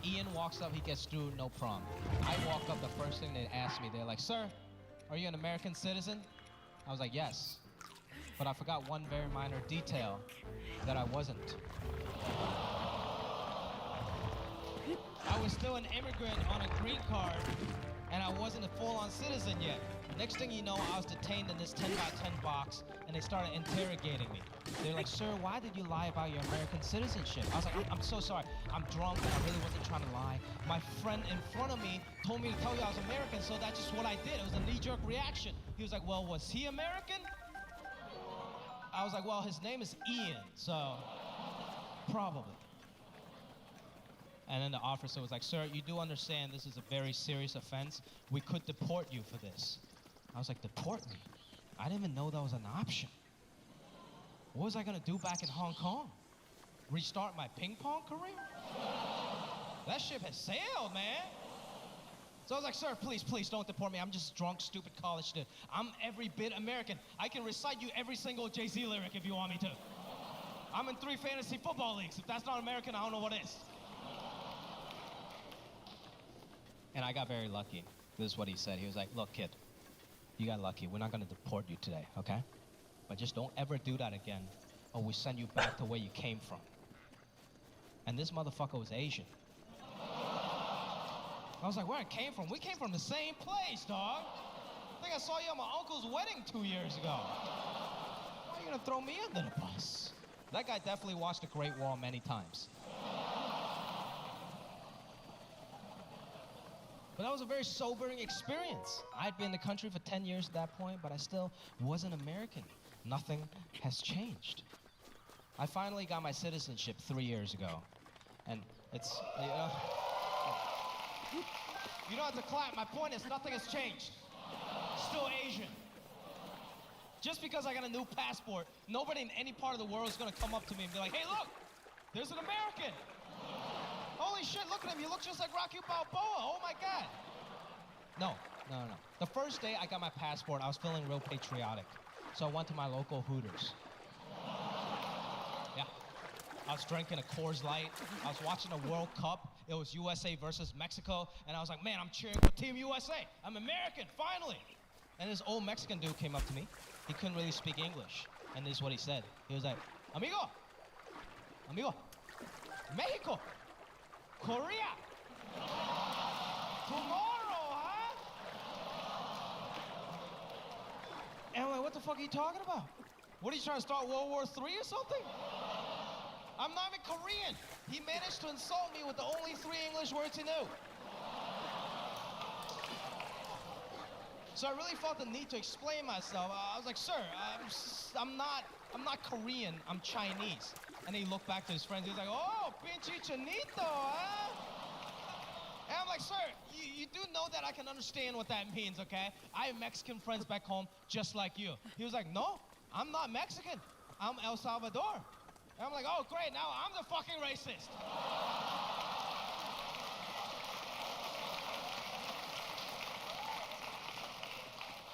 Ian walks up, he gets through, no problem. I walk up, the first thing they ask me, they're like, sir, are you an American citizen? I was like, yes. But I forgot one very minor detail, that I wasn't. I was still an immigrant on a green card, and I wasn't a full-on citizen yet. Next thing you know, I was detained in this 10x10 box, and they started interrogating me. They're like, sir, why did you lie about your American citizenship? I was like, I'm so sorry. I'm drunk, and I really wasn't trying to lie. My friend in front of me told me to tell you I was American, so that's just what I did. It was a knee-jerk reaction. He was like, well, was he American? I was like, well, his name is Ian, so probably. And then the officer was like, sir, you do understand this is a very serious offense. We could deport you for this. I was like, deport me? I didn't even know that was an option. What was I gonna do back in Hong Kong? Restart my ping pong career? That ship has sailed, man. So I was like, sir, please don't deport me. I'm just a drunk, stupid college student. I'm every bit American. I can recite you every single Jay-Z lyric if you want me to. I'm in 3 fantasy football leagues. If that's not American, I don't know what is. And I got very lucky. This is what he said. He was like, look, kid, you got lucky. We're not going to deport you today, okay? But just don't ever do that again, or we send you back to where you came from. And this motherfucker was Asian. I was like, where I came from? We came from the same place, dog. I think I saw you at my uncle's wedding 2 years ago. Why are you gonna throw me under the bus? That guy definitely watched the Great Wall many times. But that was a very sobering experience. I'd been in the country for 10 years at that point, but I still wasn't American. Nothing has changed. I finally got my citizenship 3 years ago. And it's, you don't have to clap. My point is nothing has changed. Still Asian. Just because I got a new passport, nobody in any part of the world is gonna come up to me and be like, hey, look, there's an American. Holy shit, look at him. He looks just like Rocky Balboa. Oh my God. No. The first day I got my passport, I was feeling real patriotic. So I went to my local Hooters. Yeah. I was drinking a Coors Light. I was watching the World Cup. It was USA versus Mexico. And I was like, man, I'm cheering for Team USA. I'm American, finally. And this old Mexican dude came up to me. He couldn't really speak English. And this is what he said. He was like, amigo, Mexico, Korea, tomorrow, huh? And I'm like, what the fuck are you talking about? What are you trying to start World War III or something? I'm not even Korean. He managed to insult me with the only 3 English words he knew. So I really felt the need to explain myself. I was like, sir, I'm not Korean, I'm Chinese. And he looked back to his friends, he was like, oh, pinche chinito, huh? And I'm like, sir, you do know that I can understand what that means, okay? I have Mexican friends back home just like you. He was like, no, I'm not Mexican, I'm El Salvador. And I'm like, oh, great, now I'm the fucking racist.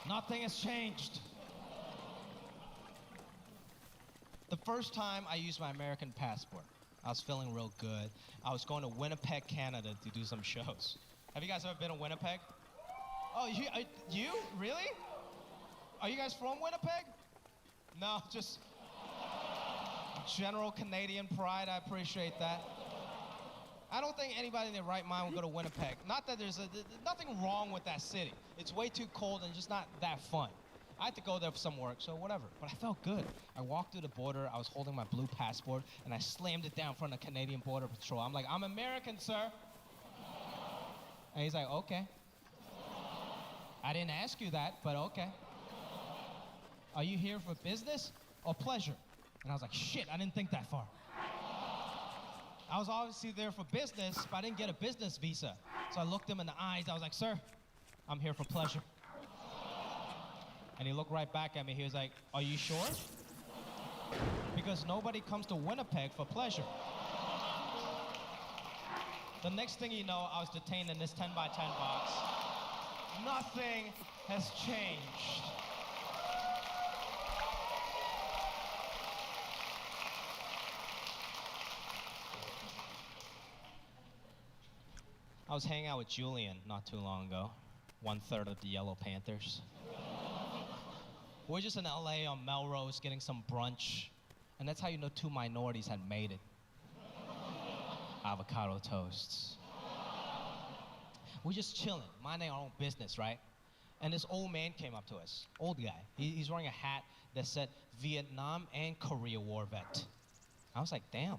Nothing has changed. The first time I used my American passport, I was feeling real good. I was going to Winnipeg, Canada to do some shows. Have you guys ever been to Winnipeg? Oh, you? Really? Are you guys from Winnipeg? No, just general Canadian pride. I appreciate that. I don't think anybody in their right mind would go to Winnipeg. Not that there's nothing wrong with that city. It's way too cold and just not that fun. I had to go there for some work, so whatever. But I felt good. I walked through the border. I was holding my blue passport, and I slammed it down in front of the Canadian Border Patrol. I'm like, I'm American, sir. And he's like, okay. I didn't ask you that, but okay. Are you here for business or pleasure? And I was like, shit, I didn't think that far. I was obviously there for business, but I didn't get a business visa. So I looked him in the eyes. I was like, sir, I'm here for pleasure. And he looked right back at me. He was like, are you sure? Because nobody comes to Winnipeg for pleasure. The next thing you know, I was detained in this 10 by 10 box. Nothing has changed. I was hanging out with Julian not too long ago, 1/3 of the Yellow Panthers. We're just in LA on Melrose getting some brunch, and that's how you know 2 minorities had made it. Avocado toasts. We're just chilling, minding our own business, right? And this old man came up to us, old guy. He's wearing a hat that said Vietnam and Korea War vet. I was like, damn,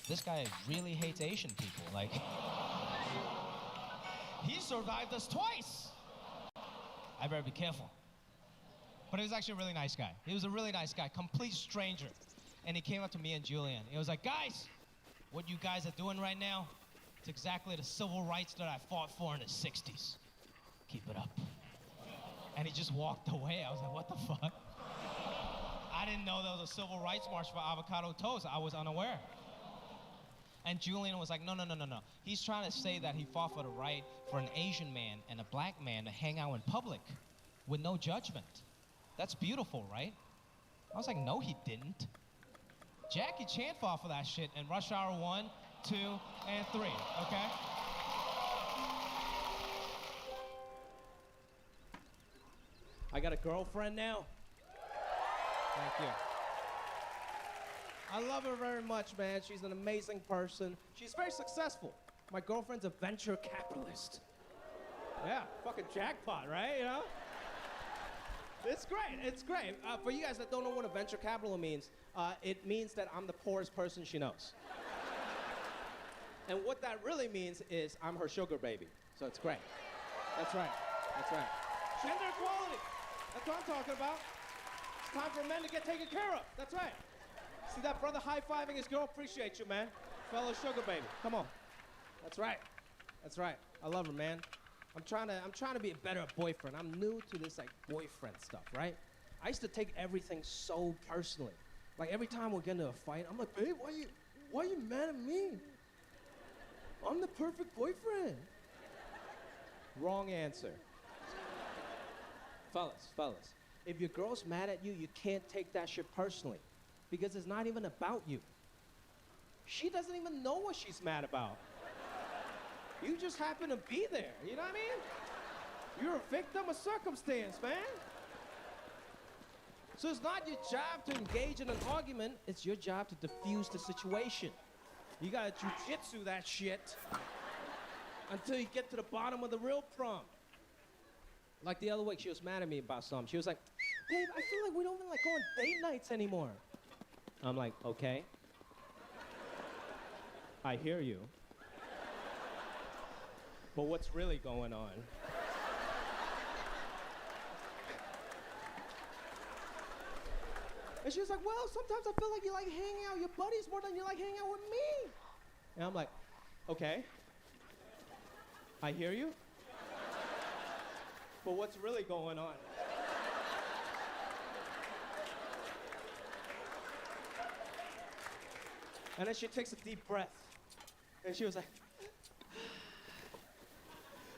this guy really hates Asian people. Like, he survived us twice. I better be careful. But he was actually a really nice guy. He was a really nice guy, complete stranger. And he came up to me and Julian. He was like, guys, what you guys are doing right now, it's exactly the civil rights that I fought for in the 60s. Keep it up. And he just walked away. I was like, what the fuck? I didn't know there was a civil rights march for avocado toast. I was unaware. And Julian was like, no. He's trying to say that he fought for the right for an Asian man and a black man to hang out in public with no judgment. That's beautiful, right? I was like, no, he didn't. Jackie Chan fought for that shit in Rush Hour 1, 2, and 3, okay? I got a girlfriend now. Thank you. I love her very much, man. She's an amazing person. She's very successful. My girlfriend's a venture capitalist. Yeah, fucking jackpot, right? You know? It's great, it's great. For you guys that don't know what a venture capital means, it means that I'm the poorest person she knows. And what that really means is I'm her sugar baby. So it's great. That's right, that's right. Gender equality, that's what I'm talking about. It's time for men to get taken care of, that's right. See that brother high-fiving his girl? Appreciate you, man. Fellow sugar baby, come on. That's right, that's right. I love her, man. I'm trying to be a better boyfriend. I'm new to this like boyfriend stuff, right? I used to take everything so personally. Like every time we get into a fight, I'm like, babe, why are you mad at me? I'm the perfect boyfriend. Wrong answer. Fellas, if your girl's mad at you, you can't take that shit personally because it's not even about you. She doesn't even know what she's mad about. You just happen to be there, you know what I mean? You're a victim of circumstance, man. So it's not your job to engage in an argument, it's your job to diffuse the situation. You gotta jujitsu that shit until you get to the bottom of the real problem. Like the other week, she was mad at me about something. She was like, babe, I feel like we don't even like go on date nights anymore. I'm like, okay. I hear you. But what's really going on? And she was like, well, sometimes I feel like you like hanging out with your buddies more than you like hanging out with me. And I'm like, okay. I hear you. But what's really going on? And then she takes a deep breath. And she was like,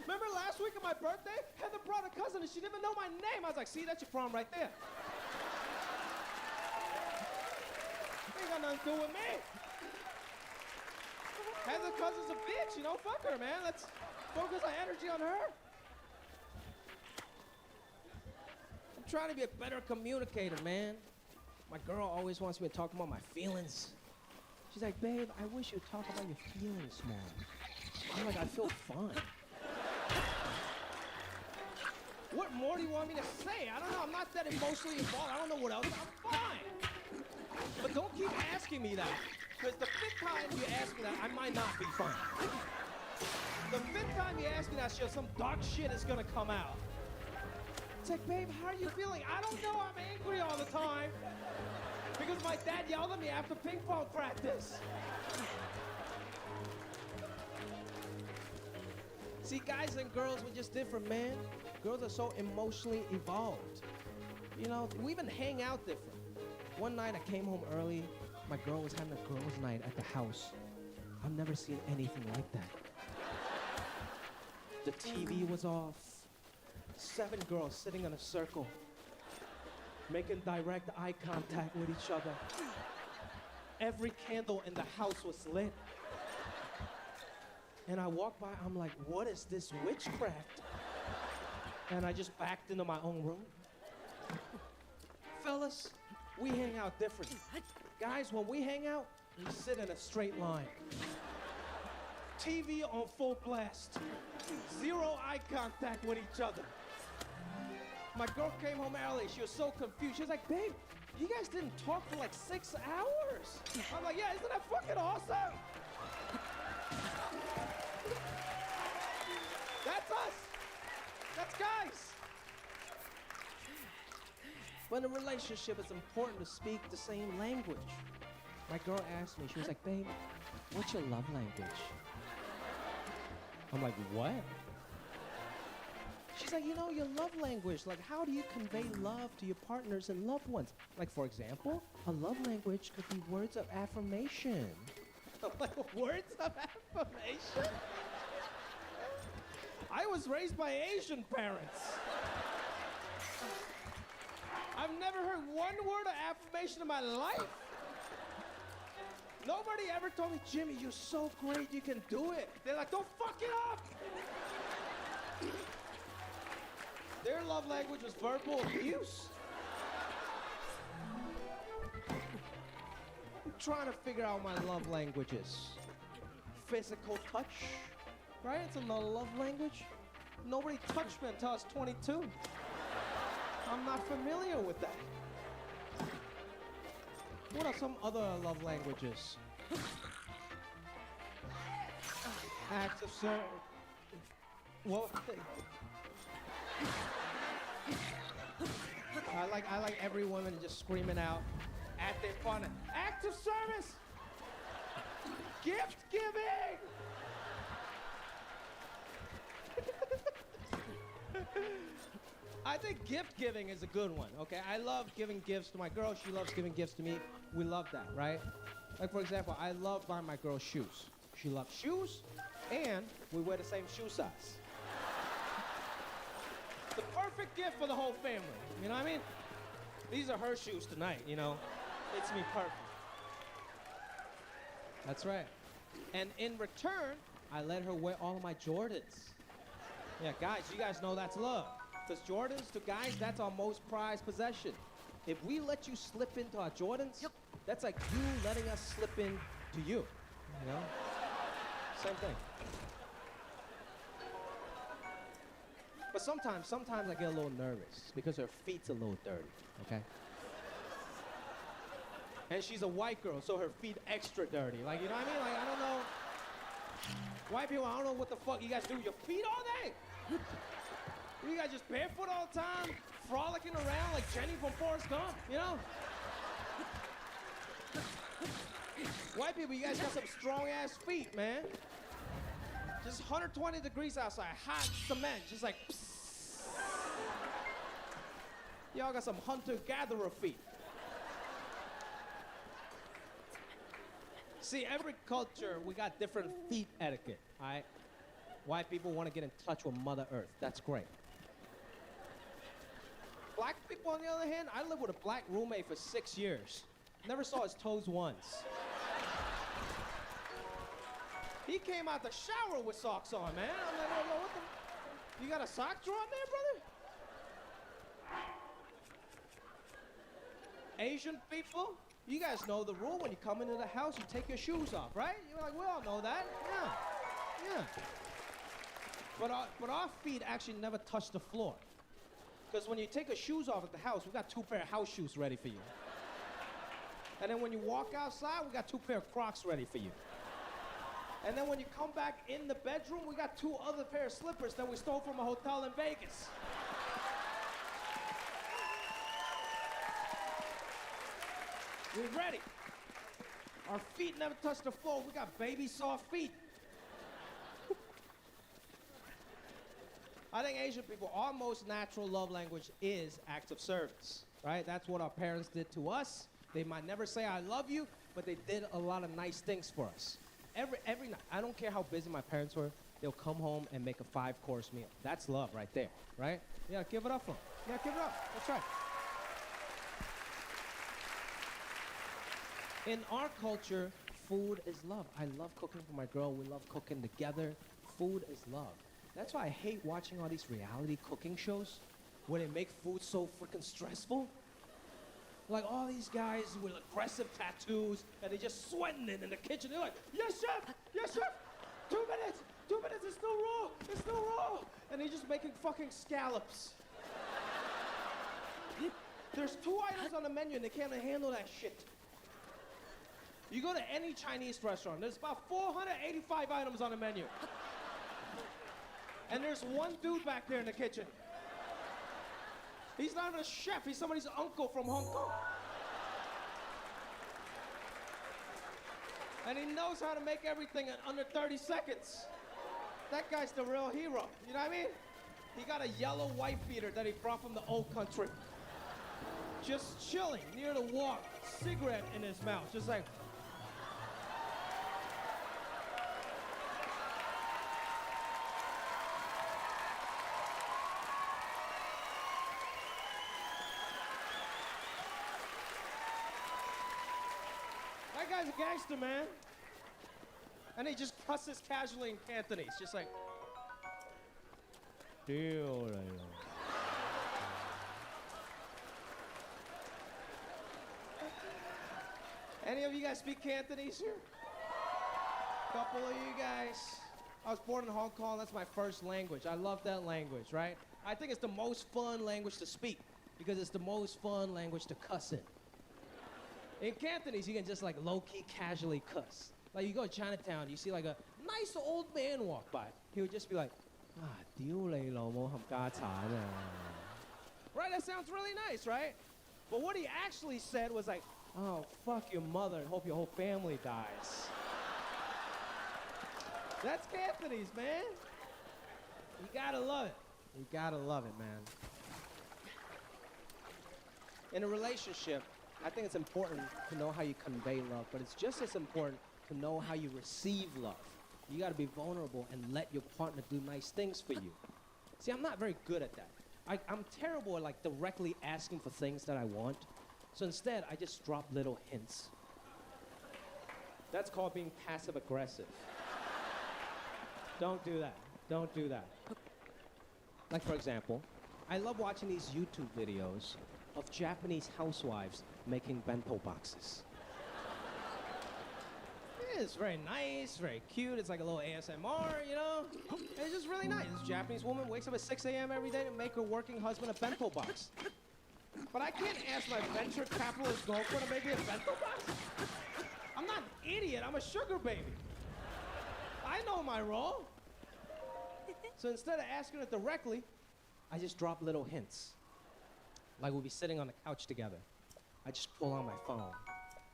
remember last week on my birthday? Heather brought a cousin and she didn't even know my name. I was like, see, that's your problem right there. Ain't got nothing to do with me. Heather's cousin's a bitch, you know? Fuck her, man. Let's focus our energy on her. I'm trying to be a better communicator, man. My girl always wants me to talk about my feelings. She's like, babe, I wish you'd talk about your feelings more. I'm like, I feel fine. What more do you want me to say? I don't know. I'm not that emotionally involved. I don't know what else. I'm fine. But don't keep asking me that. Because the fifth time you ask me that, I might not be fine. The fifth time you ask me that shit, some dark shit is gonna come out. It's like, babe, how are you feeling? I don't know. I'm angry all the time. Because my dad yelled at me after ping pong practice. See, guys and girls, we're just different, man. Girls are so emotionally evolved. You know, we even hang out different. One night I came home early. My girl was having a girls' night at the house. I've never seen anything like that. The TV was off. 7 girls sitting in a circle, making direct eye contact with each other. Every candle in the house was lit. And I walked by, I'm like, what is this witchcraft? And I just backed into my own room. Fellas, we hang out different. Guys, when we hang out, we sit in a straight line. TV on full blast. 0 eye contact with each other. My girl came home early. She was so confused. She was like, babe, you guys didn't talk for like 6 hours. I'm like, yeah, isn't that fucking awesome? That's us. That's guys. But in a relationship, it's important to speak the same language. My girl asked me, she was like, babe, what's your love language? I'm like, what? She's like, you know, your love language. Like, how do you convey love to your partners and loved ones? Like, for example, a love language could be words of affirmation. I'm like, words of affirmation? I was raised by Asian parents. I've never heard one word of affirmation in my life. Nobody ever told me, Jimmy, you're so great, you can do it. They're like, don't fuck it up. Their love language was verbal abuse. I'm trying to figure out my love languages. Physical touch, right? It's another love language. Nobody touched me until I was 22. I'm not familiar with that. What are some other love languages? Acts of service. What? I like every woman just screaming out at their partner. Acts of service. Gift giving. I think gift giving is a good one, okay? I love giving gifts to my girl. She loves giving gifts to me. We love that, right? Like, for example, I love buying my girl shoes. She loves shoes, and we wear the same shoe size. The perfect gift for the whole family, you know what I mean? These are her shoes tonight, you know? It's me perfect. That's right. And in return, I let her wear all of my Jordans. Yeah, guys, you guys know that's love. Because Jordans, to guys, that's our most prized possession. If we let you slip into our Jordans, that's like you letting us slip in to you. You know? Same thing. But sometimes I get a little nervous because her feet's a little dirty, okay? And she's a white girl, so her feet extra dirty. Like, you know what I mean? Like, I don't know. White people, I don't know what the fuck you guys do with your feet all day. You guys just barefoot all the time, frolicking around like Jenny from Forrest Gump, you know? White people, you guys got some strong-ass feet, man. Just 120 degrees outside, hot cement, just like psst. Y'all got some hunter-gatherer feet. See, every culture, we got different feet etiquette, all right? White people want to get in touch with Mother Earth. That's great. Black people, on the other hand, I lived with a black roommate for 6 years. Never saw his toes once. He came out the shower with socks on, man. I'm like, what the? You got a sock drawer in there, brother? Asian people, you guys know the rule. When you come into the house, you take your shoes off, right? You're like, we all know that. Yeah. But our feet actually never touch the floor. Because when you take your shoes off at the house, we got 2 pair of house shoes ready for you. And then when you walk outside, we got 2 pair of Crocs ready for you. And then when you come back in the bedroom, we got 2 other pair of slippers that we stole from a hotel in Vegas. We're ready. Our feet never touch the floor. We got baby soft feet. I think Asian people, our most natural love language is acts of service, right? That's what our parents did to us. They might never say, I love you, but they did a lot of nice things for us. Every night, I don't care how busy my parents were, they'll come home and make a 5-course meal. That's love right there, right? Yeah, give it up for them. Yeah, give it up. That's right. In our culture, food is love. I love cooking for my girl. We love cooking together. Food is love. That's why I hate watching all these reality cooking shows where they make food so freaking stressful. Like all these guys with aggressive tattoos and they're just sweating in the kitchen. They're like, yes, chef, 2 minutes, it's still raw. And they're just making fucking scallops. There's 2 items on the menu and they can't handle that shit. You go to any Chinese restaurant, there's about 485 items on the menu. And there's 1 dude back there in the kitchen. He's not even a chef, he's somebody's uncle from Hong Kong. And he knows how to make everything in under 30 seconds. That guy's the real hero, you know what I mean? He got a yellow wife beater that he brought from the old country. Just chilling near the wall, cigarette in his mouth, just like. That guy's a gangster, man. And he just cusses casually in Cantonese, just like. Any of you guys speak Cantonese here? Couple of you guys. I was born in Hong Kong. That's my first language. I love that language, right? I think it's the most fun language to speak because it's the most fun language to cuss in. In Cantonese, you can just like low-key casually cuss. Like you go to Chinatown, you see like a nice old man walk by. He would just be like, right, that sounds really nice, right? But what he actually said was like, oh, fuck your mother and hope your whole family dies. That's Cantonese, man. You gotta love it. You gotta love it, man. In a relationship, I think it's important to know how you convey love, but it's just as important to know how you receive love. You gotta be vulnerable and let your partner do nice things for you. See, I'm not very good at that. I'm terrible at like directly asking for things that I want. So instead, I just drop little hints. That's called being passive aggressive. Don't do that. Don't do that. Like for example, I love watching these YouTube videos of Japanese housewives making bento boxes. Yeah, it's very nice, very cute. It's like a little ASMR, you know? It's just really nice. This Japanese woman wakes up at 6 a.m. every day to make her working husband a bento box. But I can't ask my venture capitalist girlfriend to make me a bento box. I'm not an idiot. I'm a sugar baby. I know my role. So instead of asking her directly, I just drop little hints. Like we'll be sitting on the couch together. I just pull out my phone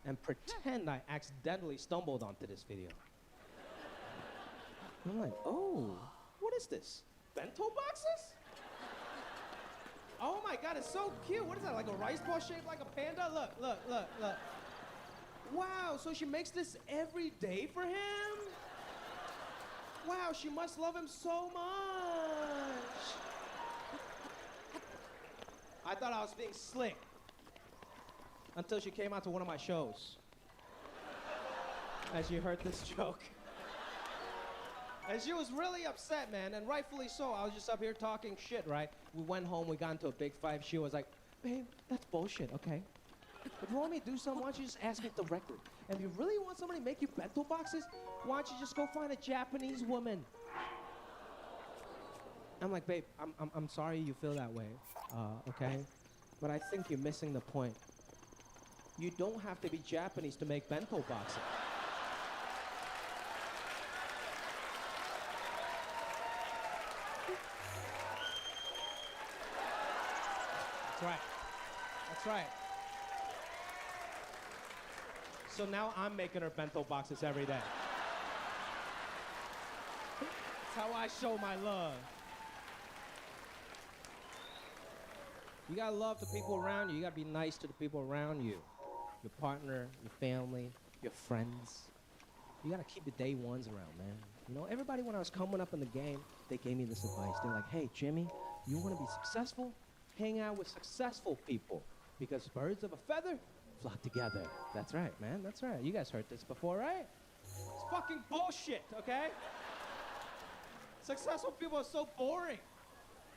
and pretend I accidentally stumbled onto this video. And I'm like, oh, what is this? Bento boxes? Oh my God, it's so cute. What is that, like a rice ball shaped like a panda? Look, look, look, look. Wow, so she makes this every day for him? Wow, she must love him so much. I thought I was being slick until she came out to one of my shows. And she heard this joke. And she was really upset, man, and rightfully so. I was just up here talking shit, right? We went home, we got into a big fight. She was like, babe, that's bullshit, okay? If you want me to do something, why don't you just ask me directly? And if you really want somebody to make you bento boxes, why don't you just go find a Japanese woman? I'm like, babe, I'm sorry you feel that way, okay? But I think you're missing the point. You don't have to be Japanese to make bento boxes. That's right. That's right. So now I'm making her bento boxes every day. That's how I show my love. You gotta love the people around you. You gotta be nice to the people around you. Your partner, your family, your friends. You gotta keep the day ones around, man. You know, everybody when I was coming up in the game, they gave me this advice. They're like, hey, Jimmy, you wanna be successful? Hang out with successful people. Because birds of a feather flock together. That's right, man, that's right. You guys heard this before, right? It's fucking bullshit, okay? Successful people are so boring.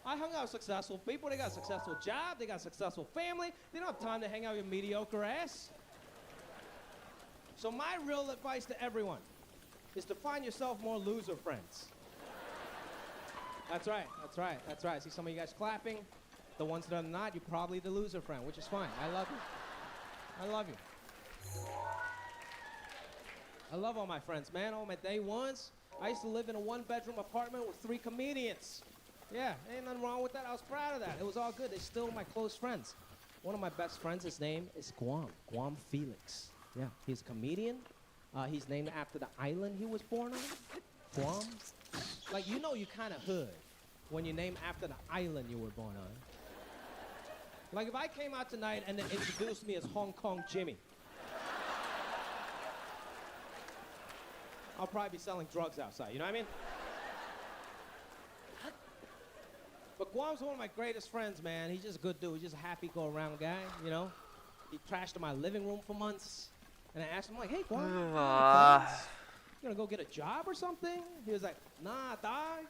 I hung out with successful people. They got a successful job. They got a successful family. They don't have time to hang out with your mediocre ass. So my real advice to everyone is to find yourself more loser friends. That's right, that's right, that's right. I see some of you guys clapping. The ones that are not, you're probably the loser friend, which is fine. I love you. I love you. I love all my friends, man. All my day ones. I used to live in a one-bedroom apartment with 3 comedians. Yeah, ain't nothing wrong with that. I was proud of that. It was all good. They're still my close friends. One of my best friends, his name is Guam. Guam Felix. Yeah, he's a comedian. He's named after the island he was born on. Guam. Like, you know you kind of hood when you're named after the island you were born on. Like, if I came out tonight and they introduced me as Hong Kong Jimmy, I'll probably be selling drugs outside, you know what I mean? But Guam's one of my greatest friends, man. He's just a good dude. He's just a happy-go-around guy, you know? He trashed in my living room for months. And I asked him, like, hey, Guam, you gonna go get a job or something? He was like, nah, dog.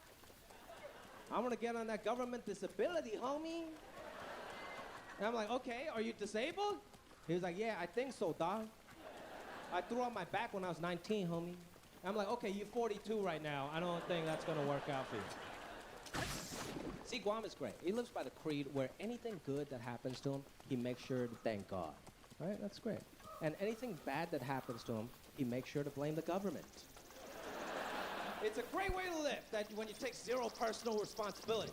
I'm gonna get on that government disability, homie. And I'm like, okay, are you disabled? He was like, yeah, I think so, dog. I threw out my back when I was 19, homie. I'm like, okay, you're 42 right now. I don't think that's gonna work out for you. See, Guam is great. He lives by the creed where anything good that happens to him, he makes sure to thank God. Right? That's great. And anything bad that happens to him, he makes sure to blame the government. It's a great way to live, that when you take zero personal responsibility.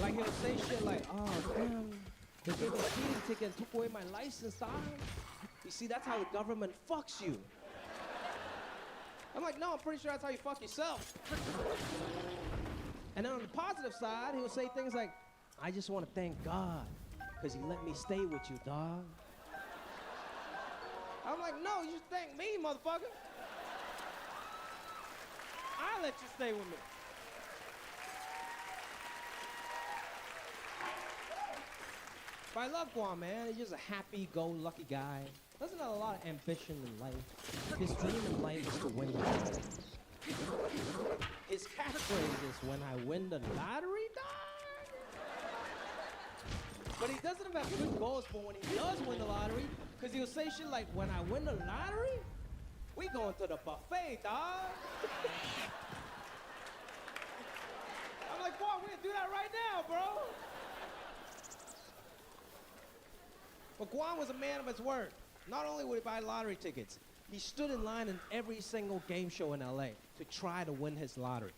Like he'll say shit like, oh, damn, they gave me a speeding ticket and took away my license, dog. You see, that's how the government fucks you. I'm like, no, I'm pretty sure that's how you fuck yourself. And then on the positive side, he'll say things like, I just want to thank God, because he let me stay with you, dog. I'm like, no, you should thank me, motherfucker. I let you stay with me. But I love Guam, man. He's just a happy-go-lucky guy. Doesn't have a lot of ambition in life. His dream in life is to win the lottery. His catchphrase is, when I win the lottery, dog. But he doesn't have good goals for when he does win the lottery, because he'll say shit like, when I win the lottery, we going to the buffet, dog. I'm like, boy, we're gonna do that right now, bro. But Guam was a man of his word. Not only would he buy lottery tickets, he stood in line in every single game show in LA to try to win his lottery.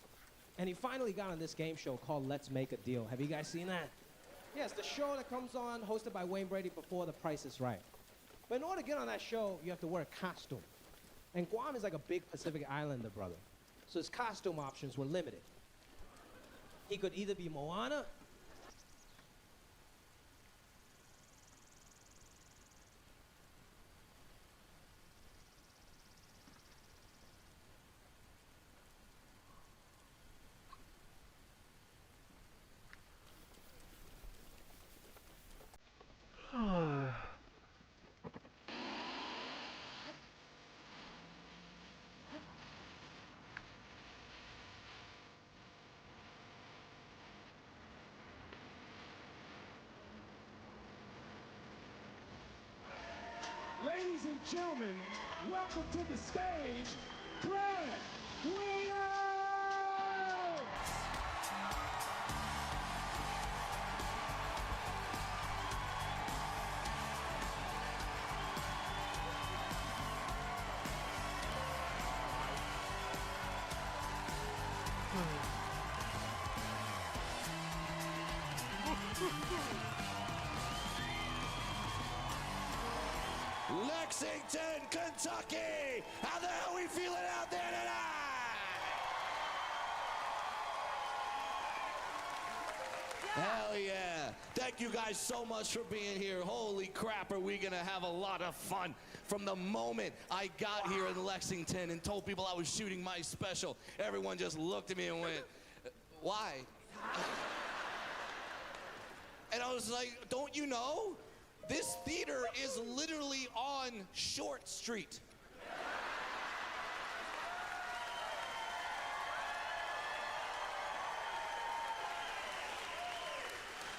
And he finally got on this game show called Let's Make a Deal. Have you guys seen that? Yes, the show that comes on, hosted by Wayne Brady before The Price is Right. But in order to get on that show, you have to wear a costume. And Guam is like a big Pacific Islander, brother. So his costume options were limited. He could either be Moana, Ladies and gentlemen, welcome to the stage, Brad Williams! Lexington, Kentucky! How the hell are we feeling out there tonight? Hell yeah. Thank you guys so much for being here. Holy crap, are we gonna have a lot of fun. From the moment I got here in Lexington and told people I was shooting my special, everyone just looked at me and went, why? And I was like, don't you know? This theater is literally on Short Street.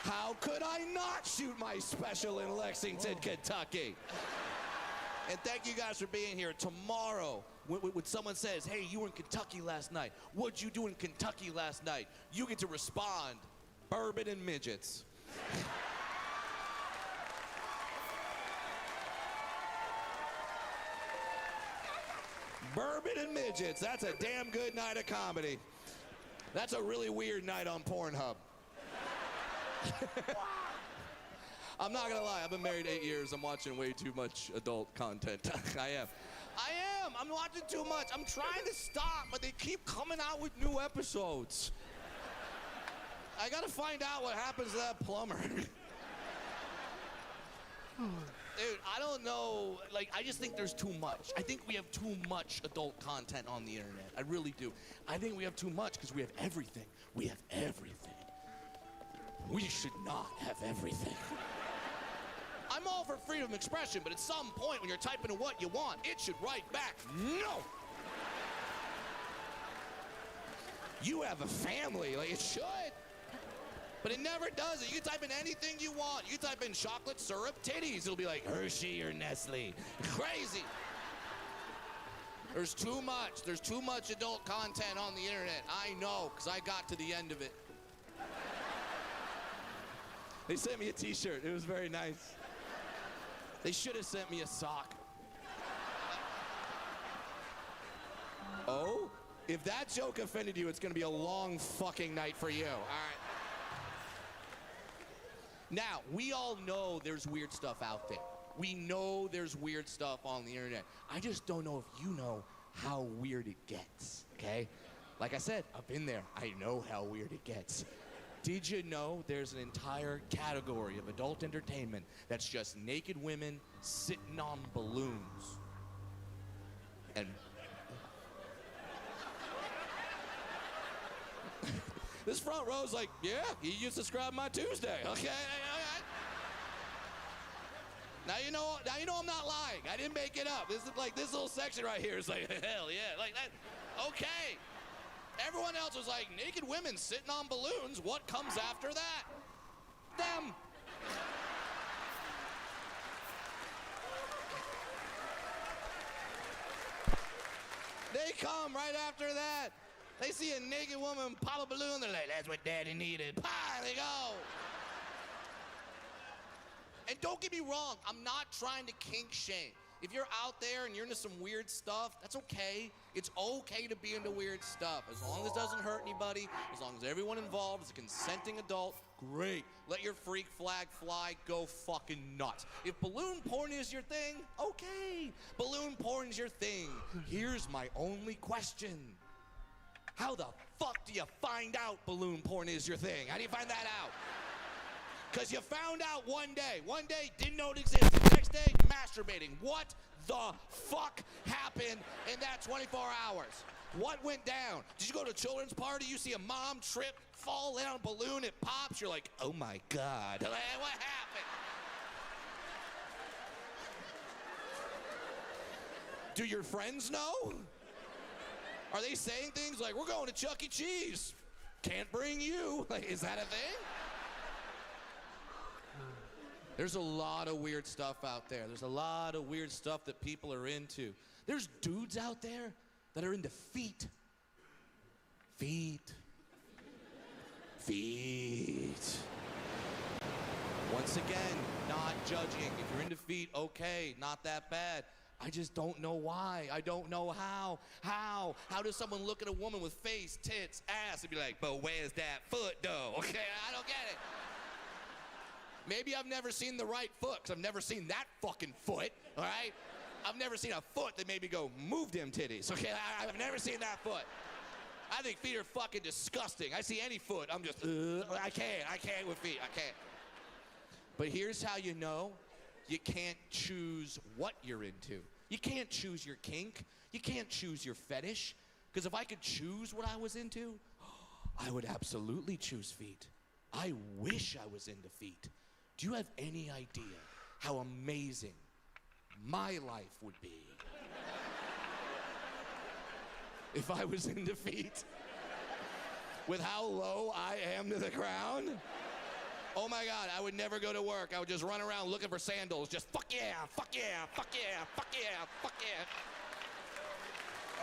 How could I not shoot my special in Lexington, Kentucky? And thank you guys for being here. Tomorrow, when someone says, hey, you were in Kentucky last night, what'd you do in Kentucky last night? You get to respond, bourbon and midgets. Bourbon and midgets, that's a damn good night of comedy. That's a really weird night on Pornhub. I'm not gonna lie, I've been married 8 years. I'm watching way too much adult content. I am. I'm watching too much. I'm trying to stop, but they keep coming out with new episodes. I gotta find out what happens to that plumber. Dude, I don't know, like, I just think there's too much. I think we have too much adult content on the internet. I really do. I think we have too much because we have everything. We have everything. We should not have everything. I'm all for freedom of expression, but at some point when you're typing in what you want, it should write back, no! You have a family, like it should. But it never does it. You can type in anything you want. You type in chocolate syrup titties. It'll be like Hershey or Nestle. Crazy. There's too much. There's too much adult content on the internet. I know, because I got to the end of it. They sent me a t-shirt. It was very nice. They should have sent me a sock. Oh? If that joke offended you, it's going to be a long fucking night for you. All right. Now, we all know there's weird stuff out there. We know there's weird stuff on the internet. I just don't know if you know how weird it gets, okay? Like I said, I've been there. I know how weird it gets. Did you know there's an entire category of adult entertainment that's just naked women sitting on balloons? And this front row's like, yeah, you used to scrub my Tuesday, okay? Now you know I'm not lying. I didn't make it up. This is like this little section right here is like, hell yeah, like that. Okay. Everyone else was like, naked women sitting on balloons. What comes after that? Them. They come right after that. They see a naked woman pop a balloon. They're like, that's what daddy needed. Pah, they go. And don't get me wrong, I'm not trying to kink shame. If you're out there and you're into some weird stuff, that's okay. It's okay to be into weird stuff. As long as it doesn't hurt anybody, as long as everyone involved is a consenting adult, great. Let your freak flag fly, go fucking nuts. If balloon porn is your thing, okay. Balloon porn's your thing. Here's my only question. How the fuck do you find out balloon porn is your thing? How do you find that out? Because you found out one day, didn't know it existed. The next day, masturbating. What the fuck happened in that 24 hours? What went down? Did you go to a children's party? You see a mom trip, fall in on a balloon, it pops. You're like, oh my God. What happened? Do your friends know? Are they saying things like, we're going to Chuck E. Cheese? Can't bring you. Like, is that a thing? There's a lot of weird stuff out there. There's a lot of weird stuff that people are into. There's dudes out there that are into feet. Feet. Feet. Once again, not judging. If you're into feet, okay, not that bad. I just don't know why. I don't know how. How does someone look at a woman with face, tits, ass and be like, but where's that foot though? Okay, I don't get it. Maybe I've never seen the right foot, because I've never seen that fucking foot, all right? I've never seen a foot that made me go, move them titties, okay? I've never seen that foot. I think feet are fucking disgusting. I see any foot, I'm just, I can't with feet, I can't. But here's how you know you can't choose what you're into. You can't choose your kink. You can't choose your fetish. Because if I could choose what I was into, I would absolutely choose feet. I wish I was into feet. Do you have any idea how amazing my life would be if I was into feet? With how low I am to the ground? Oh my God, I would never go to work. I would just run around looking for sandals. Just fuck yeah, fuck yeah, fuck yeah, fuck yeah, fuck yeah.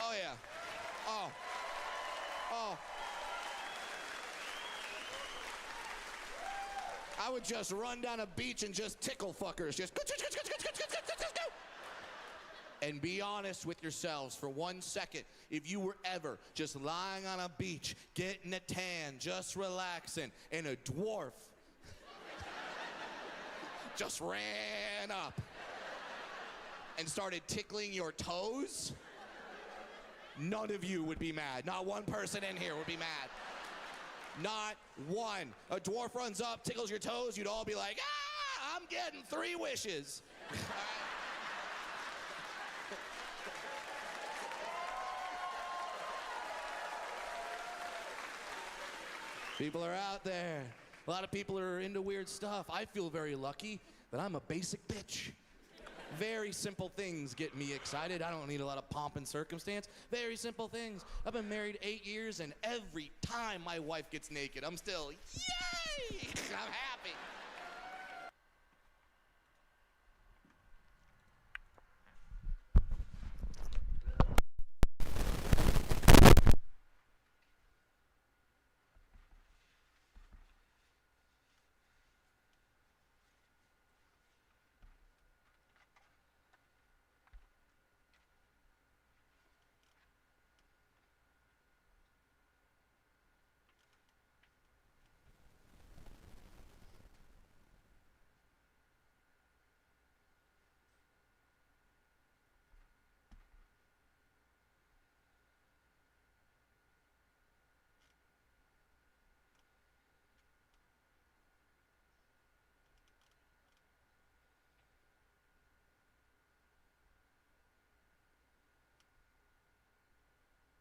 Oh yeah. Oh. Oh. I would just run down a beach and just tickle fuckers. Just and be honest with yourselves for 1 second. If you were ever just lying on a beach, getting a tan, just relaxing, and a dwarf just ran up and started tickling your toes, none of you would be mad. Not one person in here would be mad. Not one. A dwarf runs up, tickles your toes, you'd all be like, ah, I'm getting 3 wishes. People are out there. A lot of people are into weird stuff. I feel very lucky that I'm a basic bitch. Very simple things get me excited. I don't need a lot of pomp and circumstance. Very simple things. I've been married 8 years, and every time my wife gets naked, I'm still, yay! I'm happy.